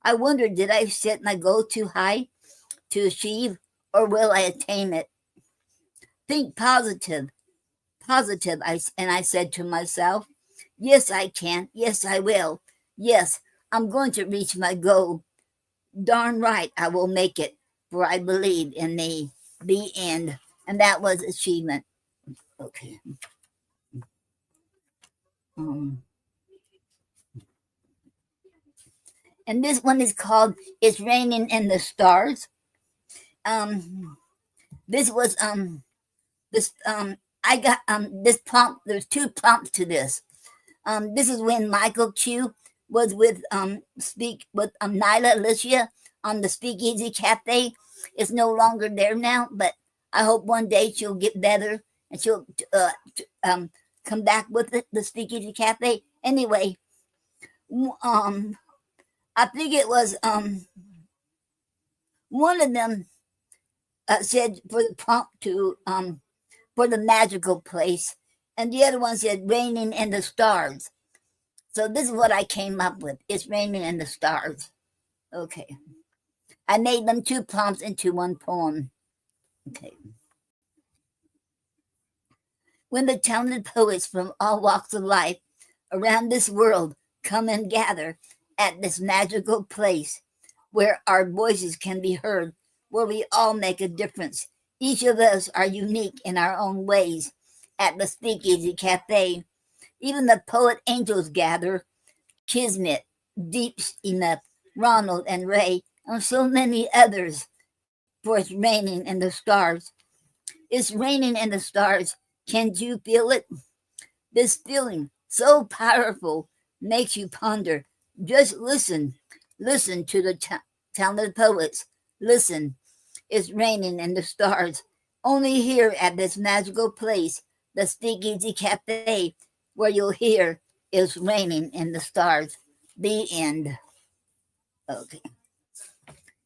I wonder, did I set my goal too high to achieve, or will I attain it? Think positive, positive. I said to myself, yes, I can. Yes, I will. Yes, I'm going to reach my goal. Darn right, I will make it, for I believe in me. The end. And that was achievement. Okay. Um, And this one is called It's Raining in the Stars. This was this I got this prompt. There's two prompts to this. This is when Michael Q was with Nyla Alicia on the Speakeasy Cafe. It's no longer there now, but I hope one day she'll get better and she'll come back with the Speakeasy Cafe. Anyway, I think it was one of them said for the prompt to for the magical place, and the other one said raining in the stars. So this is what I came up with. It's raining in the stars. Okay. I made them two prompts into one poem. Okay. When the talented poets from all walks of life around this world come and gather at this magical place where our voices can be heard, where we all make a difference. Each of us are unique in our own ways at the Speakeasy Cafe. Even the poet angels gather, Kismet, Deep Enough, Ronald and Ray, and so many others, for it's raining in the stars. It's raining in the stars. Can you feel it? This feeling, so powerful, makes you ponder. Just listen. Listen to the talented poets. Listen. It's raining in the stars. Only here at this magical place, the Speakeasy Cafe, where you'll hear it's raining in the stars. The end. Okay.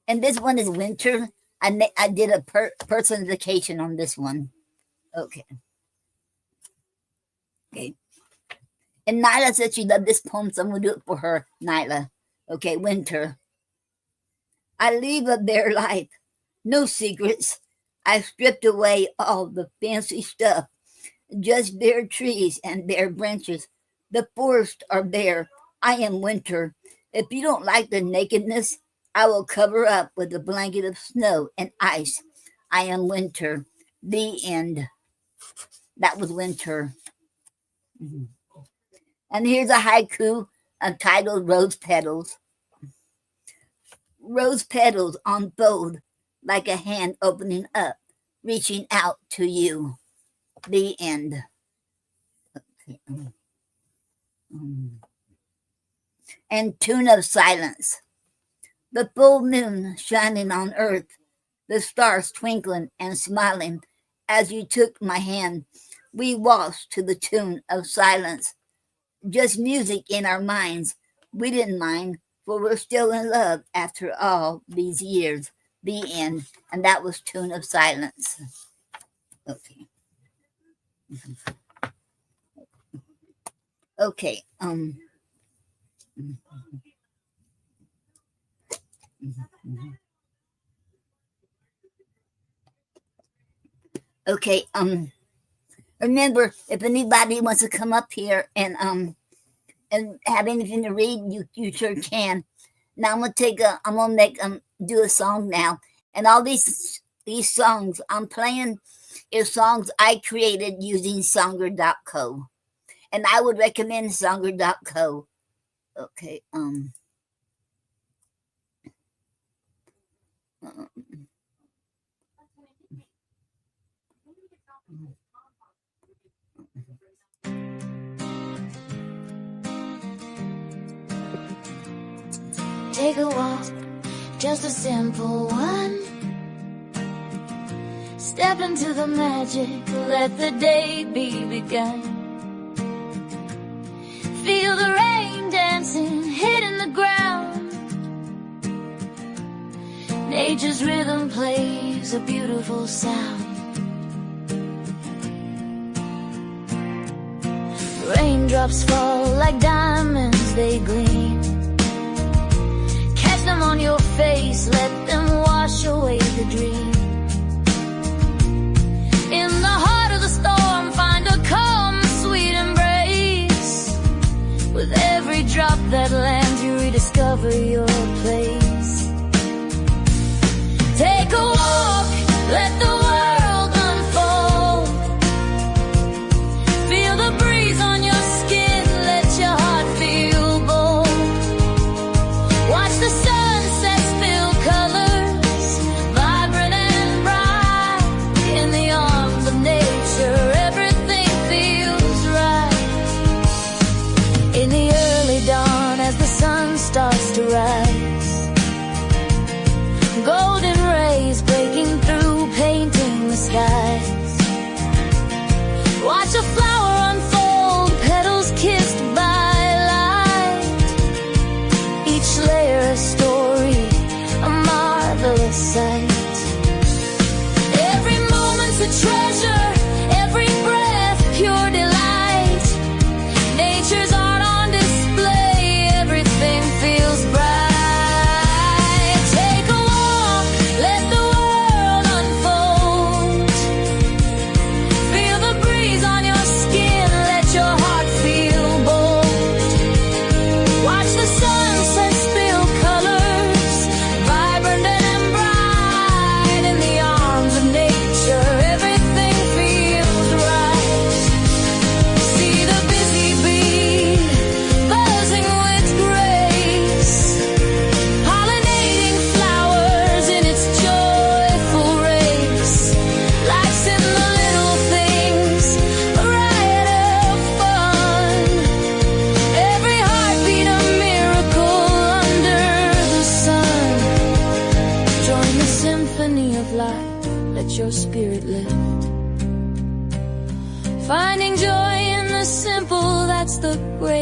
And this one is winter. I did a personification on this one. Okay. Okay. And Nyla said she loved this poem, so I'm going to do it for her, Nyla. Okay, winter. I leave a bare life. No secrets. I stripped away all the fancy stuff. Just bare trees and bare branches. The forests are bare. I am winter. If you don't like the nakedness, I will cover up with a blanket of snow and ice. I am winter. The end. That was winter. Mm-hmm. And here's a haiku entitled Rose Petals. Rose petals unfold like a hand opening up, reaching out to you. The end. Okay. And tune of silence. The full moon shining on earth, the stars twinkling and smiling. As you took my hand, we waltzed to the tune of silence. Just music in our minds. We didn't mind, for we're still in love after all these years. The end. And that was Tune of Silence. Okay. Okay. Okay. Remember, if anybody wants to come up here and have anything to read, you sure can. Now I'm gonna do a song now, and all these songs I'm playing is songs I created using Songer.co, and I would recommend Songer.co. Okay. Take a walk, just a simple one. Step into the magic, let the day be begun. Feel the rain dancing, hitting the ground. Nature's rhythm plays a beautiful sound. Raindrops fall like diamonds, they gleam. Catch them on your face, let them wash away the dream. In the heart of the storm, find a calm, sweet embrace. With every drop that lands, you rediscover your place. Take a walk, let the world unfold. Feel the breeze on your skin, let your heart feel bold. Watch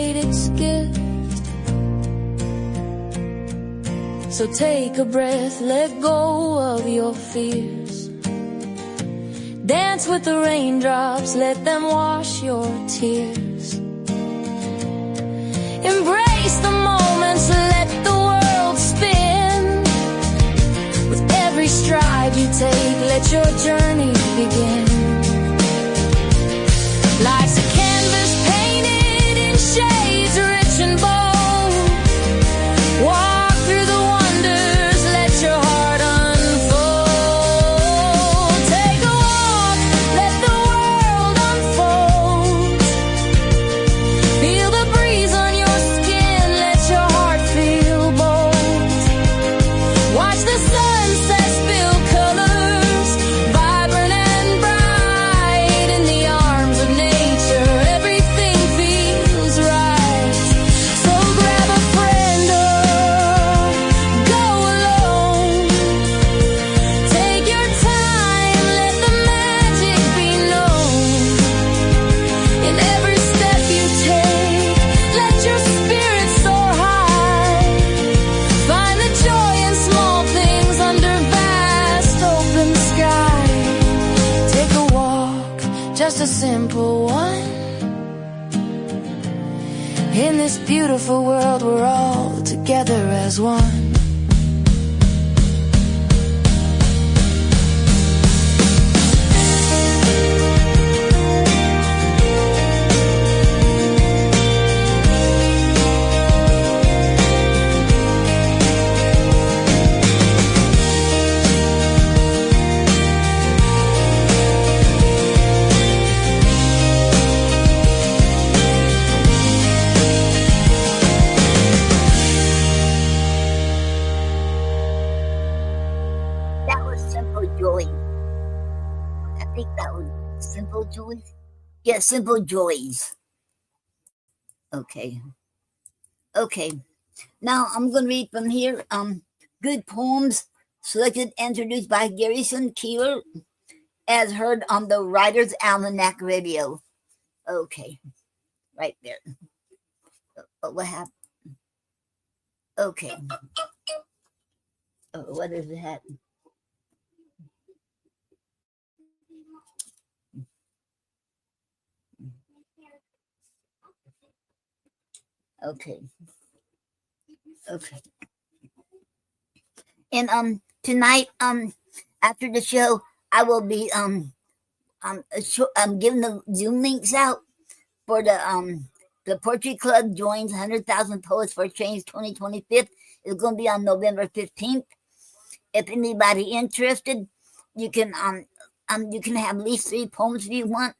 greatest gift. So take a breath, let go of your fears. Dance with the raindrops, let them wash your tears. Embrace the moments, let the world spin. With every stride you take, let your journey begin. Life's a canvas painted in shades rich and bold. Walk through the wonders, let your heart unfold. Take a walk, let the world unfold. Feel the breeze on your skin, let your heart feel bold. Watch the sunset spill colors, vibrant and bright. In the arms of nature, everything feels right. So grab a friend or go alone. Take your time, let the magic be known. In every step you take, let your spirit soar high. Find the joy in small things under vast open sky. Take a walk, just a simple one. In this beautiful world, we're all together as one. That was Simple Joy. I think that was Simple Joys. Yeah, Simple Joys. Okay. Okay. Now I'm going to read from here. Good poems selected and introduced by Garrison Keeler, as heard on the Writer's Almanac Radio. Okay. Right there. What happened? Okay. What is that? Okay. Okay. And tonight after the show I will be giving the Zoom links out for the Poetry Club joins 100,000 Poets for Change 2025. It's going to be on November 15th. If anybody interested, you can have at least 3 poems if you want.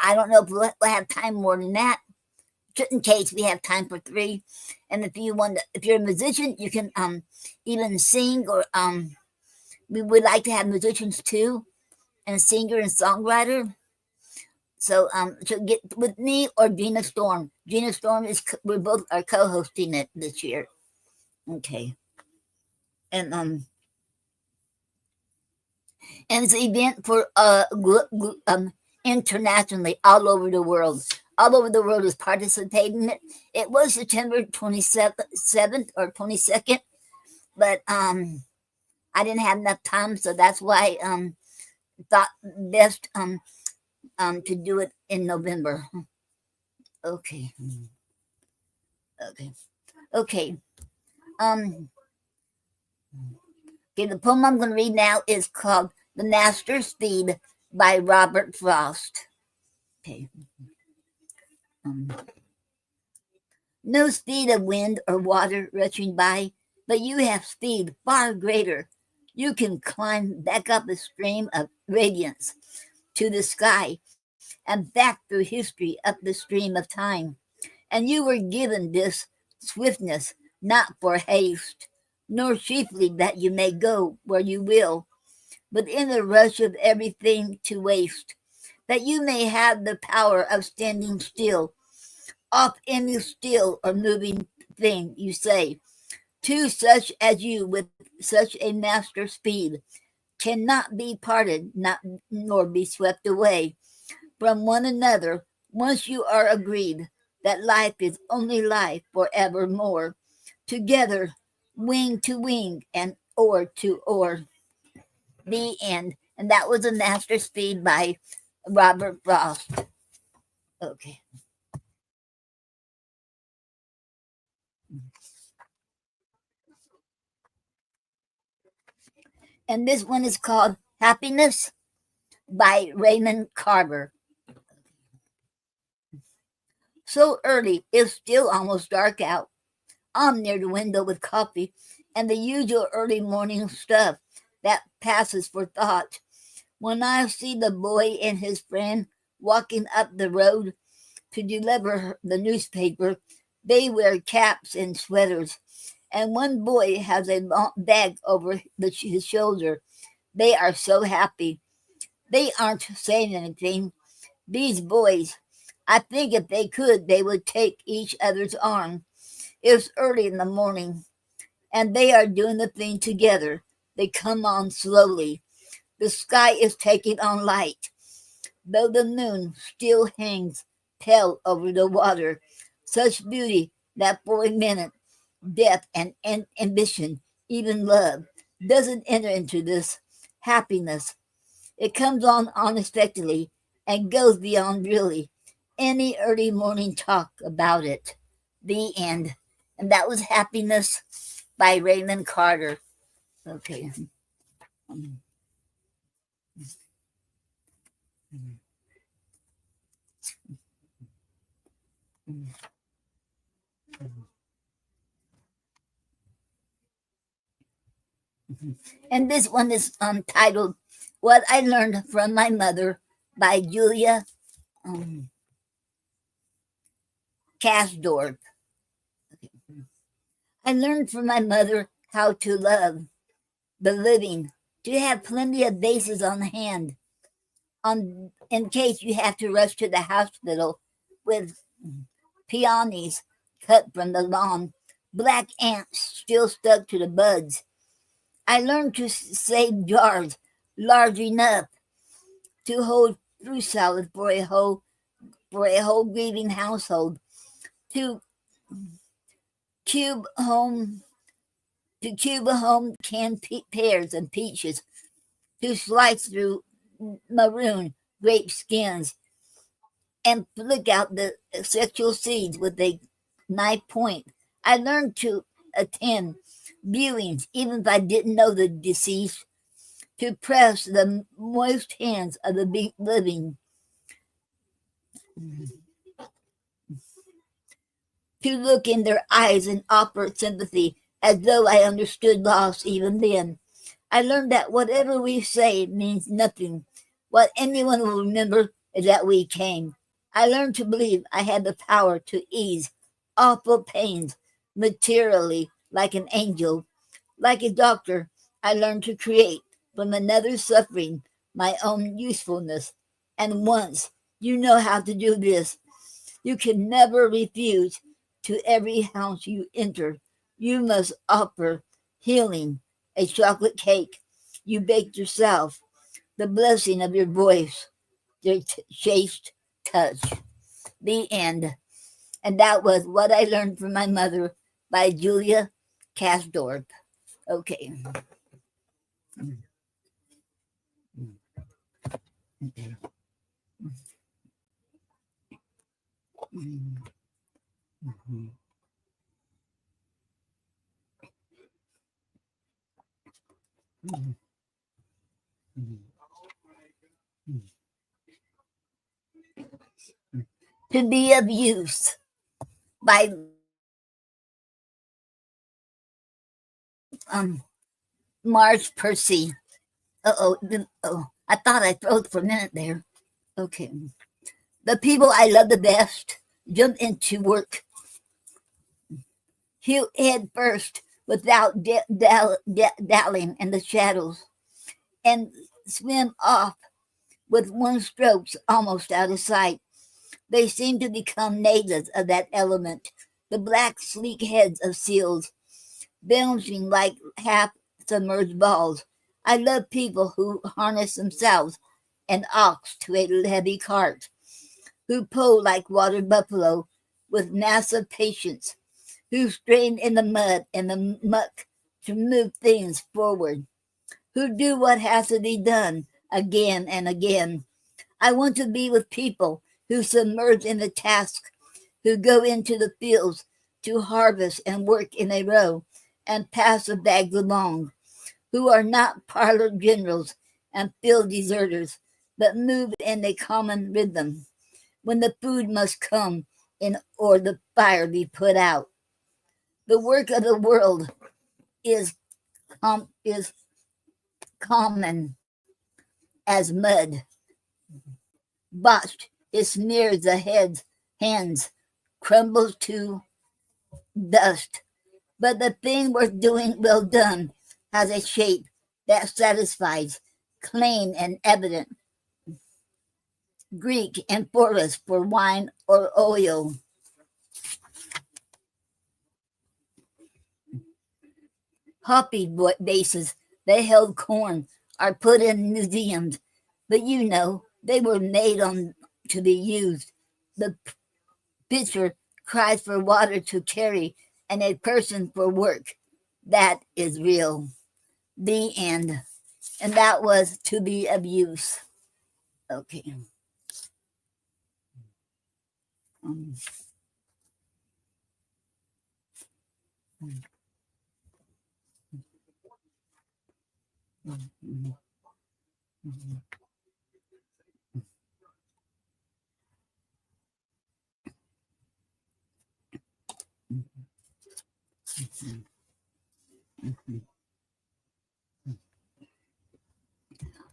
I don't know if we'll have time more than that. Just in case we have time for 3. And if you're a musician, you can even sing, or we would like to have musicians too, and singer and songwriter. So get with me or Gina Storm. Gina Storm we both are co-hosting it this year. Okay. And it's an event for internationally, all over the world. All over the world is participating in it. It was September 27th or 22nd, but I didn't have enough time, so that's why thought best to do it in November. Okay. Okay. Okay. Okay, the poem I'm going to read now is called The Master Speed by Robert Frost. Okay. No speed of wind or water rushing by, but you have speed far greater. You can climb back up a stream of radiance to the sky and back through history up the stream of time. And you were given this swiftness not for haste, nor chiefly that you may go where you will, but in the rush of everything to waste, that you may have the power of standing still, off any still or moving thing you say, to such as you with such a master speed cannot be parted, nor be swept away from one another once you are agreed. that life is only life forevermore, together, wing to wing and oar to oar. The end. And that was a Master Speed by Robert Frost. Okay. And this one is called Happiness by Raymond Carver. So early, it's still almost dark out. I'm near the window with coffee and the usual early morning stuff that passes for thought. When I see the boy and his friend walking up the road to deliver the newspaper, they wear caps and sweaters, and one boy has a bag over his shoulder. They are so happy. They aren't saying anything. These boys, I think if they could, they would take each other's arm. It's early in the morning, and they are doing the thing together. They come on slowly. The sky is taking on light, though the moon still hangs pale over the water. Such beauty that for a minute, death and ambition, even love, doesn't enter into this happiness. It comes on unexpectedly and goes beyond really any early morning talk about it. The end. And that was Happiness by Raymond Carver. Okay. And this one is titled What I Learned from My Mother by Julia Kasdorp. I learned from my mother how to love the living, to have plenty of bases on hand in case you have to rush to the hospital with peonies cut from the lawn, black ants still stuck to the buds. I learned to save jars large enough to hold fruit salad for a whole grieving household, to cube home canned pears and peaches, to slice through maroon grape skins and flick out the sexual seeds with a knife point. I learned to attend viewings even if I didn't know the deceased, to press the moist hands of the living, to look in their eyes and offer sympathy as though I understood loss even then. I learned that whatever we say means nothing. What anyone will remember is that we came. I learned to believe I had the power to ease awful pains materially like an angel. Like a doctor, I learned to create from another's suffering my own usefulness. And once you know how to do this, you can never refuse to every house you enter. You must offer healing, a chocolate cake you baked yourself, the blessing of your voice, your chaste touch. The end. And that was What I Learned from My Mother by Julia Kasdorp. Okay. To Be of Use by Marge Percy. Oh, I thought I froze for a minute there. Okay. The people I love the best jump into work head first without dallying in the shadows and swim off with one stroke almost out of sight. They seem to become natives of that element, the black sleek heads of seals, bouncing like half-submerged balls. I love people who harness themselves an ox to a heavy cart, who pull like water buffalo, with massive patience, who strain in the mud and the muck to move things forward, who do what has to be done again and again. I want to be with people who submerge in the task, who go into the fields to harvest and work in a row and pass the bags along, who are not parlor generals and field deserters, but move in a common rhythm when the food must come in or the fire be put out. The work of the world is common as mud. Botched, it smears the hands, crumbles to dust. But the thing worth doing well done has a shape that satisfies, plain and evident. Greek and porous for wine or oil. Hoppy bases that held corn are put in museums, but you know they were made on to be used. The pitcher cries for water to carry and a person for work. That is real. The end. And that was To Be of Use. Okay.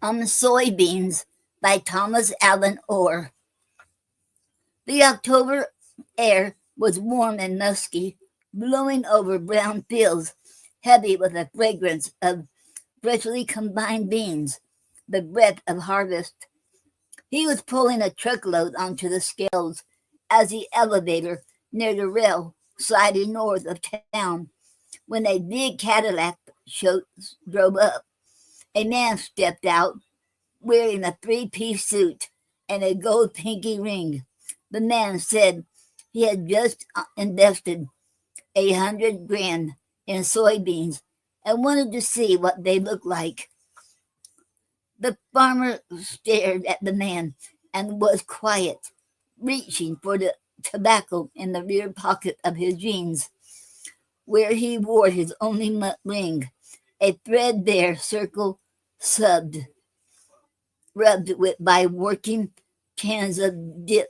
Soybeans by Thomas Allen Orr. The October air was warm and musky, blowing over brown fields, heavy with the fragrance of freshly combined beans, the breath of harvest. He was pulling a truckload onto the scales as the elevator near the rail slided north of town when a big Cadillac drove up. A man stepped out wearing a three-piece suit and a gold pinky ring. The man said he had just invested $100,000 in soybeans and wanted to see what they looked like. The farmer stared at the man and was quiet, reaching for the tobacco in the rear pocket of his jeans, where he wore his only ring, a threadbare circle rubbed with by working cans of dip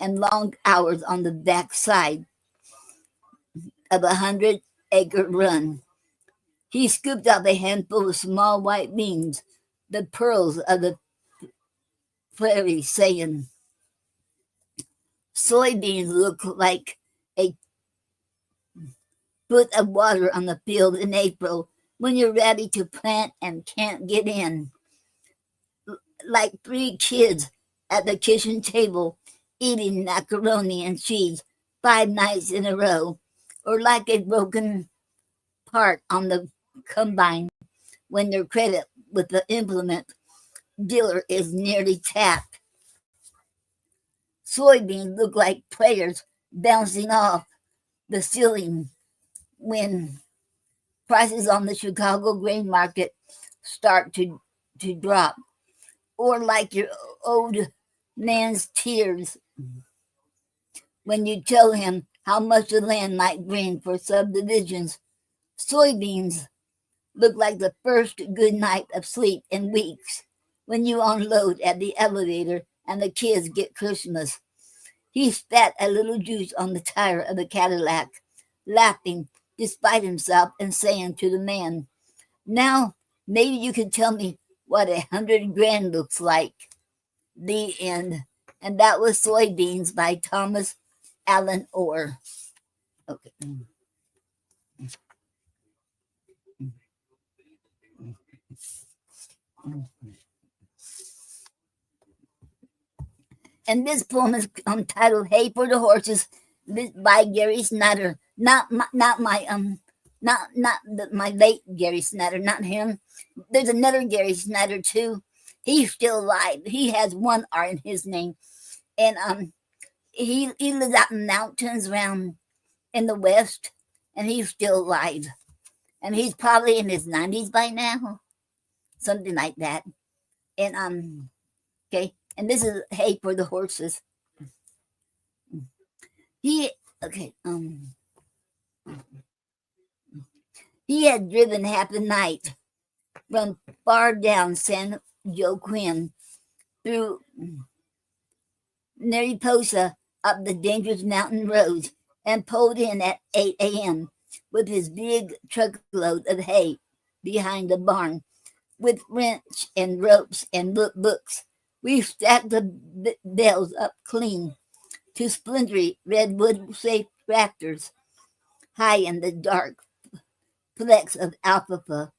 and long hours on the backside of 100-acre run. He scooped up a handful of small white beans, the pearls of the prairie, saying, "Soybeans look like a foot of water on the field in April when you're ready to plant and can't get in. Like 3 kids at the kitchen table eating macaroni and cheese 5 nights in a row, or like a broken part on the combine when their credit with the implement dealer is nearly tapped. Soybeans look like players bouncing off the ceiling when prices on the Chicago grain market start to drop, or like your old man's tears when you tell him how much the land might bring for subdivisions. Soybeans look like the first good night of sleep in weeks when you unload at the elevator and the kids get Christmas. He spat a little juice on the tire of the Cadillac, laughing despite himself and saying to the man, "Now, maybe you can tell me what $100,000 looks like." The end. And that was Soybeans by Thomas Allen Orr. Okay. And this poem is titled "Hay for the Horses" by Gary Snyder. Not my late Gary Snyder, not him. There's another Gary Snyder too. He's still alive. He has 1 R in his name. And he lives out in the mountains around in the west, and he's still alive. And he's probably in his 90s by now, something like that. And okay, and this is hay for the horses. He he had driven half the night from far down San Joaquin through Mariposa up the dangerous mountain roads and pulled in at 8 a.m. with his big truckload of hay behind the barn with wrench and ropes and books. We stacked the bales up clean to splintery redwood safe rafters high in the dark flecks of alfalfa,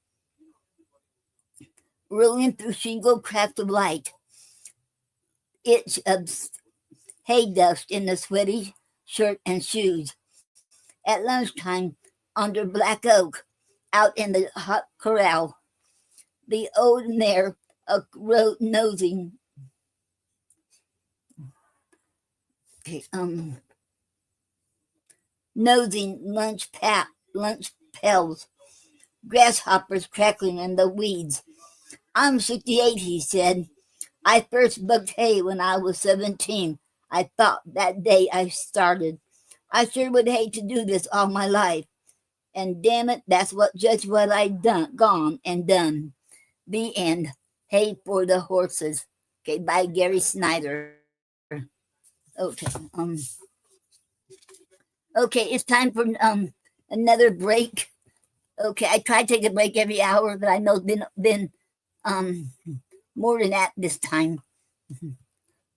rolling through shingle cracks of light, itch of hay dust in the sweaty shirt and shoes. At lunchtime, under black oak, out in the hot corral, the old mare nosing lunch pails, grasshoppers crackling in the weeds. I'm 68, he said. I first bucked hay when I was 17. I thought that day I started. I sure would hate to do this all my life. And damn it, that's just what I'd gone and done. The end. Hay for the horses. Okay, by Gary Snyder. Okay. Okay, it's time for another break. Okay, I try to take a break every hour, but I know it's been more than that this time.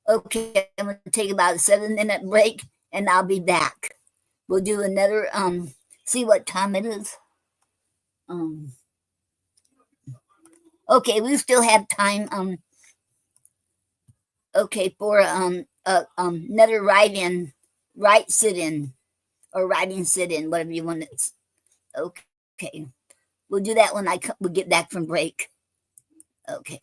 Okay, I'm gonna take about a 7-minute break and I'll be back. We'll do another see what time it is. Okay, we still have time okay for another write-in, sit-in, or writing sit-in, whatever you want it. Okay. We'll do that when we'll get back from break. Okay.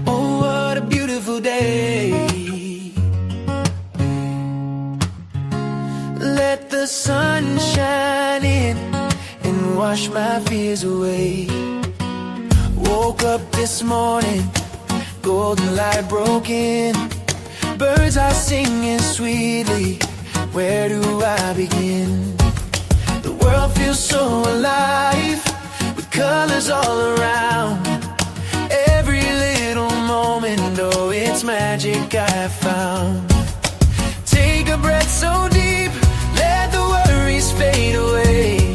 Oh, what a beautiful day. Let the sun shine in and wash my fears away. Woke up this morning, golden light broke in. Birds are singing sweetly, where do I begin? The world feels so alive, with colors all around. Every little moment, oh, it's magic I found. Take a breath so deep, let the worries fade away.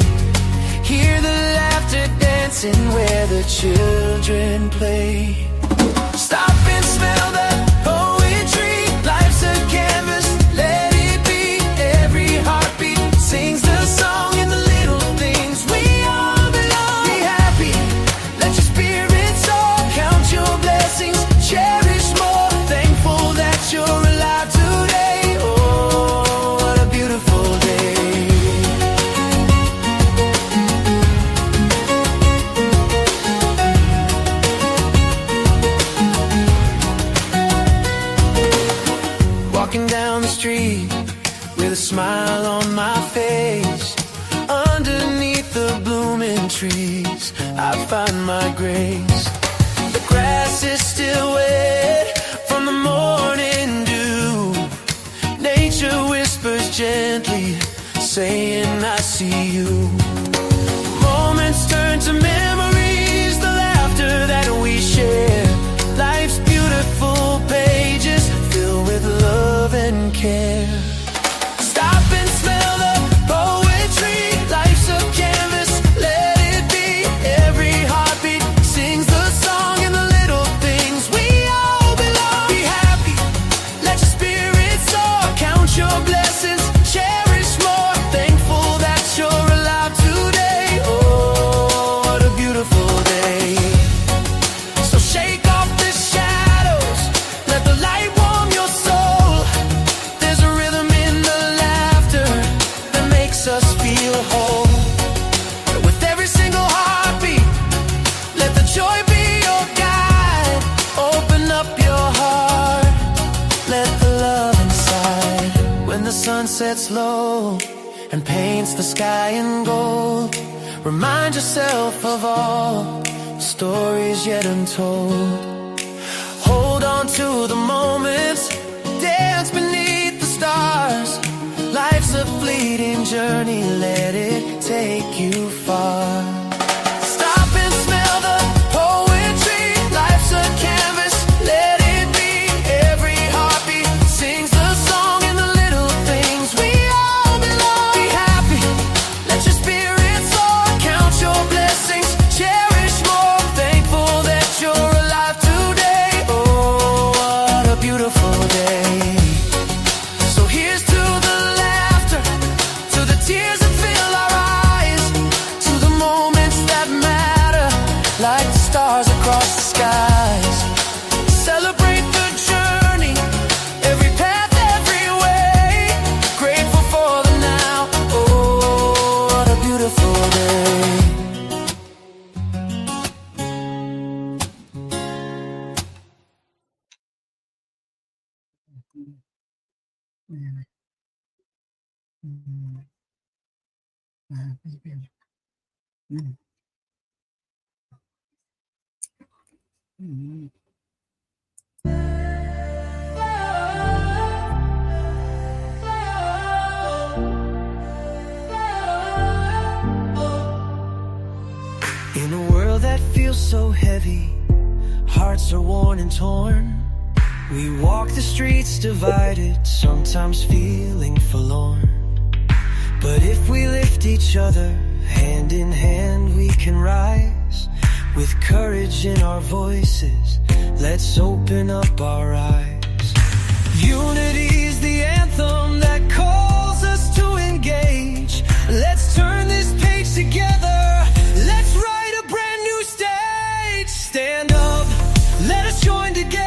Hear the laughter dancing where the children play. Stop and smell the poetry. Life's a canvas, let it be. Every heartbeat sings the song in the little things. We all belong. Be happy, let your spirit soar. Count your blessings, cherish more. Thankful that you're alive today. Oh, what a beautiful day. Walking down the street with a smile on my face. Underneath the blooming trees, I find my grace. The grass is still wet from the morning dew. Nature whispers gently, saying I see you. Moments turn to memories, the laughter that we share. Life's beautiful pages filled with love and care. Stop and smell the poetry. Life's a canvas, let it be. Every heartbeat sings the song in the little things. We all belong. Be happy, let your spirit soar. Count your blessings, cherish more. sets low and paints the sky in gold. Remind yourself of all the stories yet untold. Hold on to the moments, dance beneath the stars. Life's a fleeting journey, let it take you far. Stop and smell the poetry. Life's a canvas, let it be. Every heartbeat sings the song in the little things. We all belong. Be happy, let your spirit soar. Count your blessings, cherish more. Thankful that you're alive today. Oh, what a beautiful day. So here's to the laughter, to the tears that fill our eyes, to the moments that matter, like the stars across the skies. Celebrate the journey, every path, every way. Grateful for the now. Oh, what a beautiful day. In a world that feels so heavy, hearts are worn and torn. We walk the streets divided, sometimes feeling forlorn. But if we lift each other, hand in hand we can rise. With courage in our voices, let's open up our eyes. Unity's the anthem that calls us to engage. Let's turn this page together. Let's write a brand new stage. Stand up, let us join together.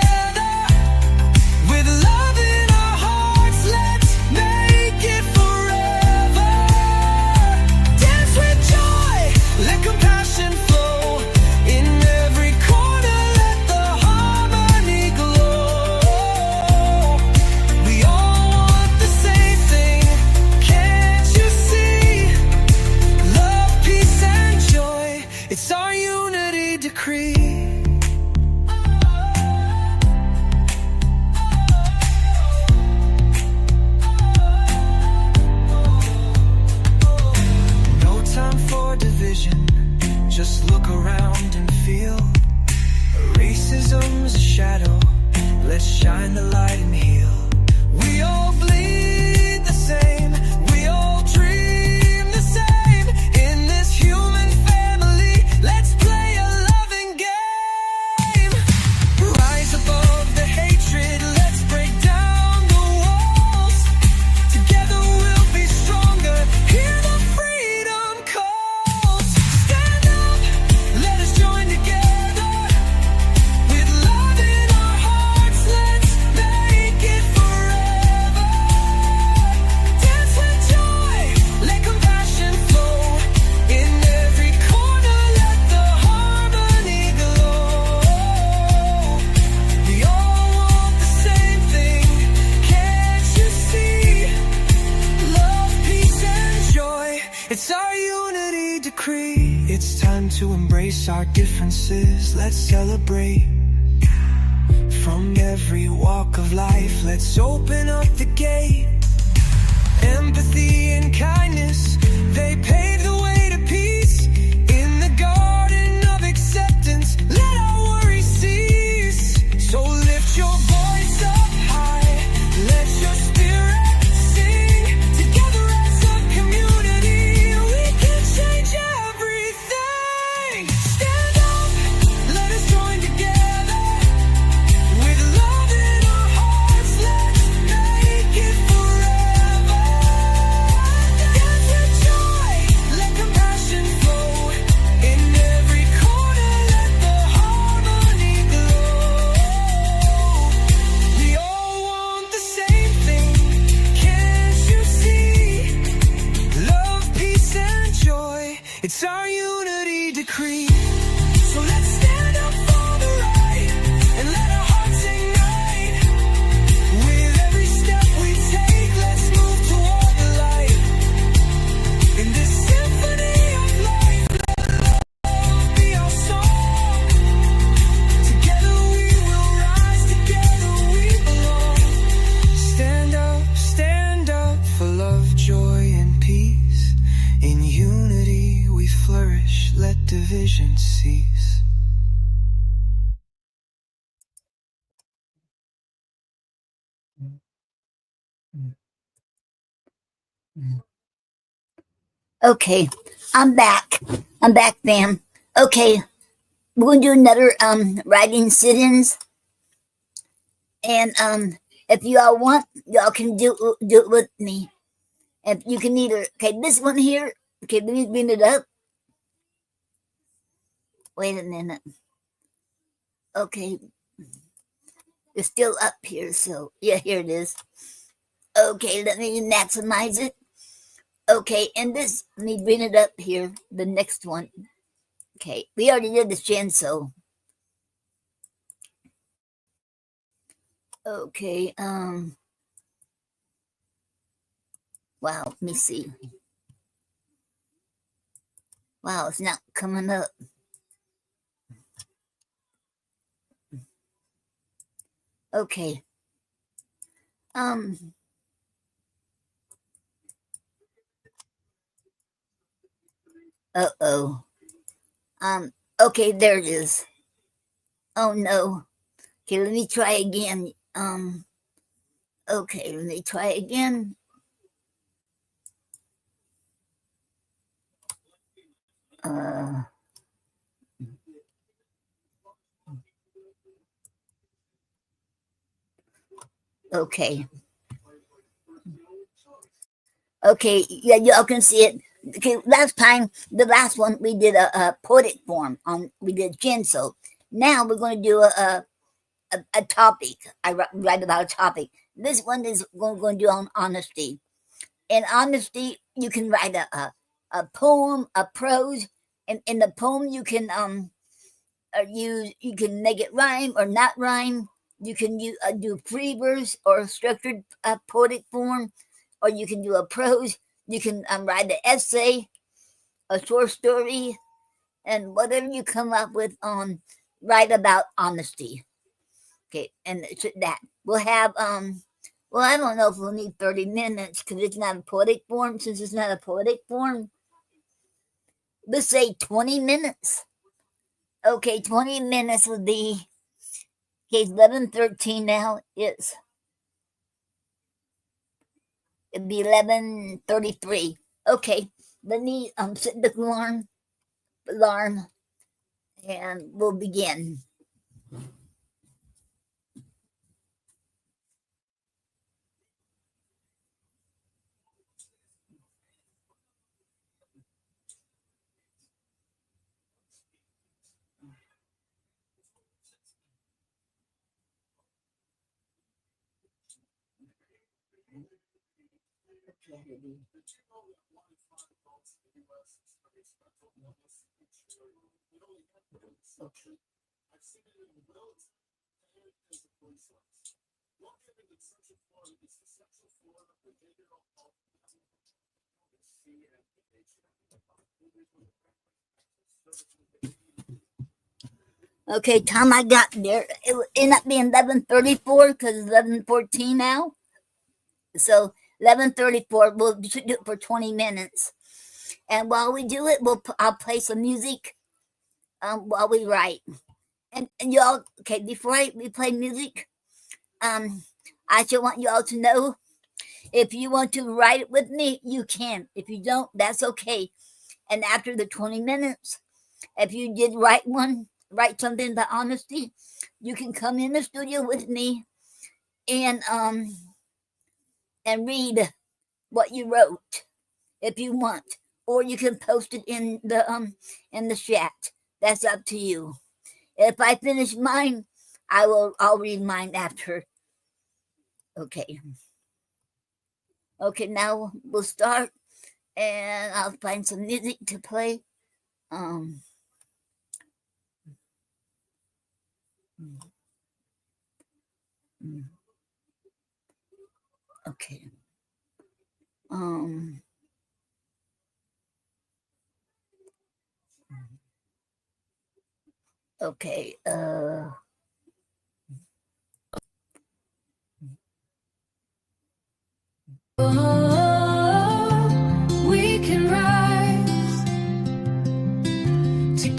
With love in our hearts, let's make it forever. Dance with joy, let compassion flow. In every corner, let the harmony glow. We all want the same thing, can't you see? Love, peace, and joy, it's our unity decree. No time for division, just look around and feel. Racism's a shadow, let's shine the light and heal. We all bleed the same, we all dream the same. In this human family, let's play a loving game. Rise above the hatred, let's break down the walls. Together we'll be stronger, hear the freedom calls. Stand up, let us join together. With love in our hearts, let's make it forever. Dance with joy, let compassion flow. In every corner, let the harmony glow. We all want the same thing, can't you see? Love, peace, and joy, it's our unity decree. It's time to embrace our differences, let's celebrate. From every walk of life, let's open up the gate. Empathy and kindness, they pave the way to peace. In the garden of acceptance, let our worries cease. So lift your voice up high, let your spirit sing. Together as a community, we can change everything. Stand up, let us join together. With love in our hearts, let's make it forever. Dance with joy, let compassion flow. In every corner, let the harmony glow. We all want the same thing, can't you see? Love, peace, and joy, it's our unity decree. So let's stand up for the right and let our hearts ignite. With every step we take, let's move toward the division cease. Okay, I'm back. I'm back, fam. Okay, we're gonna do another writing sit-ins, and if y'all want, y'all can do it with me. If you can either this one here. Okay, let me bring it up. Wait a minute. Okay, it's still up here, so yeah, here it is. Okay, let me maximize it. Okay, and this, let me bring it up here. The next one. Okay, we already did the Shinso. Okay, wow, let me see. Wow, it's not coming up. Okay. Uh-oh. Okay, there it is. Oh no. Okay, let me try again. Okay, let me try again. Okay. Okay, yeah, y'all can see it. Okay, the last one, we did a poetic form we did Shinso. Now we're going to do a topic. I write about a topic. This one is going to do on honesty. In honesty, you can write a poem, a prose, and in the poem you can you can make it rhyme or not rhyme. You can do free verse or structured poetic form, or you can do a prose. You can write an essay, a short story, and whatever you come up with write about honesty. Okay, and that we'll have well, I don't know if we'll need 30 minutes because it's not a poetic form. Since it's not a poetic form, let's say 20 minutes. Okay, 20 minutes would be, okay, 11:13 now. It'd be 11:33. Okay, let me set the alarm, and we'll begin. Okay. Okay, time I got there, it would end up being 11:34 because it's 11:14 now. So 11:34, we'll do it for 20 minutes. And while we do it, I'll play some music while we write. And y'all, okay, before we play music, I just want y'all to know, if you want to write it with me, you can. If you don't, that's okay. And after the 20 minutes, if you did write something about honesty, you can come in the studio with me and read what you wrote if you want, or you can post it in the chat. That's up to you. If I finish mine, I'll read mine after. Okay. Okay, now we'll start, and I'll find some music to play. Okay. Okay. We can rise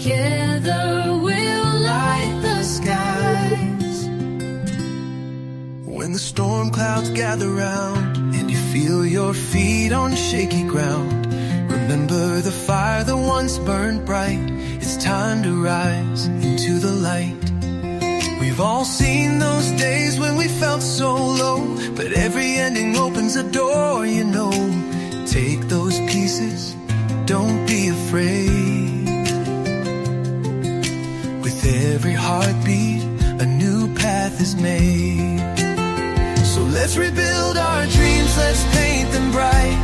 Together we'll light the skies. When the storm clouds gather round and you feel your feet on shaky ground, remember the fire that once burned bright. It's time to rise into the light. We've all seen those days when we felt so low, but every ending opens a door, you know. Take those pieces, don't be afraid. With every heartbeat, a new path is made. So let's rebuild our dreams, let's paint them bright.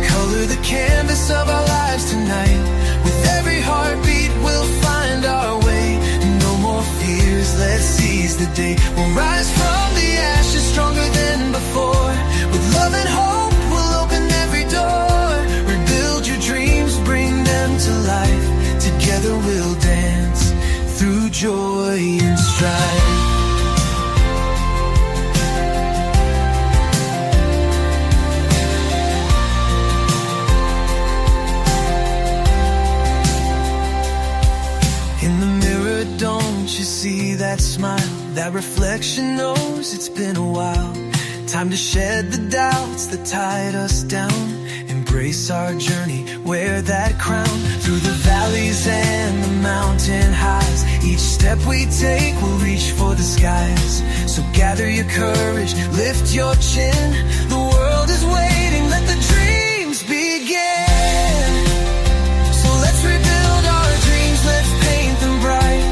Color the canvas of our lives tonight. With every heartbeat, we'll find our way. No more fears, let's seize the day. We'll rise from the ashes stronger than before. With love and hope, we'll open every door. Rebuild your dreams, bring them to life. Together we'll dance through joy and strife. Don't you see that smile? That reflection knows it's been a while. Time to shed the doubts that tied us down. Embrace our journey, wear that crown. Through the valleys and the mountain highs, each step we take will reach for the skies. So gather your courage, lift your chin. The world is waiting, let the dreams begin. So let's rebuild our dreams, let's paint them bright.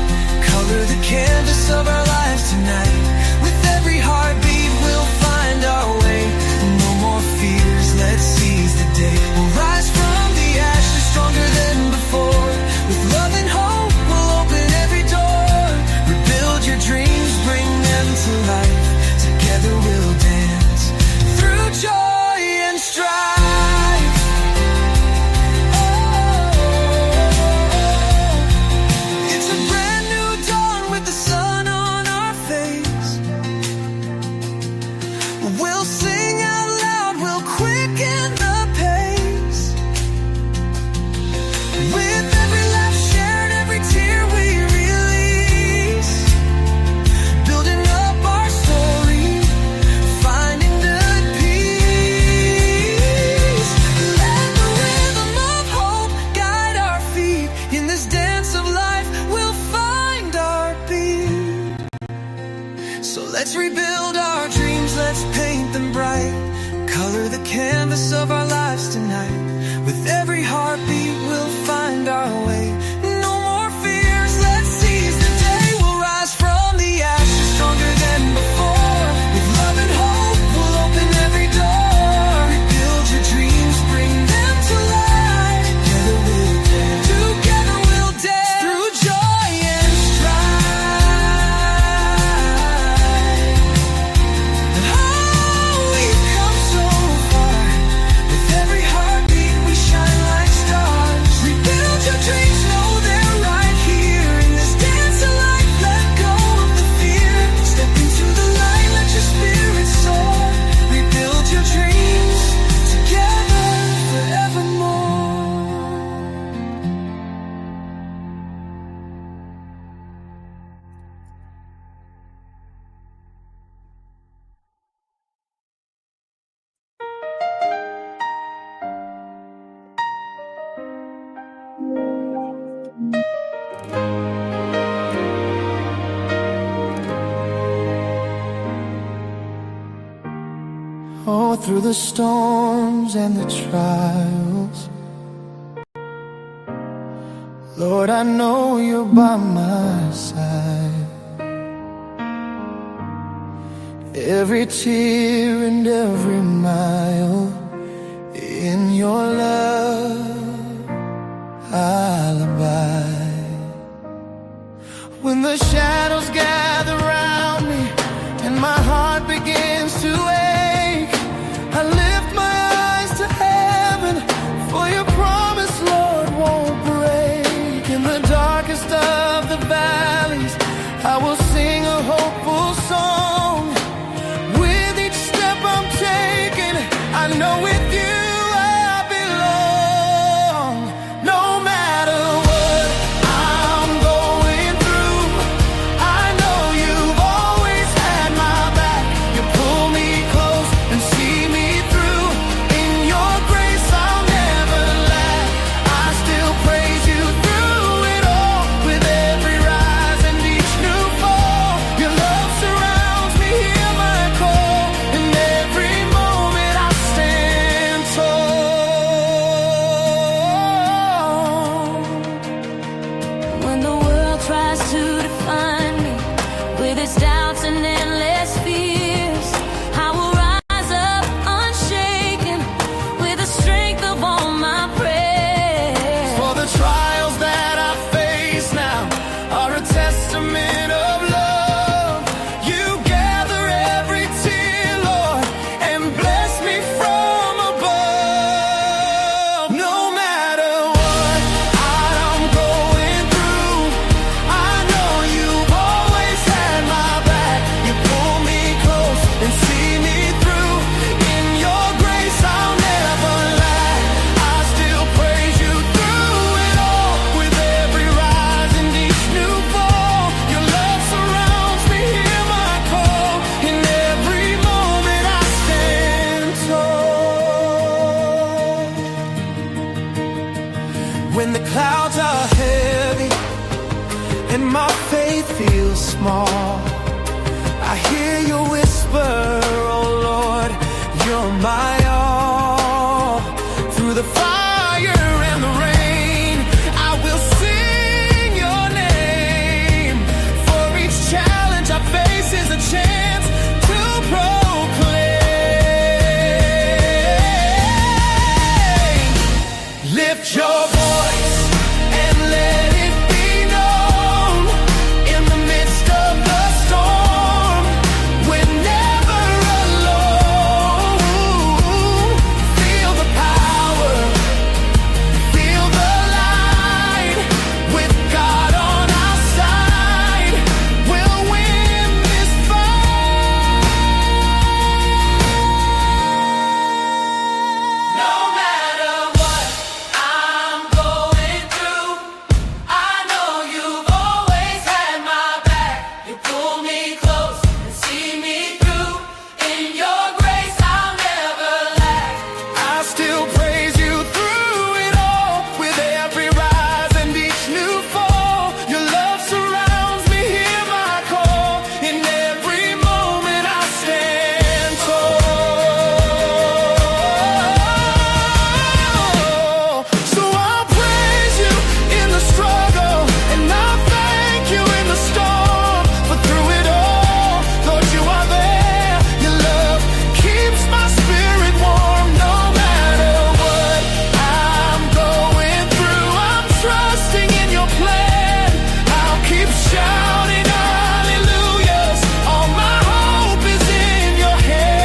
Color the canvas of our lives tonight. With every heartbeat, we'll find our way. No more fears, let's seize the day. We'll rise from the ashes stronger than before. With love and hope, we'll open every door. Rebuild your dreams, bring them to life. Together we'll dance through joy and strife. It's a brand new dawn with the sun on our face. We'll sing out loud, we'll quicken the pace. With every laugh shared, every tear we release. Building up our story, finding good peace. Let the rhythm of hope guide our feet. In this dance of life, we'll find our beat. So let's rebuild our dreams, let's paint them bright. Color the canvas of our lives tonight. With every heartbeat, we'll find our way. No more fears, let's seize the day. We'll rise from the ashes stronger than before. With love and hope, we'll open every door. Rebuild your dreams, bring them to life. Together we'll dance. Together we'll dance through joy and strife. Oh, we've come so far. With every heartbeat, we shine like stars. Rebuild your dreams, know they're right here. In this dance of life, let go of the fear. Step into the light, let your spirit soar. Rebuild your dreams, together forevermore. Oh, through the storms and the trials, Lord, I know you're by my side. Every tear and every mile in your love I'll abide. When the shadows gather round me and my heart begins to ache, I lift my eyes to heaven, for your promise, Lord, won't break. In the darkest of the valleys, I will sing a hopeful song. With each step I'm taking, I know with you I belong. No matter what clouds are heavy and my faith feels small, I hear you whisper, oh Lord, you're my all. Through the fire and the rain, I will sing your name. For each challenge I face is a chance to proclaim. Lift your voice and let it be known in the midst of the storm. We're never alone. Feel the power, feel the light. With God on our side, we'll win this fight. No matter what I'm going through, I know you've always had my back. You pull me close and see me through. In your grace I'll never lack. I still praise you through it all. With every rise and each new fall, your love surrounds me, hear my call. In every moment I stand tall. So I'll praise you in the struggle, and I'll thank you in the storm. But through it all, Lord, you are there. Your love keeps my spirit warm. No matter what I'm going through, I'm trusting in your plan. I'll keep shouting hallelujahs. All my hope is in your hands.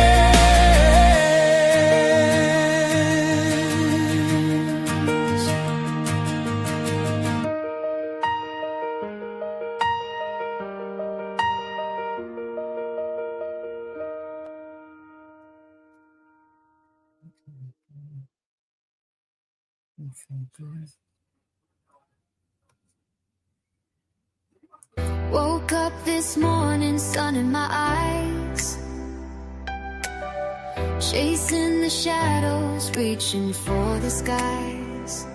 Woke up this morning, sun in my eyes, chasing the shadows, reaching for the skies.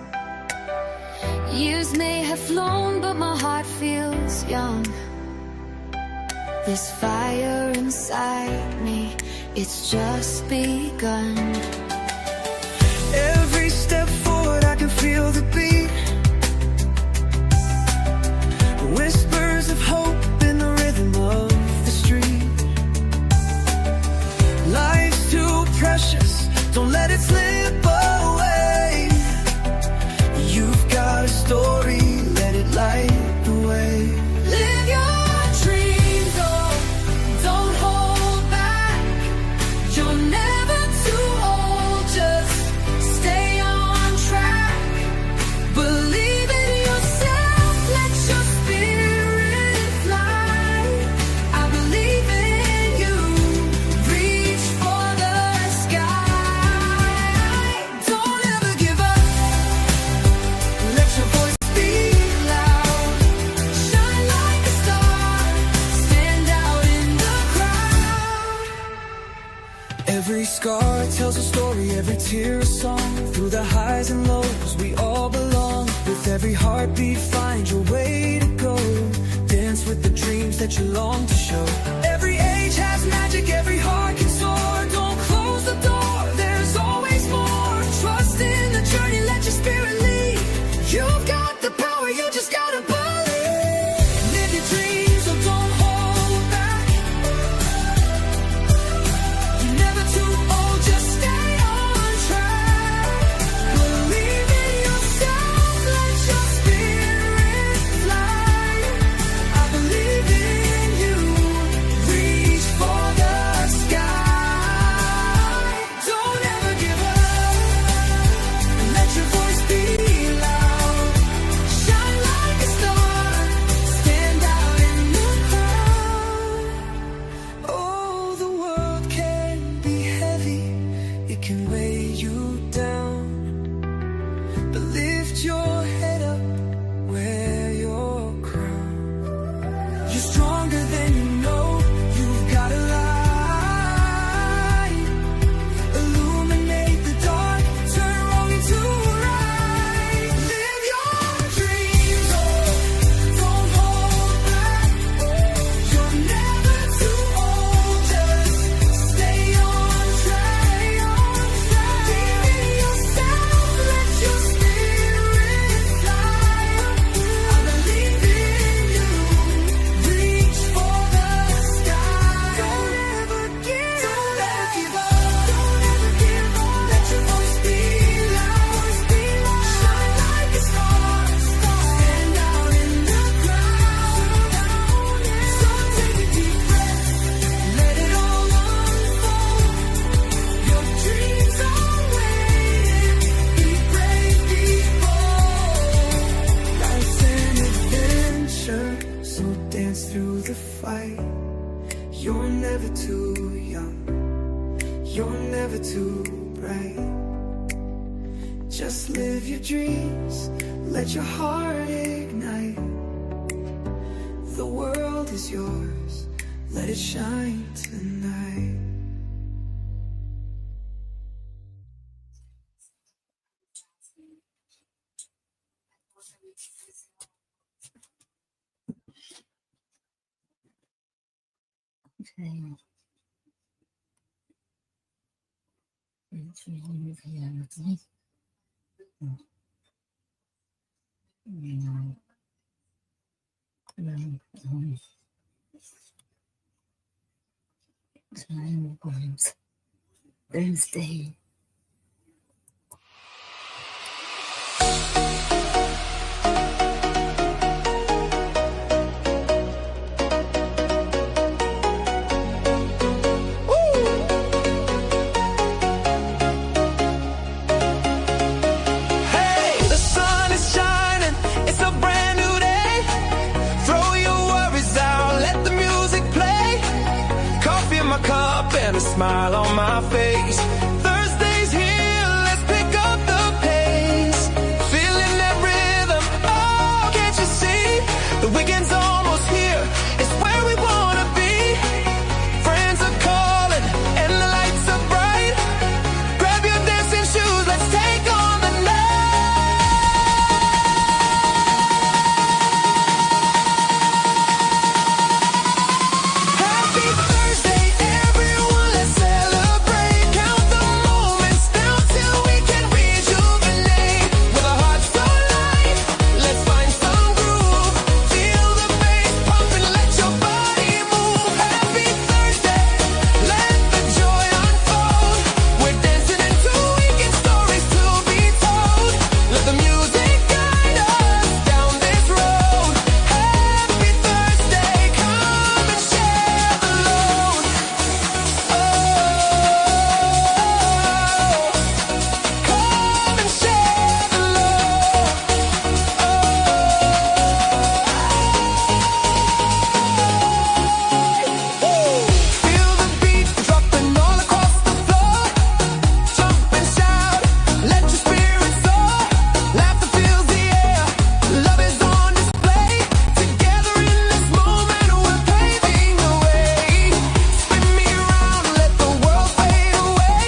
Years may have flown, but my heart feels young. This fire inside me, it's just begun. Every step forward, I can feel the beat. Whispers of hope in the rhythm of the street. Life's too precious, don't let it slip away. You've got a story, let it light the way. Live your dreams, oh, don't hold back. You're never too old, just stay on track. Believe in yourself, let your spirit fly. I believe in you, reach for the sky. Don't ever give up, Let your voice be loud. Shine like a star, stand out in the crowd. Every scar tells a story, every tear a song. Through the highs and lows, we all belong. With every heartbeat, find your way to go. Dance with the dreams that you long to show. Every age has magic, every heart can soar. Don't close the door, there's always more. Trust in the journey, let your spirit lead. You've got the power, you just gotta believe. Live your dreams, so don't hold back. You're never too old, just stay on track. Believe in yourself, let your spirit fly. I believe in you, reach for the never too young, you're never too bright. Just live your dreams, let your heart ignite. The world is yours, let it shine tonight. Thursday. Hey, the sun is shining, it's a brand new day. Throw your worries out, let the music play. Coffee in my cup and a smile on my face. Thursday's here, let's pick up the pace. Feeling that rhythm, oh, can't you see? The weekend's almost here, it's where we wanna be. Friends are calling and the lights are bright. Grab your dancing shoes, let's take on the Happy Thursday, everyone, let's celebrate. Count the moments down till we can rejuvenate. With a heart so light, let's find some groove. Feel the bass pumping, let your body move. Happy Thursday, let the joy unfold. We're dancing into weekend stories to be told. Let the music guide us down this road. Happy Thursday, come and share the load. Oh, come and share the load. Feel the beat dropping all across the floor. Jump and shout, let your spirit soar. Laughter fills the air, love is on display. Together in this moment, we're paving the way. Spin me around, let the world fade away.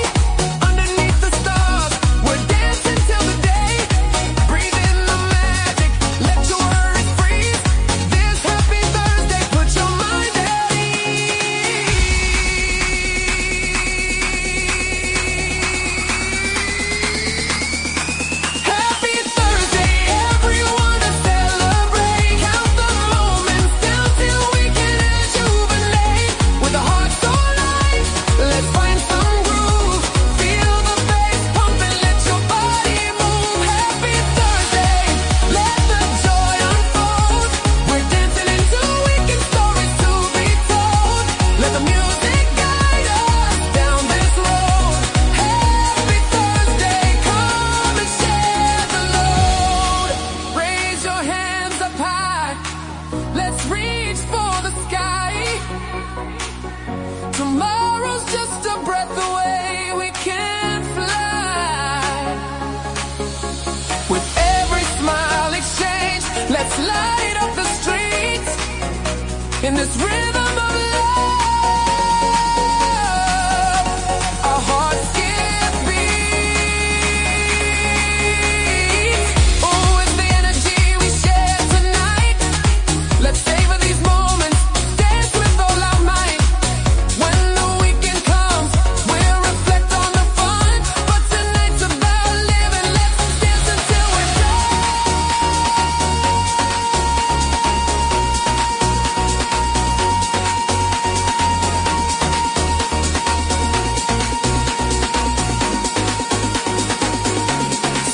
Underneath the stars, we're dancing till the day. Breathe in the magic, let your worries freeze. This happy Thursday, put your mind at Happy Thursday, everyone, to celebrate. Count the moments down till we can rejuvenate. With a heart so light, let's find some groove. Feel the bass pumping, let your body move. Happy Thursday, let the joy unfold. We're dancing into weekend stories to be told. Let the music guide us down this road. Happy Thursday, come and share the load. Raise your hands up high, let's reach for the sky. Tomorrow's just a breath away, we can fly. With every smile exchange, let's light up the streets. In this rhythm of love, our hearts give beats. Oh, it's the energy we share tonight. Let's savor these moments, dance with all our might. When the weekend comes, we'll reflect on the fun. But tonight's about living, let's dance until we're done.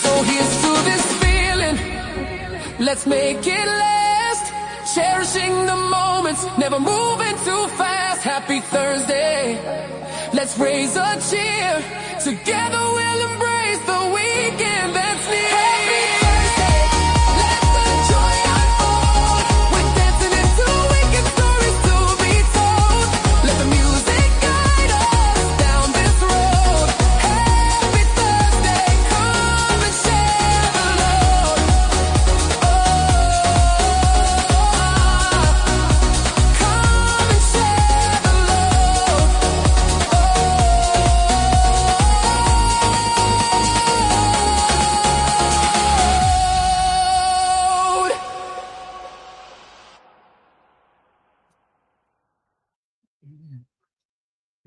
So here's to this feeling, let's make it last. Cherishing the moments, never moving too fast. Happy Thursday, let's raise a cheer. Together we'll embrace the weekend that's near. Happy Thursday, let the joy unfold. We're dancing into weekend stories to be told. Let the music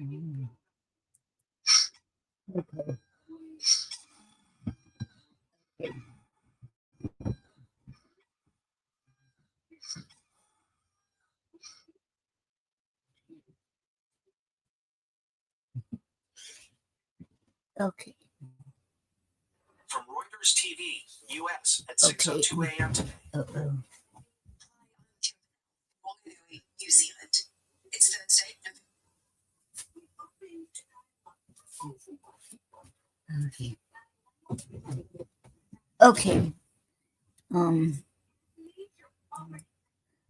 Mm. Okay. Okay. From Reuters TV, U.S. at Okay. 6:02 a.m. today. Uh-oh. New Zealand. It's Thursday, Okay. Okay. Um.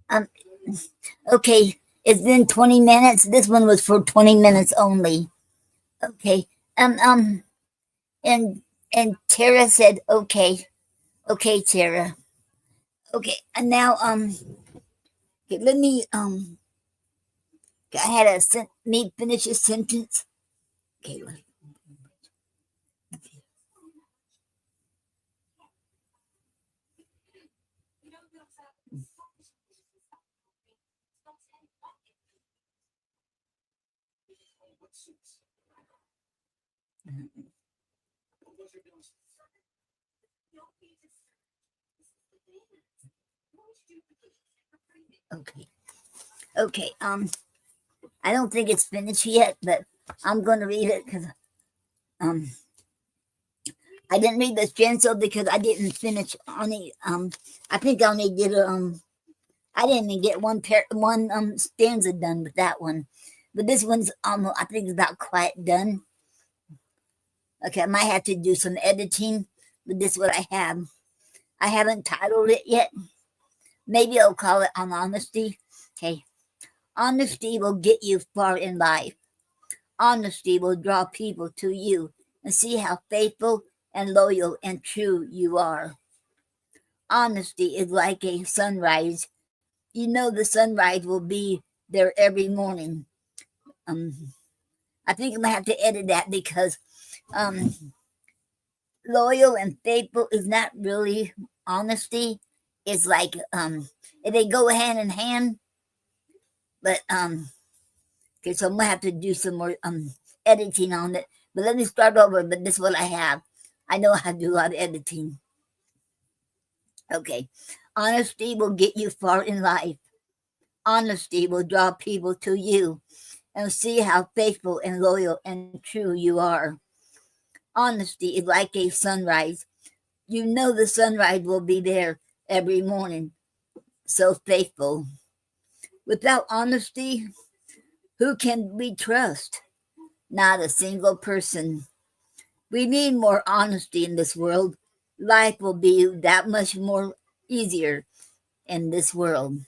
Um. Okay. It's been 20 minutes. This one was for 20 minutes only. Okay. And Tara said, okay. Okay, Tara. Okay. And now, okay, let me, I had me finish a sentence. Okay. Okay. Okay. I don't think it's finished yet, but I'm going to read it because, I didn't read the stanza because I didn't finish on it. I think I only did, I didn't even get one stanza done with that one, but this one's I think it's about quite done. Okay, I might have to do some editing, but this is what I have. I haven't titled it yet. Maybe I'll call it On Honesty. Okay. Honesty will get you far in life. Honesty will draw people to you and see how faithful and loyal and true you are. Honesty is like a sunrise. You know the sunrise will be there every morning. I think I'm gonna have to edit that because loyal and faithful is not really honesty. It's like they go hand in hand. But okay, so I'm gonna have to do some more editing on it. But let me start over. But this is what I have. I know how to do a lot of editing. Okay. Honesty will get you far in life. Honesty will draw people to you and see how faithful and loyal and true you are. Honesty is like a sunrise. You know the sunrise will be there every morning. So faithful. Without honesty, who can we trust? Not a single person. We need more honesty in this world. Life will be that much more easier in this world.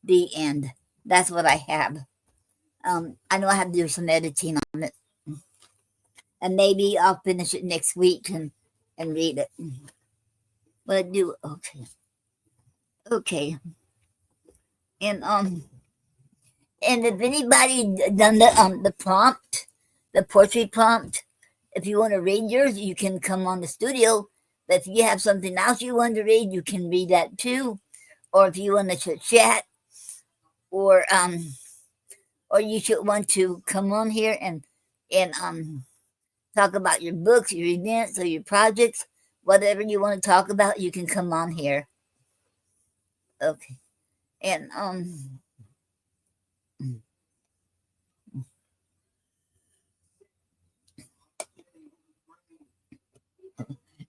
The end. That's what I have. I know I have to do some editing on it. And maybe I'll finish it next week and read it. But I do okay. Okay. And if anybody done the prompt, the poetry prompt, if you want to read yours, you can come on the studio. But if you have something else you want to read, you can read that too. Or if you want to chat, or you should want to come on here and talk about your books, your events, or your projects, whatever you want to talk about, you can come on here. Okay. And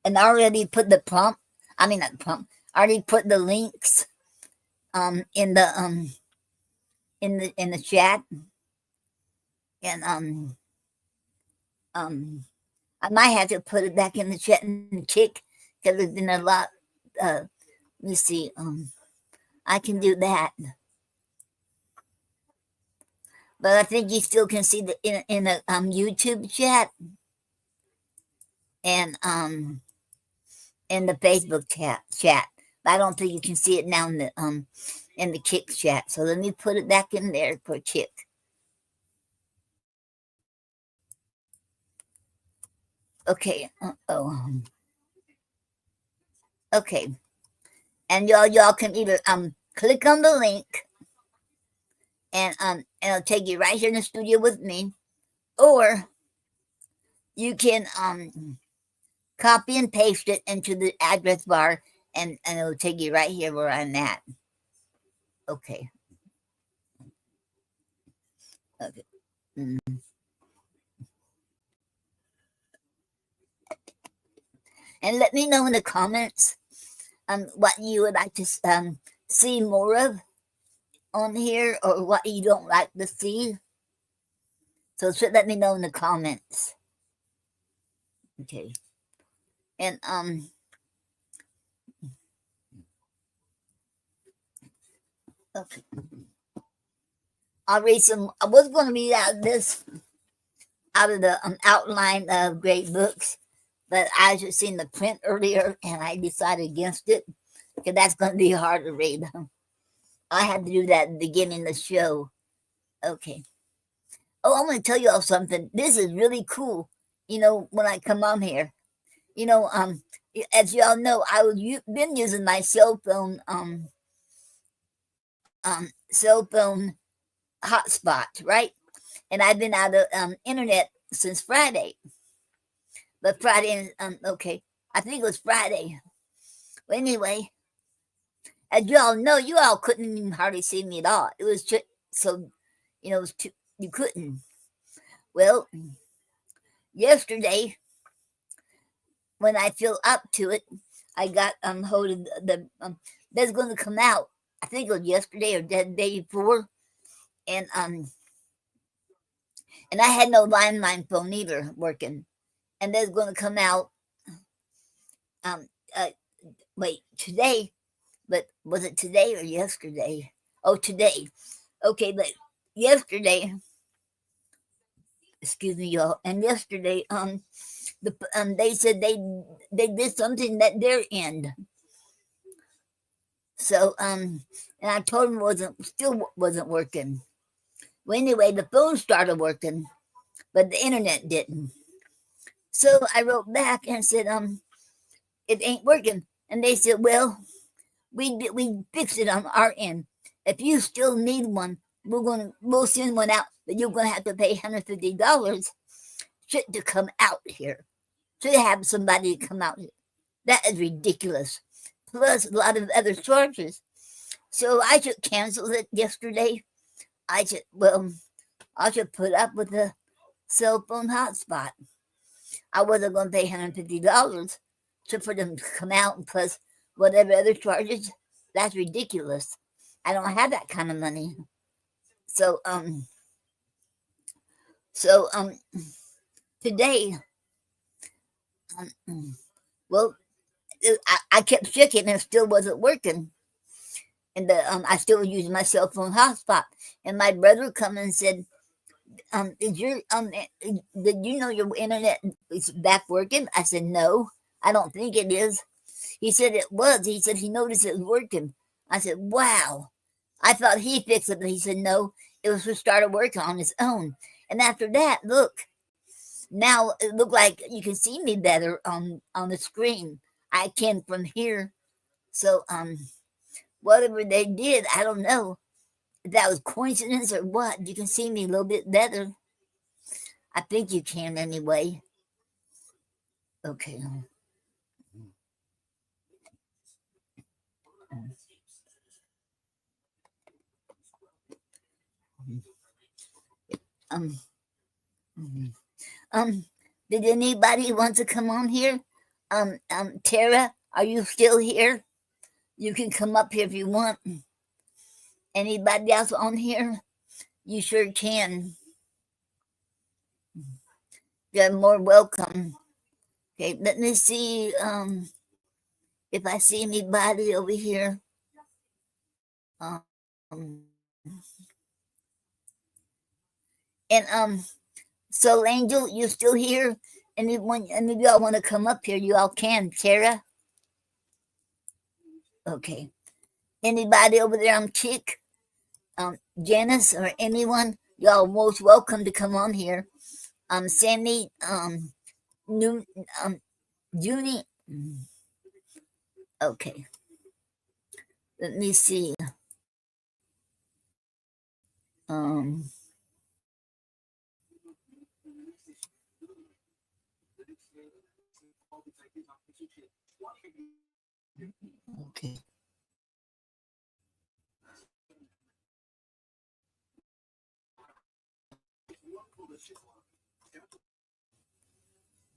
and I already put the prompt. I mean not prompt. I already put the links in the chat. And I might have to put it back in the chat and kick because there's been a lot. Let me see. I can do that, but I think you still can see the in the YouTube chat and in the Facebook chat. But I don't think you can see it now in the Kick chat. So let me put it back in there for Kick. Okay. Okay. And y'all can either click on the link and it'll take you right here in the studio with me, or you can copy and paste it into the address bar, and it'll take you right here where I'm at. Okay. Okay. Mm. And let me know in the comments what you would like to see more of on here, or what you don't like to see. So let me know in the comments. Okay. And okay. I'll read some. I was going to read out of the outline of great books, but I just seen the print earlier and I decided against it because that's going to be hard to read. I had to do that at the beginning of the show. Okay. Oh, I'm going to tell you all something. This is really cool. You know, when I come on here, you know, as y'all know, been using my cell phone hotspot, right? And I've been out of internet since Friday. But Friday, okay, I think it was Friday. Well, anyway, as you all know, you all couldn't even hardly see me at all. It was just so, you know, it was you couldn't. Well, yesterday, when I feel up to it, I got hold of the that's going to come out. I think it was yesterday or the day before, and I had no landline phone either working, and that's going to come out. Um, wait, today, but was it today or yesterday? Oh, today. Okay, but yesterday, excuse me, y'all, and yesterday, they said they did something at their end. So, and I told them still wasn't working. Well, anyway, the phone started working, but the internet didn't. So I wrote back and said, it ain't working. And they said, well, we fixed it on our end. If you still need one, we'll send one out, but you're gonna have to pay $150 to come out here. To have somebody come out here. That is ridiculous. Plus a lot of other charges. So I should cancel it yesterday. I should put up with the cell phone hotspot. I wasn't going to pay $150 for them to come out, and plus whatever other charges. That's ridiculous. I don't have that kind of money. So today, well, I kept checking and it still wasn't working. And I still was using my cell phone hotspot. And my brother come and said, did you know your internet is back working? I said, no, I don't think it is. He said it was. He said he noticed it was working. I said, wow. I thought he fixed it, but he said, no, it was just started working on its own. And after that, look, now it looked like you can see me better on the screen. I can from here. So, whatever they did, I don't know if that was coincidence or what. You can see me a little bit better. I think you can anyway. Okay. Did anybody want to come on here? Tara, are you still here? You can come up here if you want. Anybody else on here? You sure can. You're more welcome. Okay, let me see if I see anybody over here. And so Angel, you still here? Any of y'all want to come up here, you all can. Tara? Okay. Anybody over there on Chick? Janice or anyone? Y'all most welcome to come on here. Sandy, Junie. Okay. Let me see. Okay.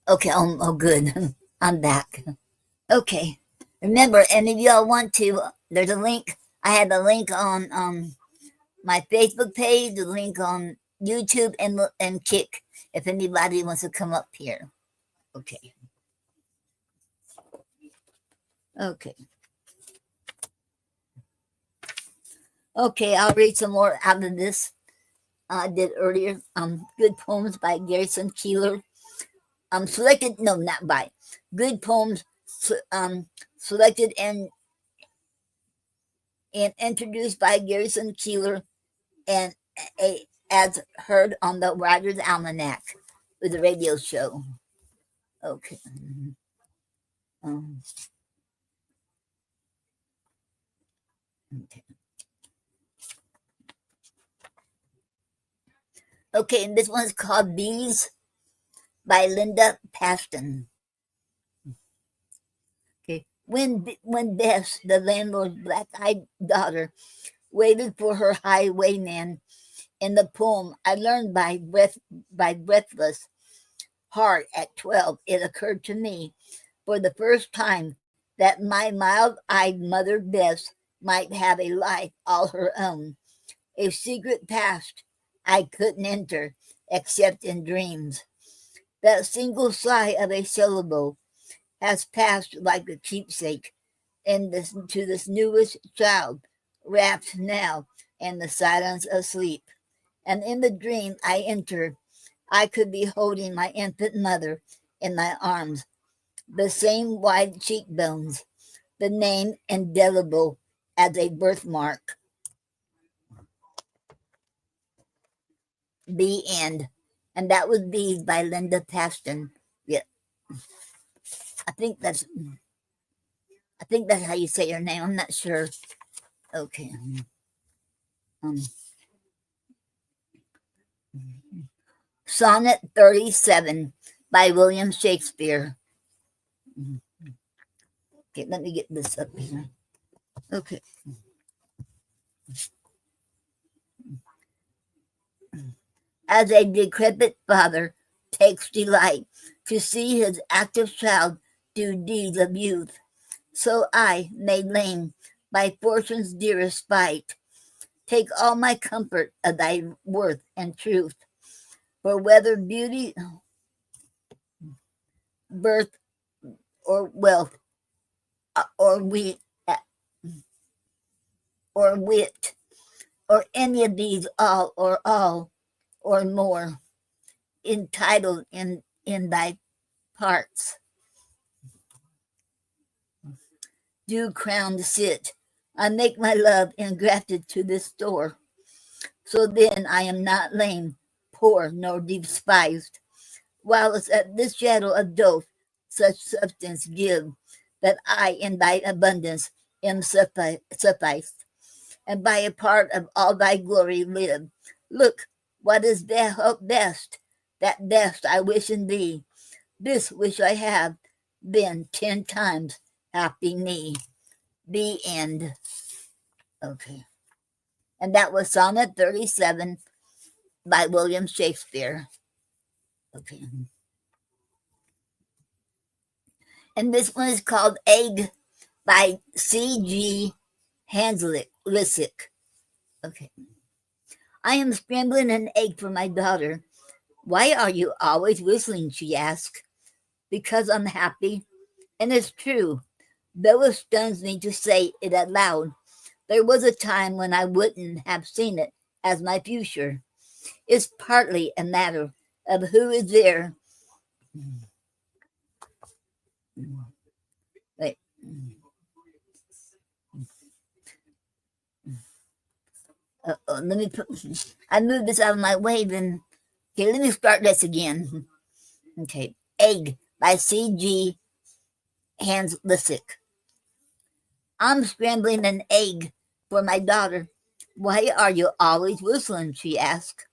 Okay, oh good. I'm back. Okay. Remember, and if y'all want to, there's a link. I have a link on my Facebook page, the link on YouTube, and Kick. If anybody wants to come up here. Okay. Okay. Okay, I'll read some more out of this I did earlier. Good Poems by Garrison Keillor. Selected, no, not by. Good Poems selected and introduced by Garrison Keillor and as heard on the Writer's Almanac with the radio show. Okay. Okay. Okay, and this one's called Bees by Linda Paston. Okay. When Bess, the landlord's black-eyed daughter, waited for her highwayman in the poem I learned by breathless heart at 12, it occurred to me for the first time that my mild-eyed mother Bess might have a life all her own, a secret past I couldn't enter except in dreams. That single sigh of a syllable has passed like a keepsake to this newest child, wrapped now in the silence of sleep. And in the dream I enter, I could be holding my infant mother in my arms, the same wide cheekbones, the name indelible as a birthmark. The end. And that was Bees by Linda Paston. Yeah. I think that's how you say her name. I'm not sure. Okay. Sonnet 37 by William Shakespeare. Okay, let me get this up here. Okay. As a decrepit father takes delight to see his active child do deeds of youth, so I, made lame by fortune's dearest spite, take all my comfort of thy worth and truth. For whether beauty, birth, or wealth, or wit, or any of these all, or more, entitled in thy parts, do crowned sit, I make my love engrafted to this store. So then I am not lame, poor, nor despised, whilst at this shadow of doth such substance give, that I in thy abundance am sufficed, and by a part of all thy glory live. Look, what is best, that best I wish in thee. This wish I have, then 10 times happy me. The end. Okay. And that was Sonnet 37 by William Shakespeare. Okay. And this one is called Egg by C.G. Hanslick. Okay. I am scrambling an egg for my daughter. Why are you always whistling? She asked. Because I'm happy. And it's true. Though it stuns me to say it out loud, there was a time when I wouldn't have seen it as my future. It's partly a matter of who is there. Wait. Let me I moved this out of my way then. Okay, let me start this again. Okay. Egg by C.G. Hanslick. I'm scrambling an egg for my daughter. Why are you always whistling? She asked.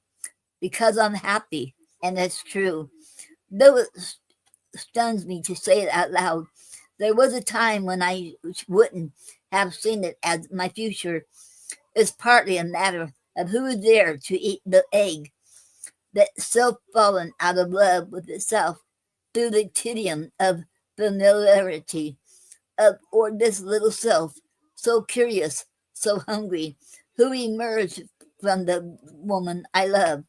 Because I'm happy, and it's true. Though it stuns me to say it out loud, There was a time when I wouldn't have seen it as my future is partly a matter of who is there to eat the egg that's so fallen out of love with itself through the tedium of familiarity or this little self, so curious, so hungry, who emerged from the woman I love,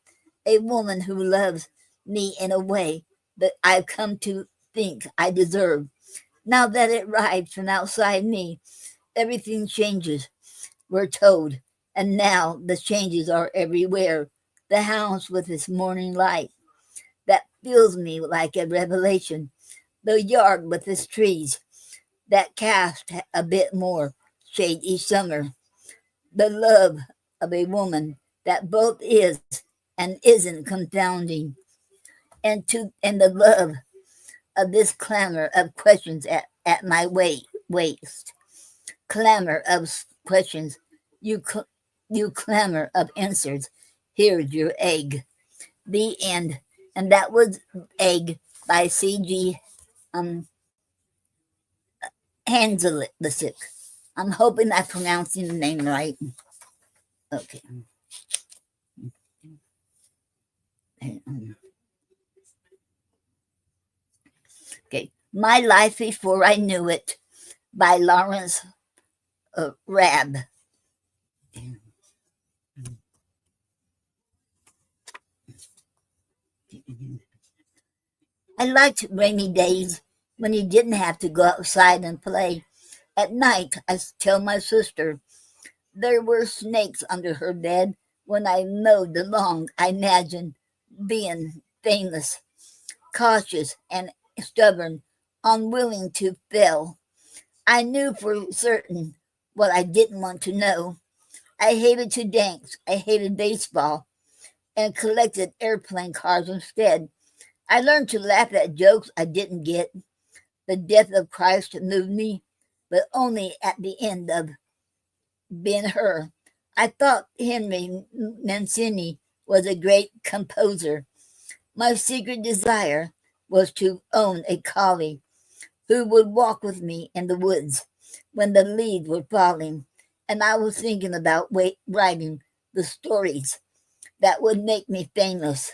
a woman who loves me in a way that I've come to think I deserve. Now that it arrived from outside me, everything changes, we're told, and now the changes are everywhere. The house with its morning light that fills me like a revelation, the yard with its trees that cast a bit more shade each summer, the love of a woman that both is and isn't confounding, and the love of this clamor of questions at my waist, clamor of questions, you clamor of answers. Here's your egg. The end. And that was Egg by C.G. Hanzelik. I'm hoping I'm pronouncing the name right. Okay. Okay. My Life Before I Knew It by Lawrence Rabb. I liked rainy days when you didn't have to go outside and play. At night, I tell my sister there were snakes under her bed when I mowed the lawn. I imagined being famous, cautious, and stubborn, unwilling to fail. I knew for certain what I didn't want to know. I hated to dance. I hated baseball and collected airplane cars instead. I learned to laugh at jokes I didn't get. The death of Christ moved me, but only at the end of Ben Hur. I thought Henry Mancini was a great composer. My secret desire was to own a collie who would walk with me in the woods when the leaves were falling, and I was thinking about writing the stories that would make me famous.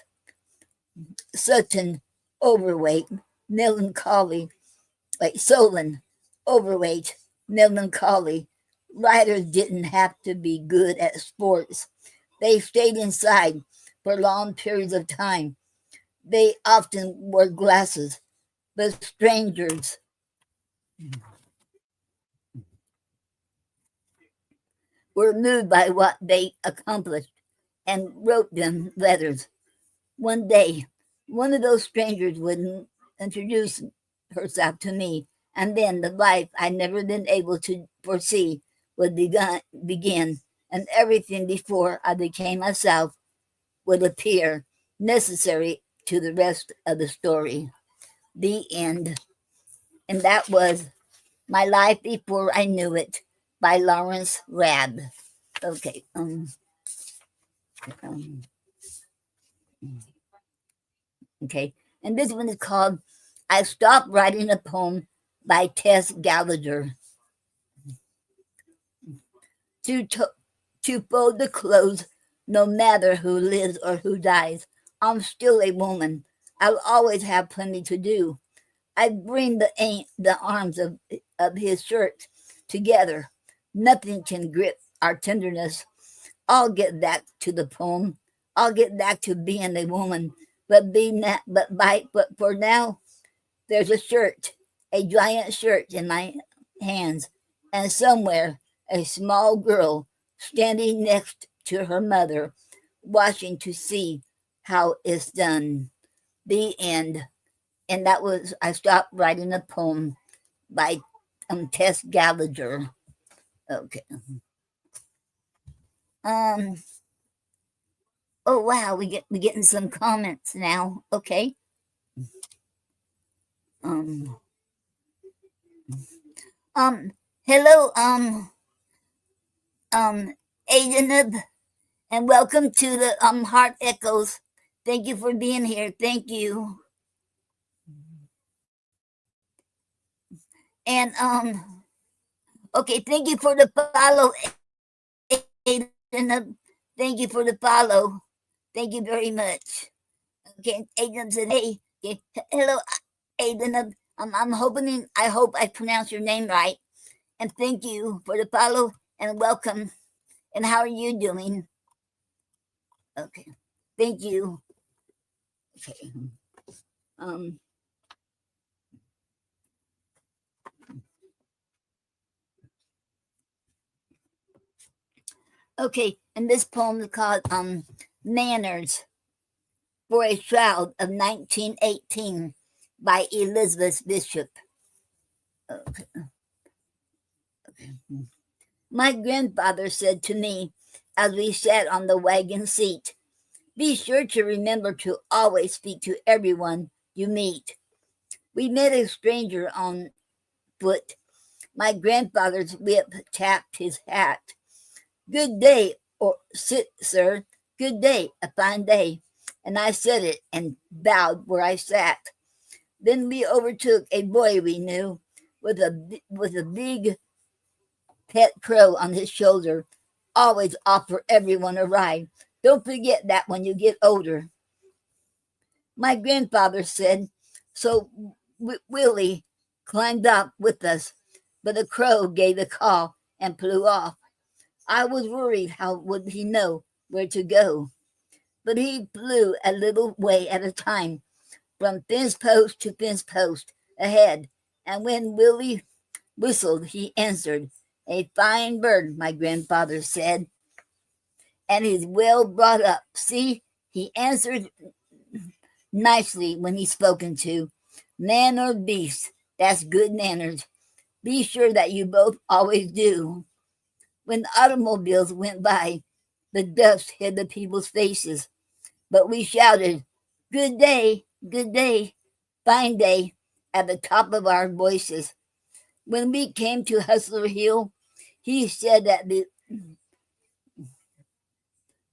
Such an overweight, melancholy, overweight, melancholy. Writers didn't have to be good at sports. They stayed inside for long periods of time. They often wore glasses, but strangers were moved by what they accomplished and wrote them letters. One day, one of those strangers would introduce herself to me, and then the life I'd never been able to foresee would begin, and everything before I became myself would appear necessary to the rest of the story. The end. And that was My Life Before I Knew It by Lawrence Rabb. Okay. Okay. And this one is called I Stopped Writing a Poem by Tess Gallagher. To fold the clothes, no matter who lives or who dies, I'm still a woman. I'll always have plenty to do. I bring the arms of his shirt together. Nothing can grip our tenderness. I'll get back to the poem. I'll get back to being a woman. But for now, there's a shirt, a giant shirt in my hands, and somewhere a small girl standing next to her mother, watching to see how it's done. The end. And that was I Stopped Writing a Poem by Tess Gallagher. Okay. Oh wow, we're getting some comments now. Okay. Hello, Aidanab, and welcome to the Heart Echoes. Thank you for being here. Thank you. And okay, thank you for the follow, Aiden. Thank you for the follow. Thank you very much. Okay, Aiden said, hey, okay, hello, Aiden. I'm hoping, I hope I pronounced your name right. And thank you for the follow and welcome. And how are you doing? Okay, thank you. Okay. Okay, and this poem is called Manners for a Shroud of 1918 by Elizabeth Bishop. Okay. My grandfather said to me as we sat on the wagon seat, be sure to remember to always speak to everyone you meet. We met a stranger on foot. My grandfather's whip tapped his hat. Good day, or sit, sir. Good day, a fine day. And I said it and bowed where I sat. Then we overtook a boy we knew with a big pet crow on his shoulder. Always offer everyone a ride. Don't forget that when you get older. My grandfather said, so Willie climbed up with us, but the crow gave a call and flew off. I was worried how would he know where to go, but he flew a little way at a time, from fence post to fence post ahead, and when Willie whistled, he answered. A fine bird, my grandfather said, and he's well brought up. See, he answered nicely when he's spoken to. Man or beast, that's good manners. Be sure that you both always do. When automobiles went by, the dust hid the people's faces, but we shouted, good day, fine day, at the top of our voices. When we came to Hustler Hill, he said that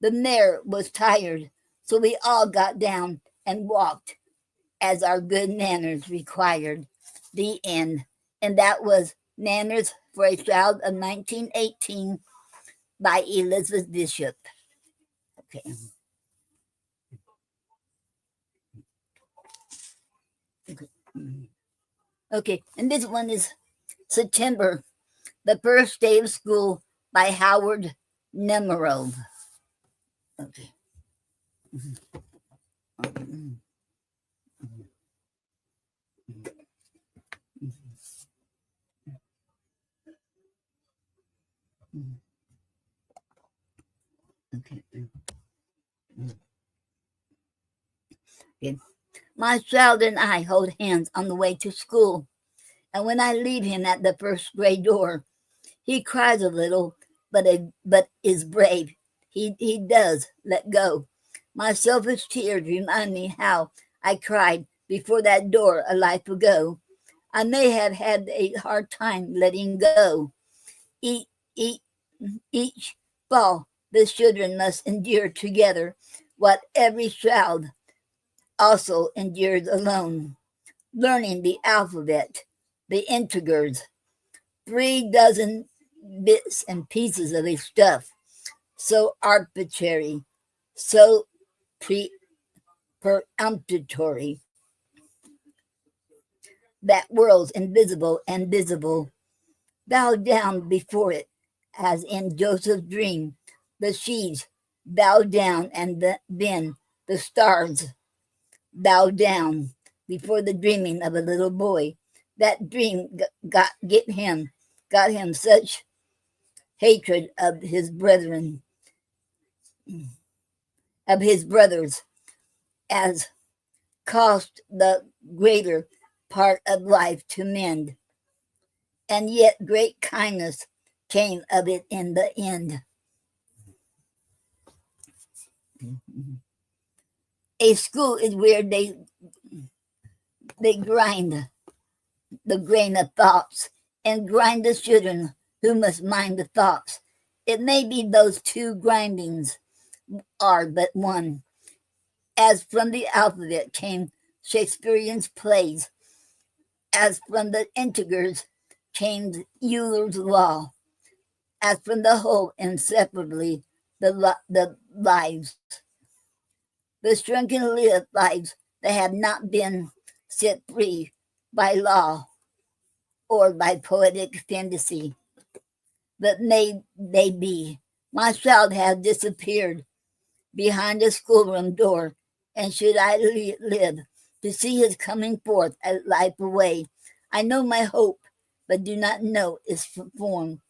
the mare was tired, so we all got down and walked as our good manners required. The end. And that was Manners for a Shroud of 1918 by Elizabeth Bishop. Okay. Okay, and this one is September, the first day of school by Howard Nemerov. Okay. Okay. Okay. My child and I hold hands on the way to school, and when I leave him at the first grade door, he cries a little, but is brave. He does let go. My selfish tears remind me how I cried before that door a life ago. I may have had a hard time letting go. Each fall, the children must endure together what every child also endures alone. Learning the alphabet, the integers, 3 dozen bits and pieces of a stuff, so arbitrary, so peremptory, that world's invisible and visible, bow down before it, as in Joseph's dream, the sheaves bow down, and then the stars bow down before the dreaming of a little boy. That dream got him such hatred of his brethren, of his brothers, as cost the greater part of life to mend. And yet great kindness came of it in the end. A school is where they grind the grain of thoughts and grind the children who must mind the thoughts. It may be those 2 grindings are but one. As from the alphabet came Shakespearean plays, as from the integers James Euler's law, as from the whole inseparably the lives, the shrunken lives that have not been set free by law or by poetic fantasy, but may they be. My child has disappeared behind the schoolroom door, and should I live to see his coming forth at life away, I know my hope, but do not know its form,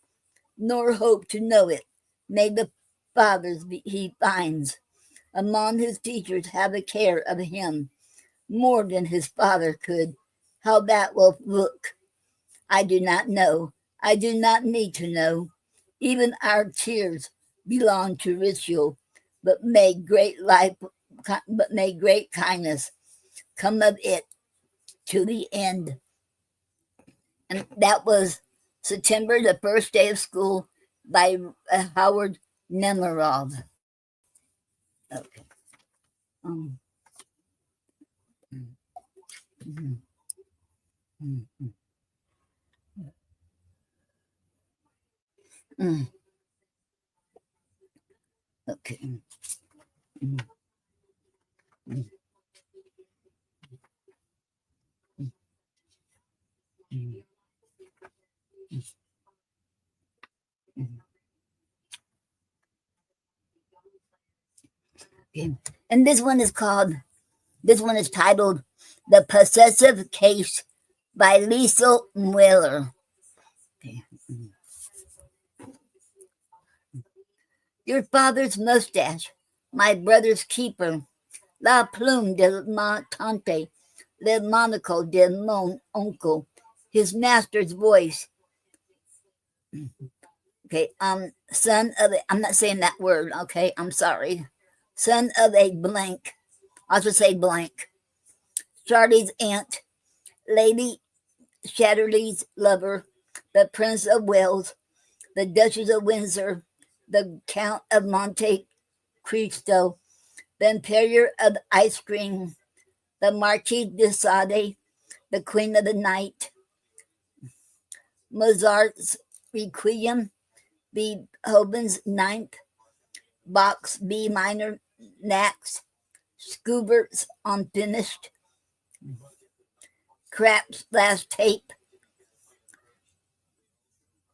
nor hope to know it. May the fathers he finds among his teachers have a care of him more than his father could. How that will look, I do not know. I do not need to know. Even our tears belong to ritual, but may great kindness come of it to the end. And that was September, the first day of school, by Howard Nemerov. Okay. Okay. Okay. And this one is titled The Possessive Case by Liesl Mueller. Okay. Your father's mustache, my brother's keeper, la plume de mon tante, le monaco de mon uncle, his master's voice. Okay, son of a, I'm not saying that word, okay, I'm sorry. Son of a blank, I'll just say blank. Charlie's aunt, Lady Shatterley's lover, the Prince of Wales, the Duchess of Windsor, the Count of Monte Cristo, the Imperior of Ice Cream, the Marquis de Sade, the Queen of the Night, Mozart's Requiem, Beethoven's Ninth, Bach's B minor Nax, Schubert's Unfinished, Krapp's Last Tape,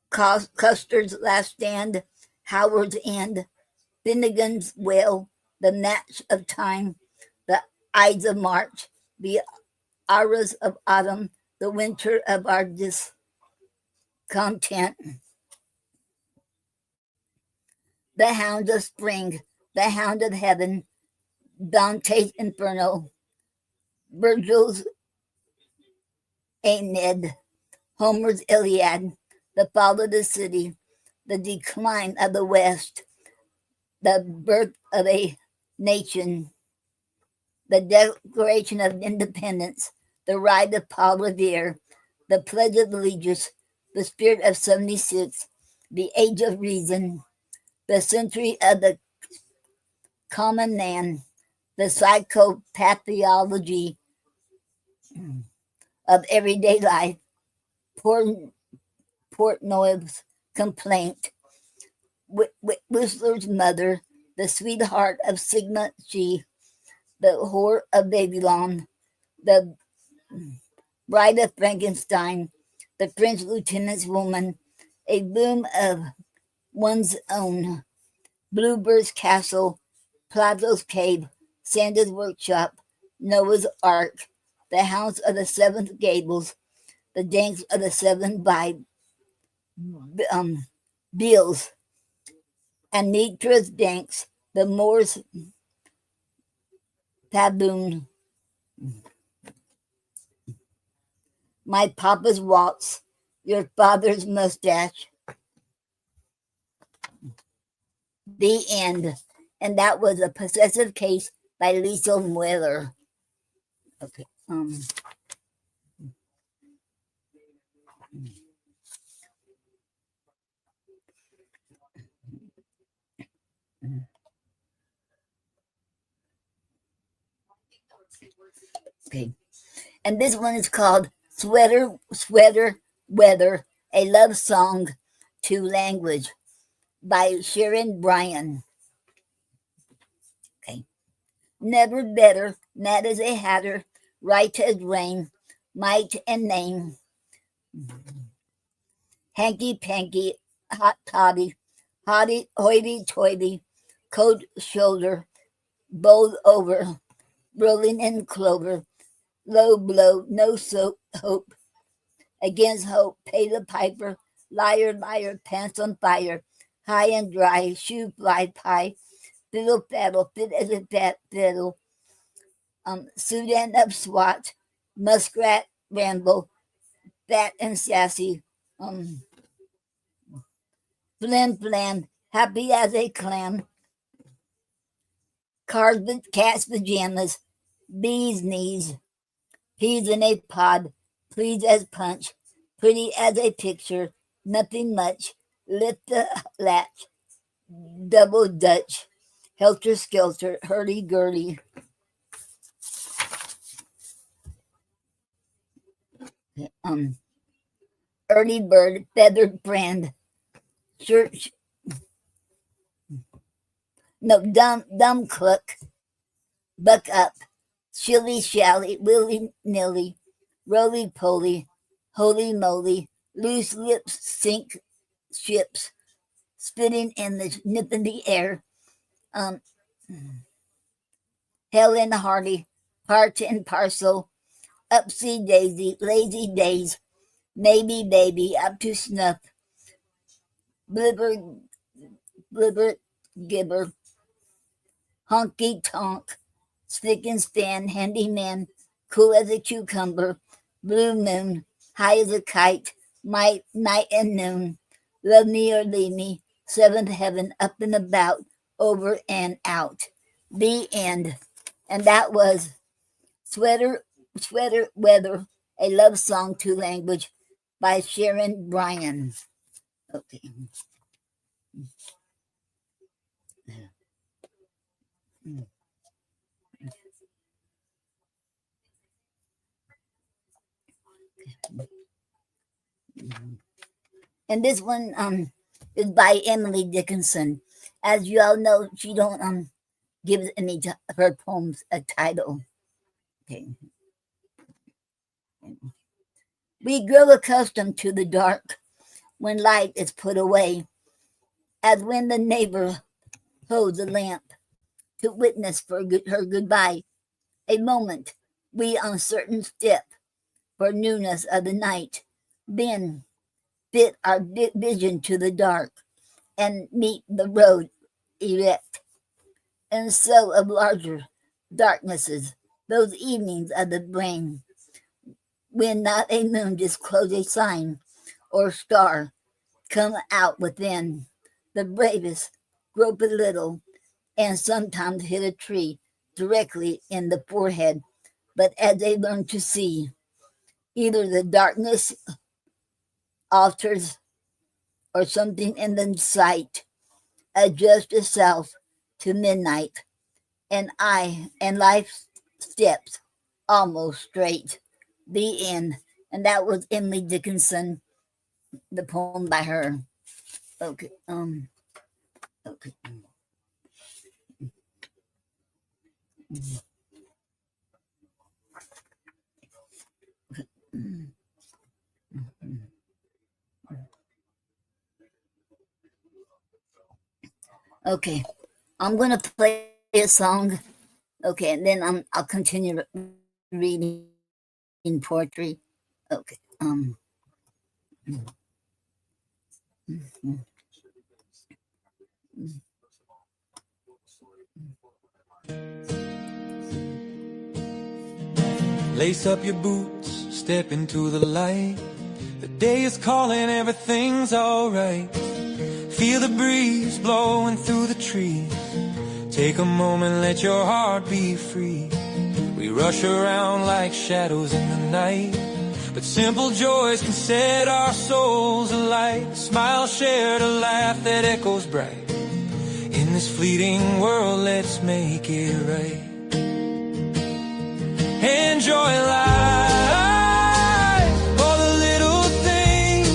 Custer's Last Stand, Howard's End, Finnegan's Whale, The Match of Time, The Ides of March, The Auras of Autumn, The Winter of our Discontent, The Hound of Spring, The Hound of Heaven, Dante's Inferno, Virgil's Aeneid, Homer's Iliad, The Fall of the City, The Decline of the West, The Birth of a Nation, The Declaration of Independence, The Ride of Paul Revere, The Pledge of Allegiance, The Spirit of 76, The Age of Reason, The Century of the Common Man, The Psychopathology of Everyday Life, Portnoy's Complaint, Whistler's Mother, The Sweetheart of Sigma Chi, The Whore of Babylon, The Bride of Frankenstein, The French Lieutenant's Woman, A Bloom of One's Own, Bluebird's Castle, Plato's Cave, Santa's Workshop, Noah's Ark, The House of the Seventh Gables, The Dance of the Seven Bills, Anitra's Dance, The Moor's Taboon, My Papa's Waltz, Your Father's Mustache, The End. And that was A Possessive Case by Liesl Mueller. Okay. Okay. And this one is called Sweater, Weather, A Love Song to Language by Sharon Bryan. Okay. Never better, mad as a hatter, right as rain, might and name. Hanky panky, hot toddy, hotty hoity toity, coat shoulder, bowled over, rolling in clover, low blow, no soap, hope, against hope, pay the piper, liar, liar, pants on fire, high and dry, shoe fly pie, fiddle faddle, fit as a fat fiddle, Sudan up swat, muskrat ramble, fat and sassy, flan flan, happy as a clam, cat's pajamas, bee's knees, peas in a pod, pleased as punch, pretty as a picture, nothing much, lift the latch, double dutch, helter skelter, hurdy gurdy. Early bird, feathered brand, church, no, dumb cluck, buck up, shilly shally, willy nilly, roly poly, holy moly, loose lips sink ships, spitting in the nip in the air, Helen Hardy, part and parcel, upsy daisy, lazy days, maybe baby, up to snuff, blibber, gibber, honky tonk, spick and span, handyman, cool as a cucumber, blue moon, high as a kite, night and noon, love me or leave me, seventh heaven, up and about, over and out. The end. And that was Sweater Weather, A Love Song to Language by Sharon Bryan. Okay. And this one is by Emily Dickinson. As you all know, she don't give any of her poems a title. Okay. We grow accustomed to the dark when light is put away, as when the neighbor holds a lamp to witness for her goodbye. A moment, we uncertain step for newness of the night, then fit our vision to the dark and meet the road erect. And so of larger darknesses, those evenings of the brain, when not a moon disclose a sign or star, come out within. The bravest grope a little and sometimes hit a tree directly in the forehead. But as they learn to see, either the darkness alters or something in the sight adjusts itself to midnight, and life steps almost straight. The end. And that was Emily Dickinson, the poem by her. Okay. Okay. Okay. I'm gonna play a song. Okay, and then I'll continue reading poetry. Okay. Lace up your boots, step into the light. The day is calling, everything's alright. Feel the breeze blowing through the trees. Take a moment, let your heart be free. We rush around like shadows in the night, but simple joys can set our souls alight. A smile shared, a laugh that echoes bright. In this fleeting world, let's make it right. Enjoy life, all the little things.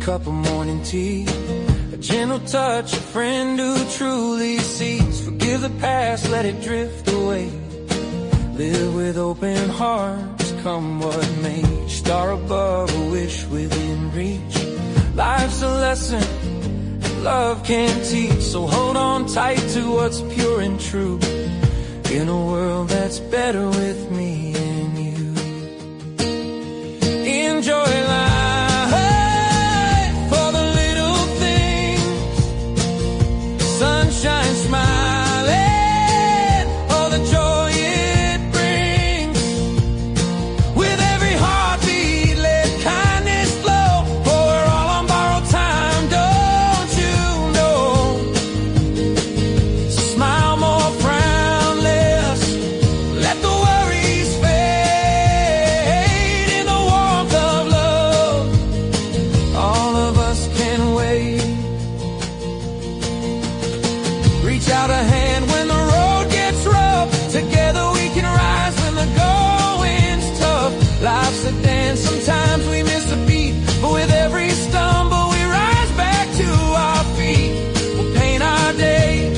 cup of morning tea, a gentle touch, a friend who truly sees. Forgive the past, let it drift away. Live with open hearts, come what may. Star above, a wish within reach. Life's a lesson love can teach, so hold on tight to what's pure and true. In a world that's better with me and you. Enjoy life for the little things. Sunshine smiling, all the joy it brings. With every heartbeat, let kindness flow. For we're all on borrowed time, don't you know? So smile more, frown less. Let the worries fade in the warmth of love. All of us can wait. Reach out a hand when the road gets rough. Together we can rise when the going's tough. Life's a dance, sometimes we miss a beat, but with every stumble we rise back to our feet. We'll paint our days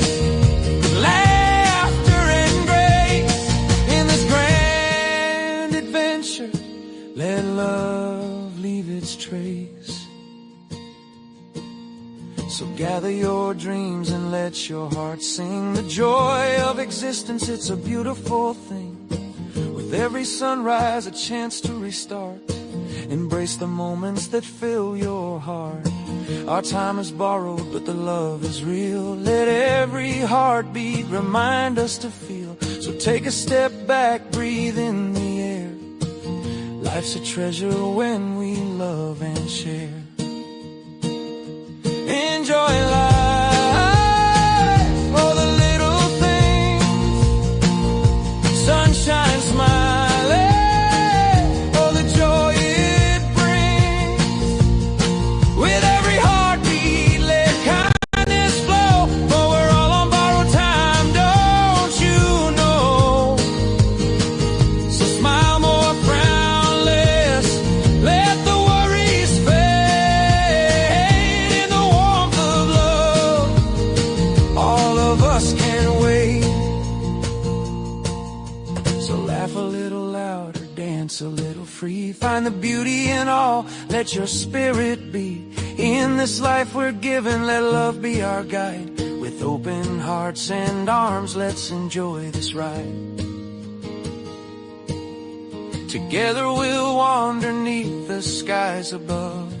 with laughter and grace. In this grand adventure, let love leave its trace. So gather your dreams and let your heart sing. The joy of existence, it's a beautiful thing. With every sunrise, a chance to restart. Embrace the moments that fill your heart. Our time is borrowed, but the love is real. Let every heartbeat remind us to feel. So take a step back, breathe in the air. Life's a treasure when we love and share. Enjoy life for the little things. Sunshine smiling, all the joy it brings. With every heartbeat, let kindness flow. For we're all on borrowed time, don't you know? So smile more, frown less. Let the worries fade in the warmth of love. All of us can wait. So laugh a little louder, dance a little free. Find the beauty in all, let your spirit be. In this life we're given, let love be our guide. With open hearts and arms, let's enjoy this ride. Together we'll wander neath the skies above.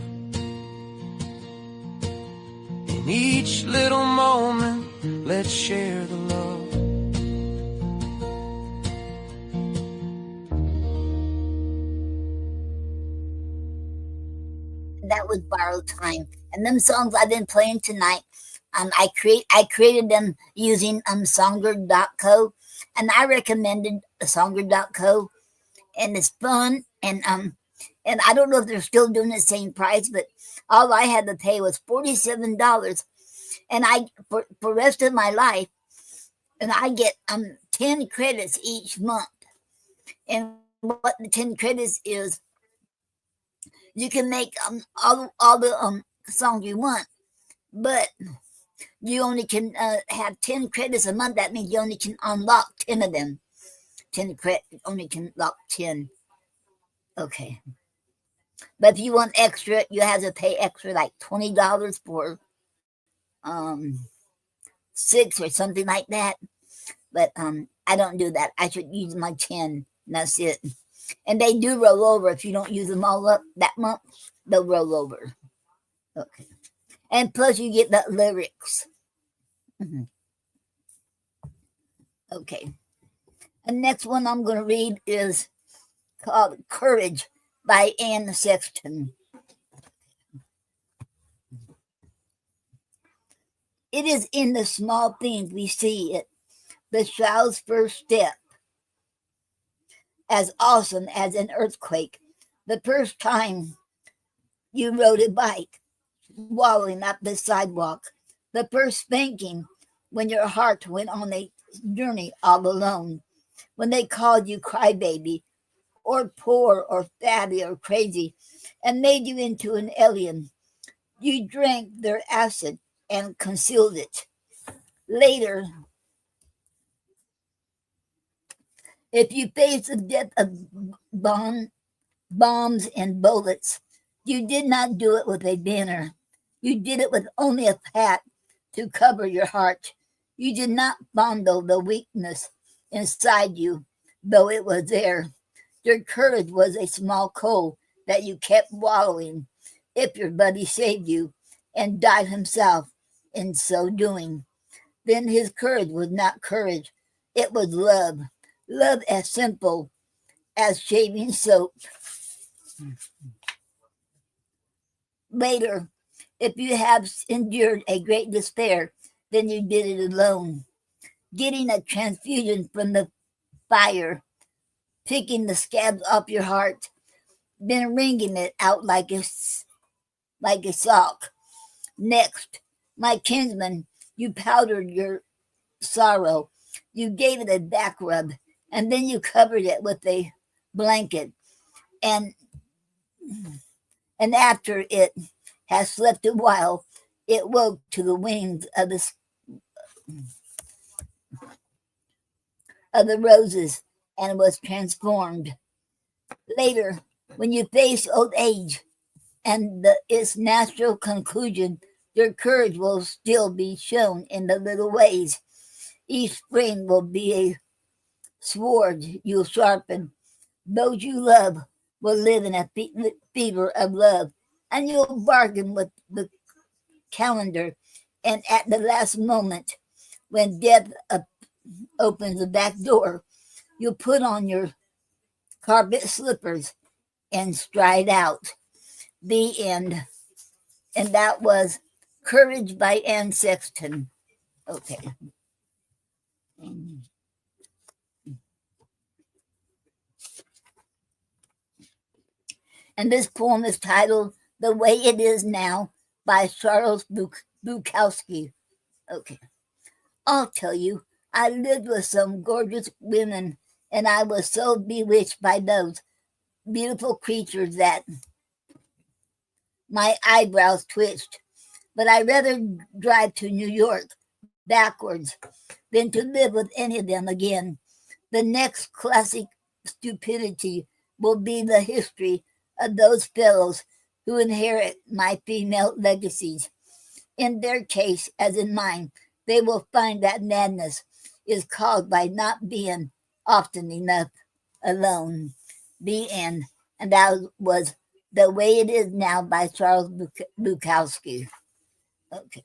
In each little moment, let's share the love. That was Borrowed Time. And them songs I've been playing tonight, I created them using Songer.co, and I recommended Songer.co, and it's fun, and I don't know if they're still doing the same price, but all I had to pay was $47, and for the rest of my life, and I get 10 credits each month. And what the 10 credits is, you can make all the songs you want, but you only can have 10 credits a month. That means you only can unlock 10 of them. 10 credits, only can lock 10. Okay. But if you want extra, you have to pay extra, like $20 for 6 or something like that. But I don't do that. I should use my 10. And that's it. And they do roll over. If you don't use them all up that month, they'll roll over. Okay. And plus you get the lyrics. Okay. The next one I'm going to read is called Courage by Anne Sexton. It is in the small things we see it, the child's first step, as awesome as an earthquake, the first time you rode a bike, walling up the sidewalk, the first spanking when your heart went on a journey all alone, when they called you crybaby, or poor, or fatty, or crazy, and made you into an alien, You drank their acid and concealed it. Later, if you faced the death of bombs and bullets, you did not do it with a banner. You did it with only a hat to cover your heart. You did not fondle the weakness inside you, though it was there. Your courage was a small coal that you kept wallowing. If your buddy saved you and died himself in so doing, then his courage was not courage. It was love. Love as simple as shaving soap. Later, if you have endured a great despair, then you did it alone. Getting a transfusion from the fire, picking the scabs off your heart, then wringing it out like a sock. Next, my kinsman, you powdered your sorrow. You gave it a back rub, and then you covered it with a blanket. And after it has slept a while, it woke to the wings of the roses and was transformed. Later, when you face old age and its natural conclusion, your courage will still be shown in the little ways. Each spring will be a sword you'll sharpen. Those you love will live in a fever of love, and you'll bargain with the calendar. And at the last moment, when death opens the back door, you'll put on your carpet slippers and stride out. The end. And that was Courage by Anne Sexton. Okay. And this poem is titled The Way It Is Now by Charles Bukowski. Okay. I'll tell you, I lived with some gorgeous women, and I was so bewitched by those beautiful creatures that my eyebrows twitched. But I'd rather drive to New York backwards than to live with any of them again. The next classic stupidity will be the history of those fellows who inherit my female legacies. In their case, as in mine, they will find that madness is caused by not being often enough alone. The end. And that was The Way It Is Now by Charles Bukowski. Okay.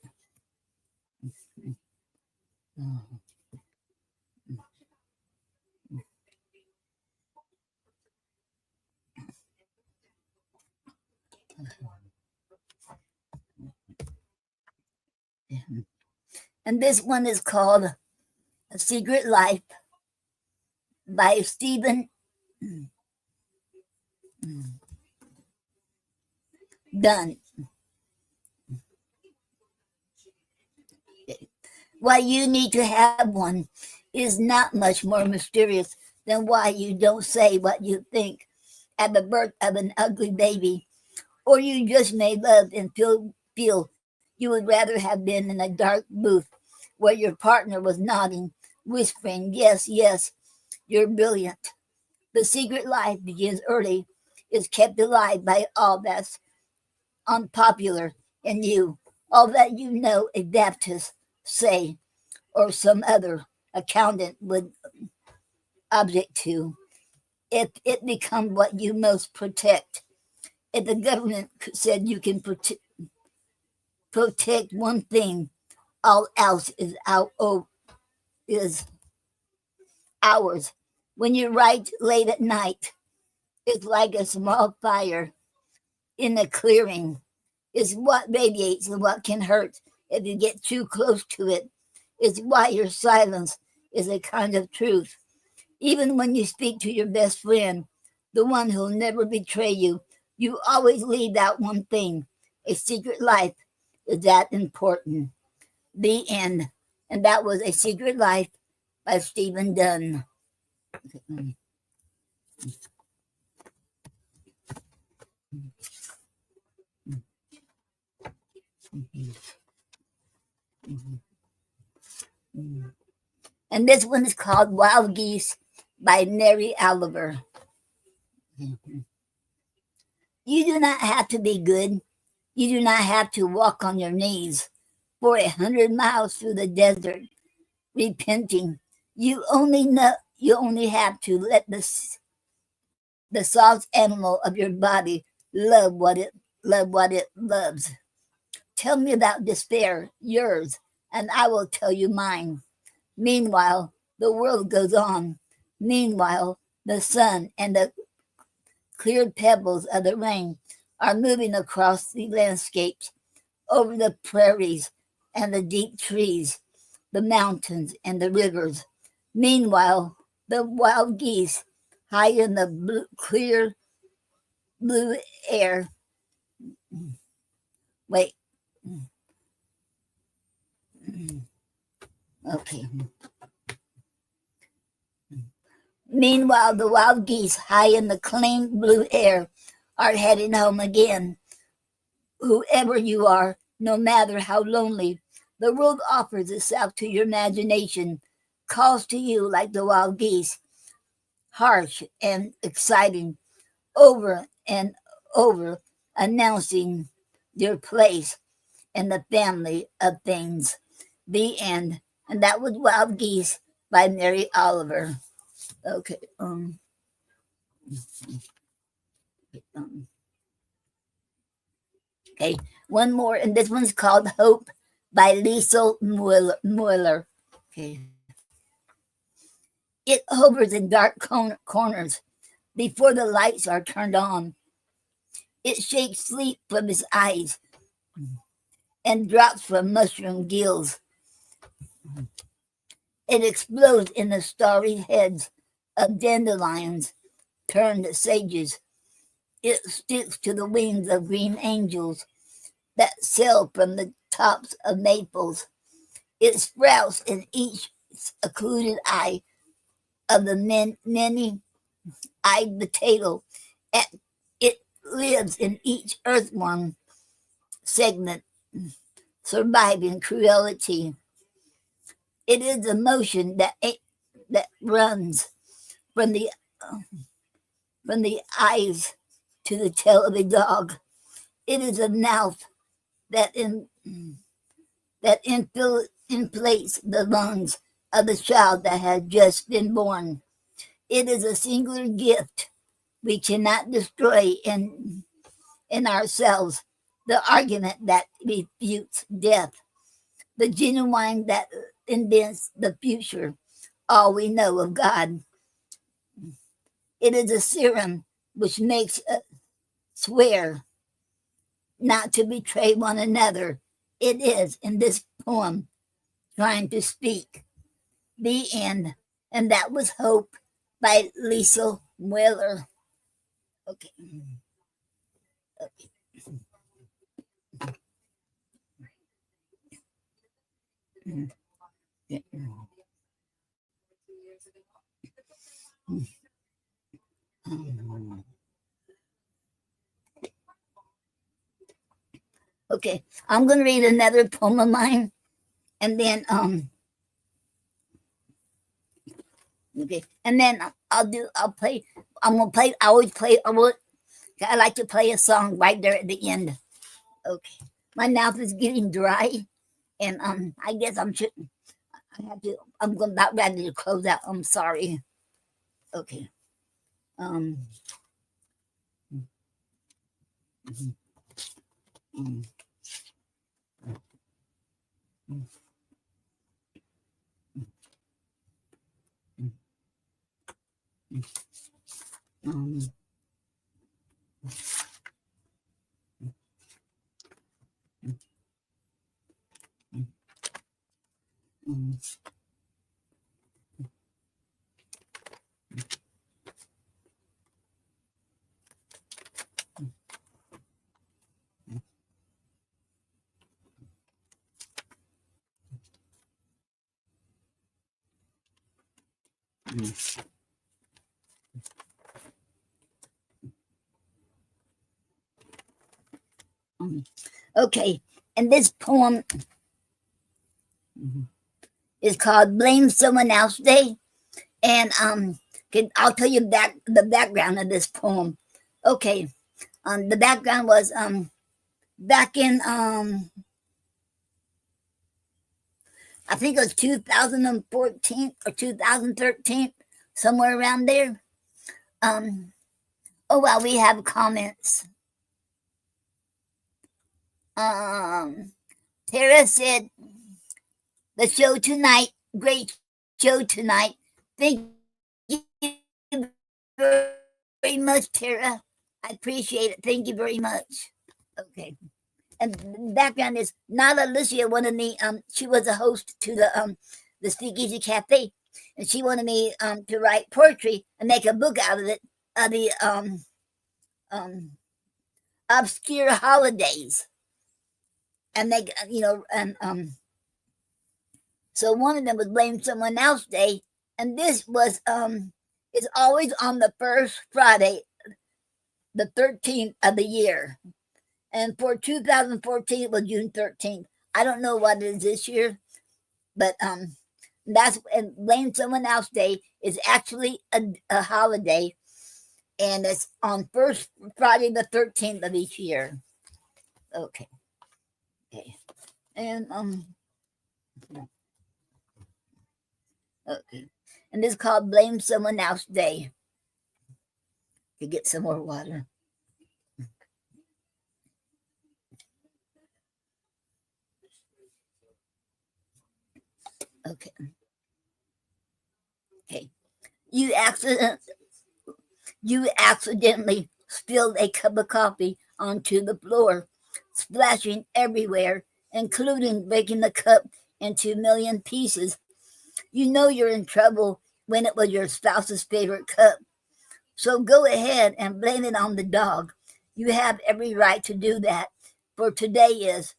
And this one is called A Secret Life by Stephen Dunn. Why you need to have one is not much more mysterious than why you don't say what you think at the birth of an ugly baby, or you just may love and feel you would rather have been in a dark booth where your partner was nodding, whispering, yes, yes, you're brilliant. The secret life begins early, is kept alive by all that's unpopular in you, all that you know a Baptist say or some other accountant would object to. If it becomes what you most protect, if the government said you can protect one thing, all else is ours. When you write late at night, it's like a small fire in a clearing. It's what radiates and what can hurt if you get too close to it. It's why your silence is a kind of truth. Even when you speak to your best friend, the one who'll never betray you, you always leave out one thing. A secret life is that important. The end. And that was A Secret Life by Stephen Dunn. And this one is called Wild Geese by Mary Oliver. You do not have to be good. You do not have to walk on your knees for 100 miles through the desert, repenting. You only have to let the soft animal of your body love what it loves. Tell me about despair, yours, and I will tell you mine. Meanwhile, the world goes on. Meanwhile, the sun and the cleared pebbles of the rain are moving across the landscapes, over the prairies and the deep trees, the mountains and the rivers. Meanwhile, the wild geese, high in the clear blue air. Wait. Okay. Meanwhile, the wild geese, high in the clean blue air, are heading home again. Whoever you are, no matter how lonely, the world offers itself to your imagination, calls to you like the wild geese, harsh and exciting, over and over, announcing your place in the family of things. The end. And that was Wild Geese by Mary Oliver. Okay. Okay. One more, and this one's called Hope by Liesl Mueller. Okay. It hovers in dark corners before the lights are turned on. It shakes sleep from his eyes and drops from mushroom gills. It explodes in the starry heads of dandelions turned to sages. It sticks to the wings of green angels that sail from the tops of maples. It sprouts in each occluded eye of the many-eyed potato. It lives in each earthworm segment, surviving cruelty. It is a motion that runs from the eyes to the tail of a dog. It is a mouth that inflates the lungs of the child that has just been born. It is a singular gift we cannot destroy in ourselves. The argument that refutes death, the genuine that invents the future, all we know of God. It is a serum which makes us swear not to betray one another. It is, in this poem, trying to speak. The end. And that was Hope by Liesl Mueller. Okay. Okay. Okay, I'm going to read another poem of mine, and then okay, and then I like to play a song right there at the end. Okay, my mouth is getting dry, and I guess I'm about ready to close out. I'm sorry. Okay. Okay, And this poem is called Blame Someone Else Day. And I'll tell you the background of this poem. Okay. The background was back in I think it was 2014 or 2013, somewhere around there. Oh well, we have comments. Tara said, the show tonight, great show tonight. Thank you very much, Tara. I appreciate it. Thank you very much. Okay. And the background is Nala Lucia wanted me, she was a host to the Speakeasy Cafe, and she wanted me to write poetry and make a book out of it, of the obscure holidays. And they, so one of them was Blame Someone Else Day, and this was it's always on the first Friday, the 13th of the year. And for 2014, it was June 13th. I don't know what it is this year, but that's, and Blame Someone Else Day is actually a holiday, and it's on first Friday the 13th of each year. Okay. And okay. And this is called Blame Someone Else Day. To get some more water. Okay. You accidentally spilled a cup of coffee onto the floor, splashing everywhere, including breaking the cup into a million pieces. You know you're in trouble when it was your spouse's favorite cup. So go ahead and blame it on the dog. You have every right to do that, for today is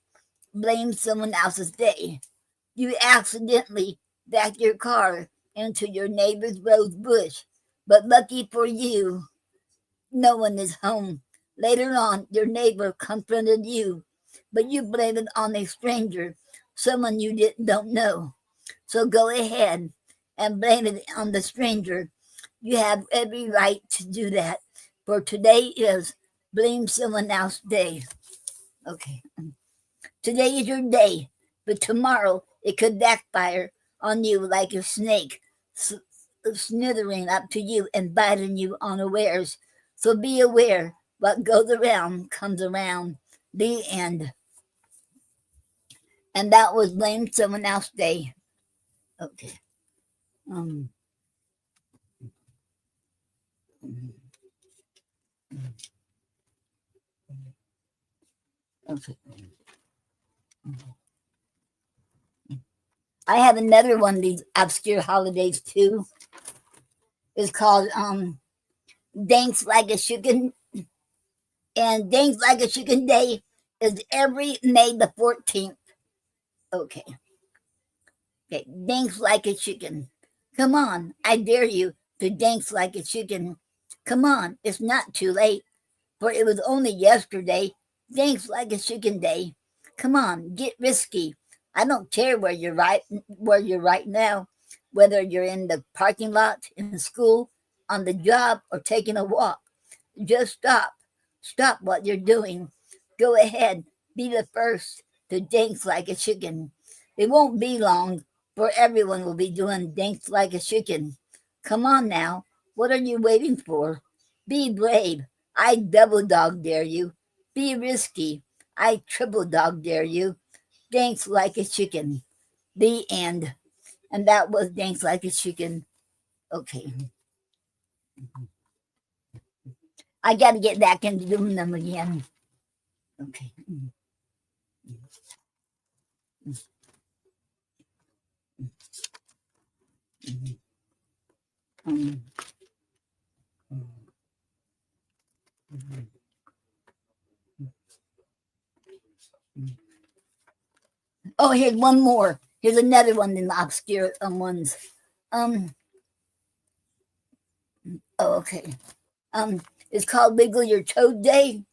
Blame Someone Else's Day. You accidentally backed your car into your neighbor's rose bush, but lucky for you, no one is home. Later on, your neighbor confronted you, but you blamed it on a stranger, someone you don't know. So go ahead and blame it on the stranger. You have every right to do that, for today is Blame Someone Else's Day. Okay. Today is your day, but tomorrow it could backfire on you like a snake, slithering up to you and biting you unawares. So be aware, what goes around comes around. The end. And that was Blame Someone Else's Day. Okay. Okay. I have another one of these obscure holidays too. It's called Thanks Like a Chicken. And Thanks Like a Chicken Day is every May the 14th. Okay. Thanks like a chicken. Come on, I dare you to dance like a chicken. Come on, it's not too late, for it was only yesterday. Thanks like a chicken day. Come on, get risky. I don't care where you're right now, whether you're in the parking lot, in school, on the job, or taking a walk. Just stop. Stop what you're doing. Go ahead, be the first to dance like a chicken. It won't be long, for everyone will be doing dance like a chicken. Come on now, what are you waiting for? Be brave. I double dog dare you. Be risky. I triple dog dare you. Dance like a chicken. The end. And that was Dance Like a Chicken. Okay. I got to get back into doing them again. Okay. Oh, here's one more. Here's another one in the obscure ones. Okay. It's called Wiggle Your Toe Day.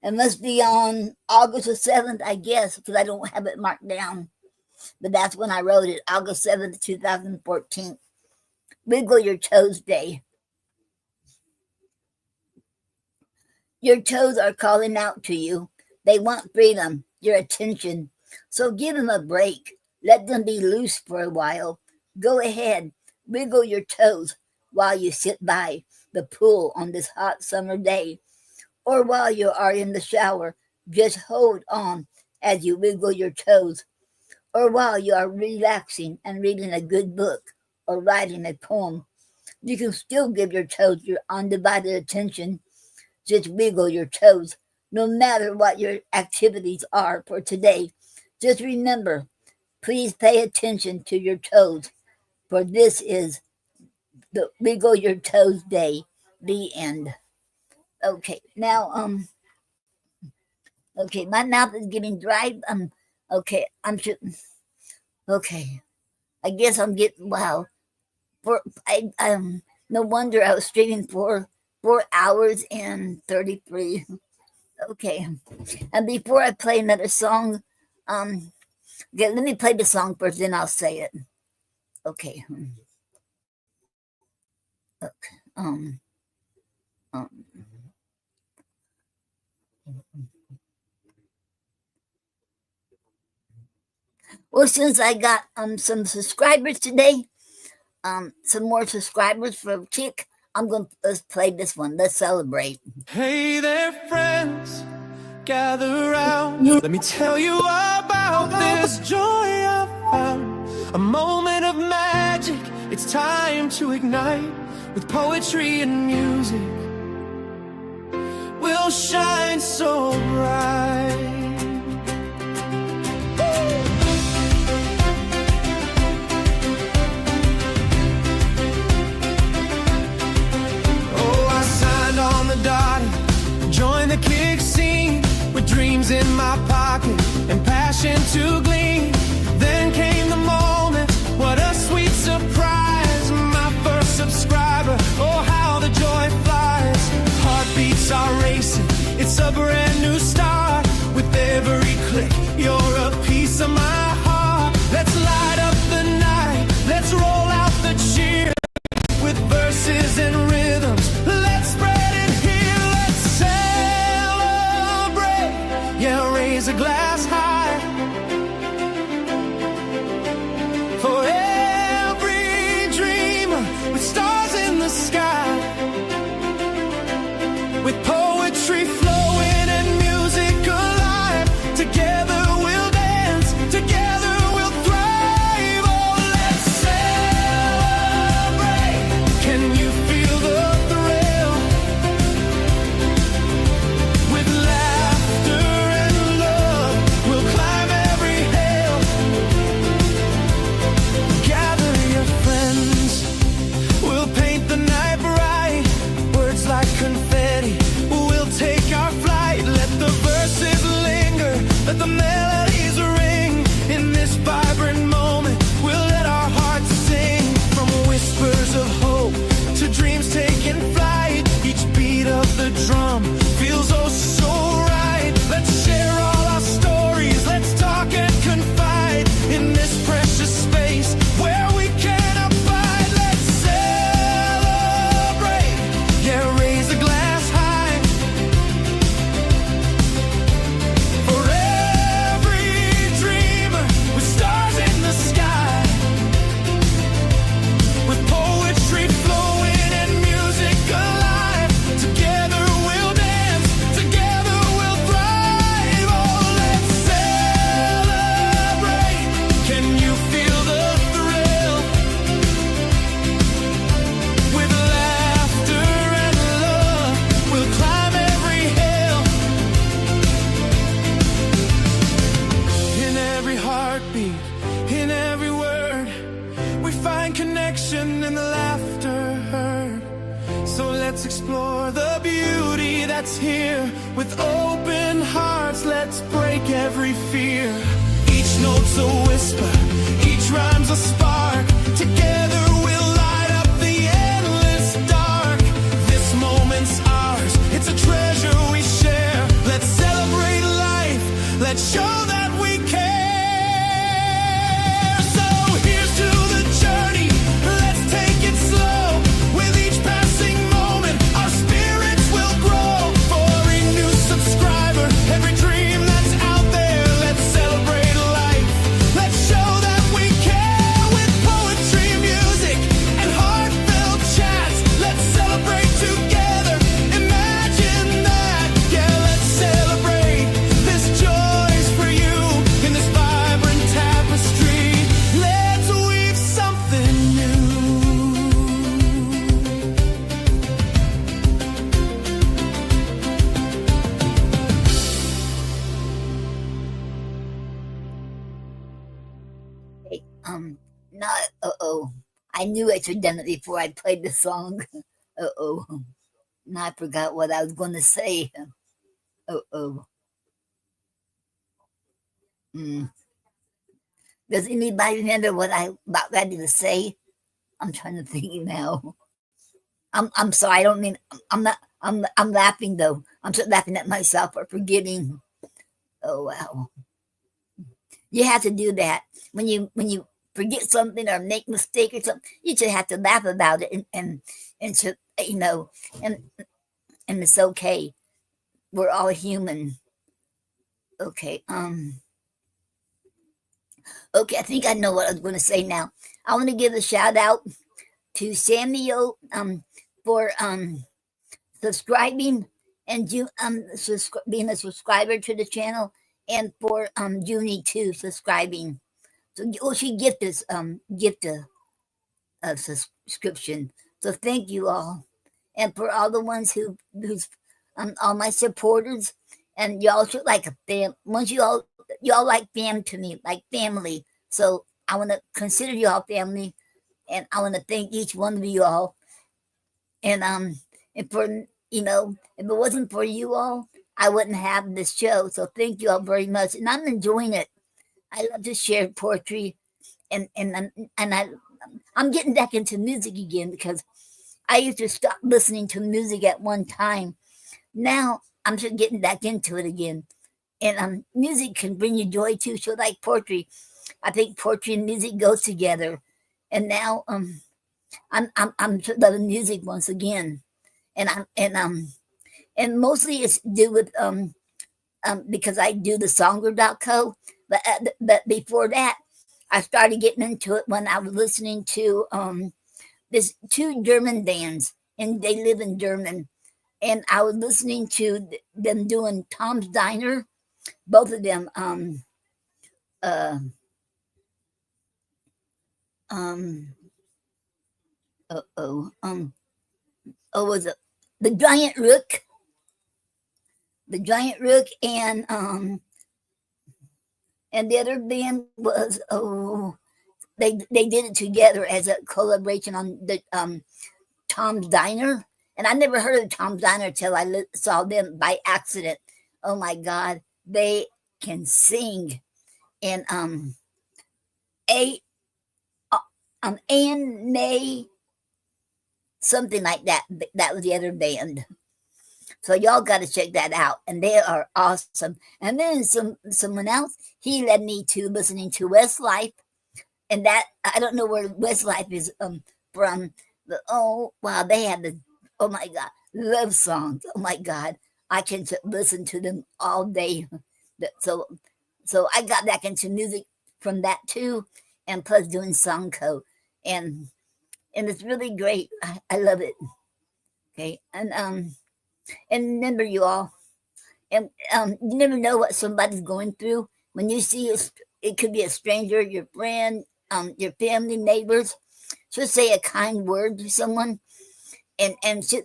It must be on August the 7th, I guess, because I don't have it marked down. But that's when I wrote it, August 7th, 2014. Wiggle Your Toes Day. Your toes are calling out to you. They want freedom, your attention. So give them a break. Let them be loose for a while. Go ahead, wiggle your toes while you sit by the pool on this hot summer day. Or while you are in the shower, just hold on as you wiggle your toes. Or while you are relaxing and reading a good book or writing a poem, you can still give your toes your undivided attention. Just wiggle your toes, no matter what your activities are for today. Just remember, please pay attention to your toes, for this is the Wiggle Your Toes Day, the end. Okay, now, okay, my mouth is getting dry. Okay, okay, I guess I'm getting, wow. No wonder I was streaming for 4 hours and 33. Okay, and before I play another song, okay, let me play the song first, then I'll say it. Okay. Okay. Well, since I got some subscribers today, some more subscribers for Chick, let's play this one. Let's celebrate. Hey there, friends, gather round. Let me tell you about this joy I found. A moment of magic, it's time to ignite. With poetry and music, we'll shine so bright. On the dot, join the kick scene with dreams in my pocket and passion to glean. Then came the moment, what a sweet surprise. My first subscriber, oh how the joy flies. Heartbeats are racing, it's a brand new start. With every click, you're a piece of my heart. Let's light up the night, let's roll out the cheer. With verses and rhythms, let's spread it here, let's celebrate. Yeah, raise a glass high for every dreamer with stars in the sky. With poetry flowing and music alive, together we'll dance, together we'll thrive. Oh, let's celebrate. Can you feel the thrill? With laughter and love, we'll climb every hill. Gather your friends, we'll paint the night bright. Words like confetti, we'll take our flight. Let the verses linger, let the melodies ring. In this vibrant moment, we'll let our hearts sing. From whispers of hope to dreams taking flight, each beat of the drum feels oh so right. Let's share all our stories, let's talk and confide. In this precious space where we can abide, let's celebrate. Yeah, raise a glass high for every dreamer with stars in the sky. With poetry flowing and music alive, together we'll dance, together we'll thrive. Oh, let's celebrate. Can you feel the thrill? With laughter and love, we'll climb every hill. In every heartbeat, in every word, we find connection in the laughter heard. So let's explore the beauty that's here. With open hearts, let's break every fear. Each note's a whisper, each rhyme's a spark. Together we'll light up the endless dark. This moment's ours, it's a treasure we share. Let's knew I should have done it before I played the song. Uh-oh. Now I forgot what I was going to say. Uh-oh. Does anybody remember what I about ready to say? I'm trying to think now. I'm sorry. I don't mean. I'm not. I'm laughing though. I'm just laughing at myself for forgetting. Oh wow. You have to do that when you forget something or make a mistake or something. You just have to laugh about it and so, and it's okay. We're all human. Okay. Okay. I think I know what I was going to say now. I want to give a shout out to Samuel for subscribing and being a subscriber to the channel, and for Junie too subscribing. So she gift us a subscription. So thank you all, and for all the ones who's all my supporters, and y'all should like a fam. Once y'all like fam to me, like family. So I want to consider y'all family, and I want to thank each one of you all. And for if it wasn't for you all, I wouldn't have this show. So thank you all very much, and I'm enjoying it. I love to share poetry, and I'm getting back into music again because I used to stop listening to music at one time. Now I'm just getting back into it again, and music can bring you joy too. So like poetry, I think poetry and music go together, and now I'm loving music once again, and mostly it's due with because I do the Songer.co, but before that, I started getting into it when I was listening to this two German bands, and they live in German, and I was listening to them doing Tom's Diner, both of them. Was it the Giant Rook? The Giant Rook, and the other band was they did it together as a collaboration on the Tom's Diner, and I never heard of Tom's Diner until I saw them by accident. Oh my God, they can sing, and Anne May, something like that. That was the other band. So y'all got to check that out, and they are awesome. And then someone else, he led me to listening to Westlife, and that I don't know where Westlife is from. But oh wow, they had oh my God, love songs. Oh my God, I can listen to them all day. So I got back into music from that too, and plus doing Songco, and it's really great. I love it. Okay, and remember, you all, and you never know what somebody's going through. When you see it could be a stranger, your friend, your family, neighbors. Just say a kind word to someone, and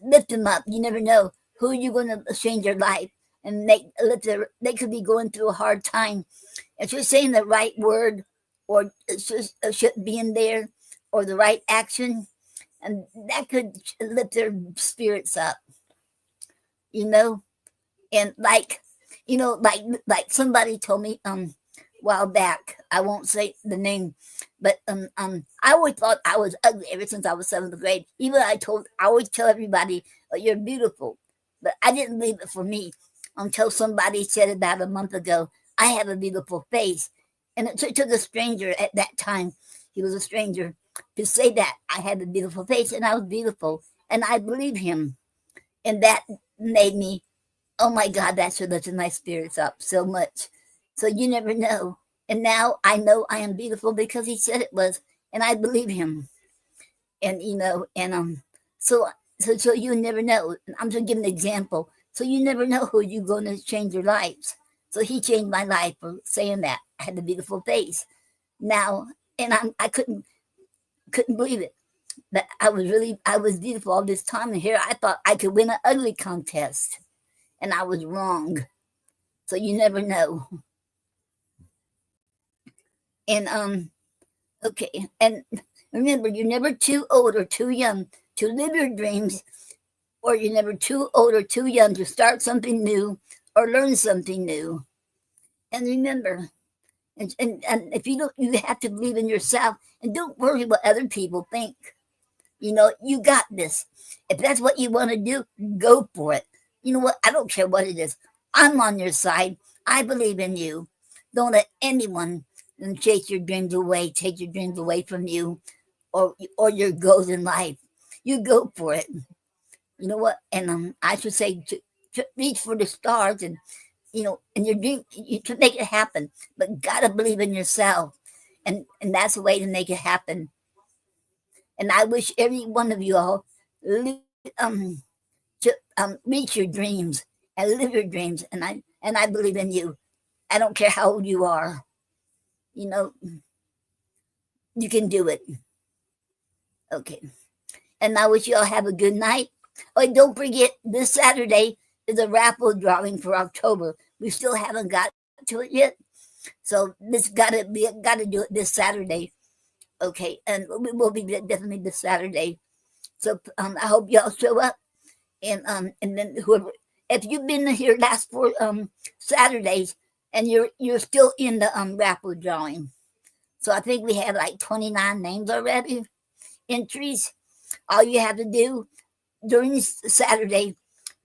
lift them up. You never know who you're going to change their life, and they could be going through a hard time. And just saying the right word, or just being there, or the right action, and that could lift their spirits up. And like somebody told me a while back, I won't say the name, but I always thought I was ugly ever since I was 7th grade. Even I always tell everybody, oh, you're beautiful, but I didn't believe it for me until somebody said about a month ago, I have a beautiful face. And it took a stranger at that time, he was a stranger, to say that I had a beautiful face and I was beautiful, and I believed him. And that made me, oh my God, that should lift my spirits up so much. So you never know. And now I know I am beautiful because he said it was, and I believe him. And so you never know. I'm just giving an example. So you never know who you're going to change their lives. So he changed my life for saying that I had a beautiful face. Now, and I couldn't believe it. But I was beautiful all this time, and here I thought I could win an ugly contest, and I was wrong. So you never know. And okay, and Remember, you're never too old or too young to live your dreams, or you're never too old or too young to start something new or learn something new. And remember, and if you don't, you have to believe in yourself and don't worry what other people think. You know, you got this. If that's what you want to do, go for it. You know what? I don't care what it is. I'm on your side. I believe in you. Don't let anyone chase your dreams away, take your dreams away from you, or your goals in life. You go for it. You know what? And I should say to reach for the stars, and you know, and your dream, you can make it happen. But gotta believe in yourself, and that's the way to make it happen. And I wish every one of you all to reach your dreams and live your dreams. And I believe in you. I don't care how old you are. You know, you can do it. Okay. And I wish you all have a good night. Oh, and don't forget, this Saturday is a raffle drawing for October. We still haven't got to it yet. So this gotta do it this Saturday. Okay, and we will be definitely this Saturday. So I hope y'all show up. And then whoever, if you've been here last 4 Saturdays and you're still in the raffle drawing. So I think we have like 29 names already, entries. All you have to do during this Saturday,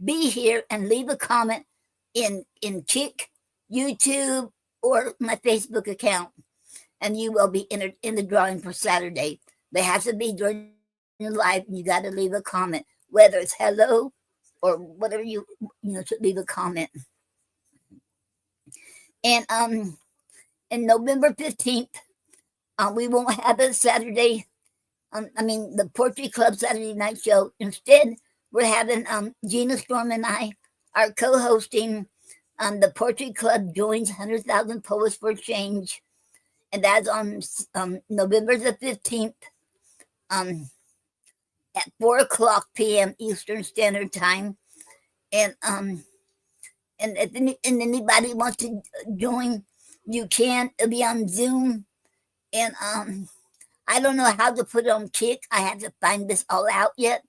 be here and leave a comment in Kick, YouTube, or my Facebook account, and you will be entered in the drawing for Saturday. They have to be during your live, and you got to leave a comment, whether it's hello or whatever you to leave a comment. And in November 15th, we won't have a Saturday. The Poetry Club Saturday night show. Instead, we're having Gina Storm and I are co-hosting the Poetry Club Joins 100,000 Poets for Change. And that's on November the 15th at 4:00 p.m. Eastern Standard Time. And if anybody wants to join, you can. It'll be on Zoom. And I don't know how to put it on Kick. I had to find this all out yet.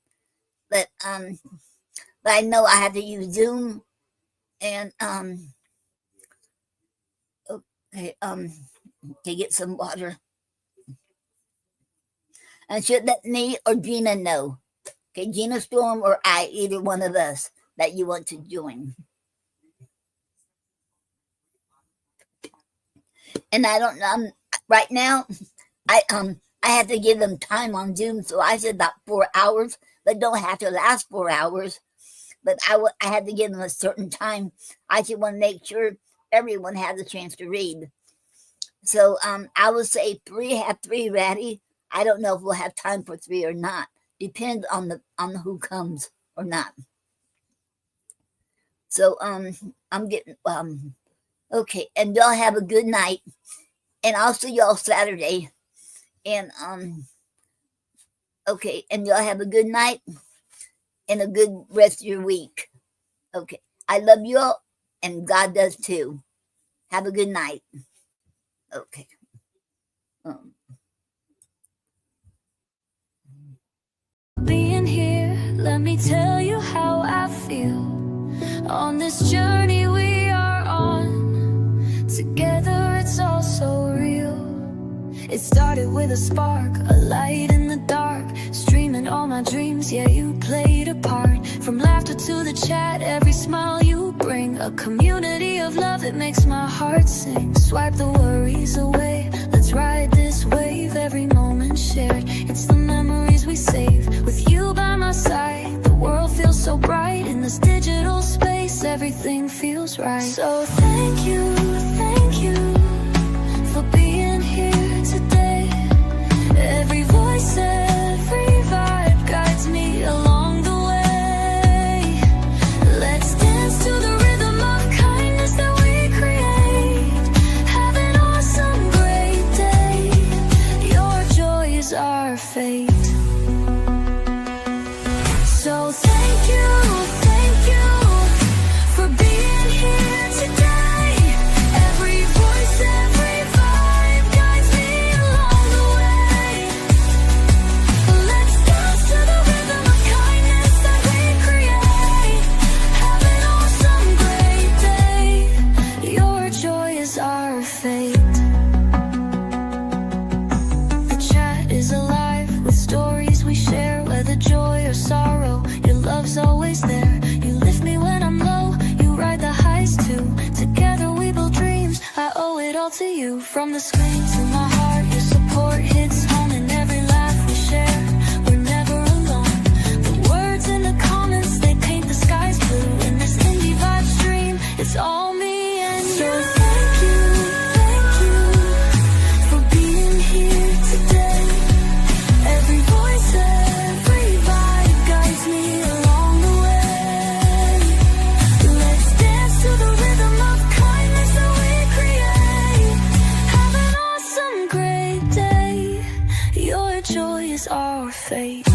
But I know I have to use Zoom. And okay, to get some water. And should let me or Gina know. Okay, Gina Storm or I, either one of us, that you want to join. And I don't know, right now, I have to give them time on Zoom, so I said about 4 hours, but don't have to last 4 hours. But I had to give them a certain time. I just want to make sure everyone has a chance to read. So I would say have 3 ready. I don't know if we'll have time for 3 or not. Depends on who comes or not. So I'm getting okay, and y'all have a good night. And I'll see y'all Saturday. And okay, and y'all have a good night and a good rest of your week. Okay. I love you all, and God does too. Have a good night. Okay. Being here, let me tell you how I feel. On this journey we are on, together it's all so real. It started with a spark, a light in the dark, streaming all my dreams, yeah, you played a part. From laughter to the chat, every smile you bring, a community of love that makes my heart sing. Swipe the worries away, let's ride this wave. Every moment shared, it's the memories we save. With you by my side, the world feels so bright. In this digital space, everything feels right. So thank you for being here today. Every voice, every vibe guides me along the way. Let's dance to the rhythm of kindness that we create. Have an awesome, great day. Your joy is our fate. So thank you for being here today. Every voice, love's always there. You lift me when I'm low, you ride the highs too. Together we build dreams, I owe it all to you. From the screen to my heart, your support hits home. In every laugh we share, we're never alone. The words in the comments, they paint the skies blue. In this indie vibe stream, it's all me and you. So thank you for being here today. Every voice, every vibe guides me along the way. Let's dance to the rhythm of kindness that we create. Have an awesome, great day. Your joy is our fate.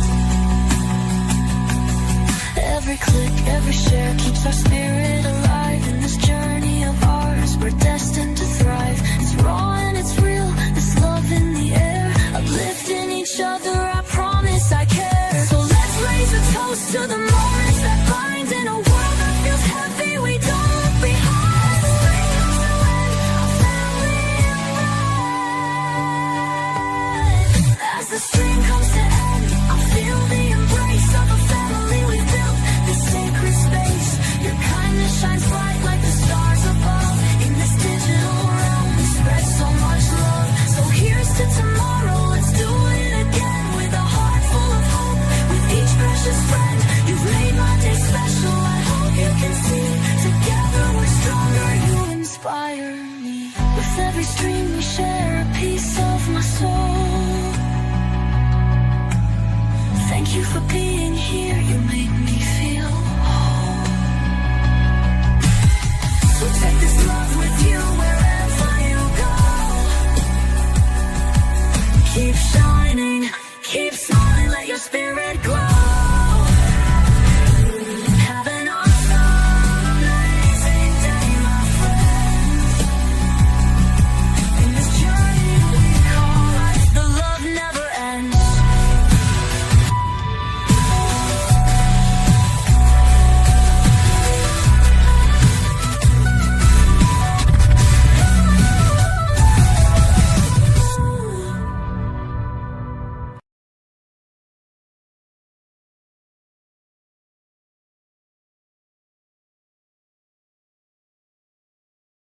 Every click, every share keeps our spirit alive. In this journey of ours, we're destined to thrive. It's raw and it's real, this love in the air. Uplifting each other, I promise I care. So let's raise a toast to the moments that bind. In a world that feels heavy, we don't look behind. The rain comes to end, our family in red. As the stream comes to end, I feel the embrace of a family we've built. This sacred space, your kindness shines bright like the stars above. In this digital realm, we spread so much love. So here's to tomorrow, let's do it again. With a heart full of hope, with each precious friend. You've made my day special, I hope you can see. Together we're stronger, you inspire me. With every stream we share a piece of my soul. Thank you for being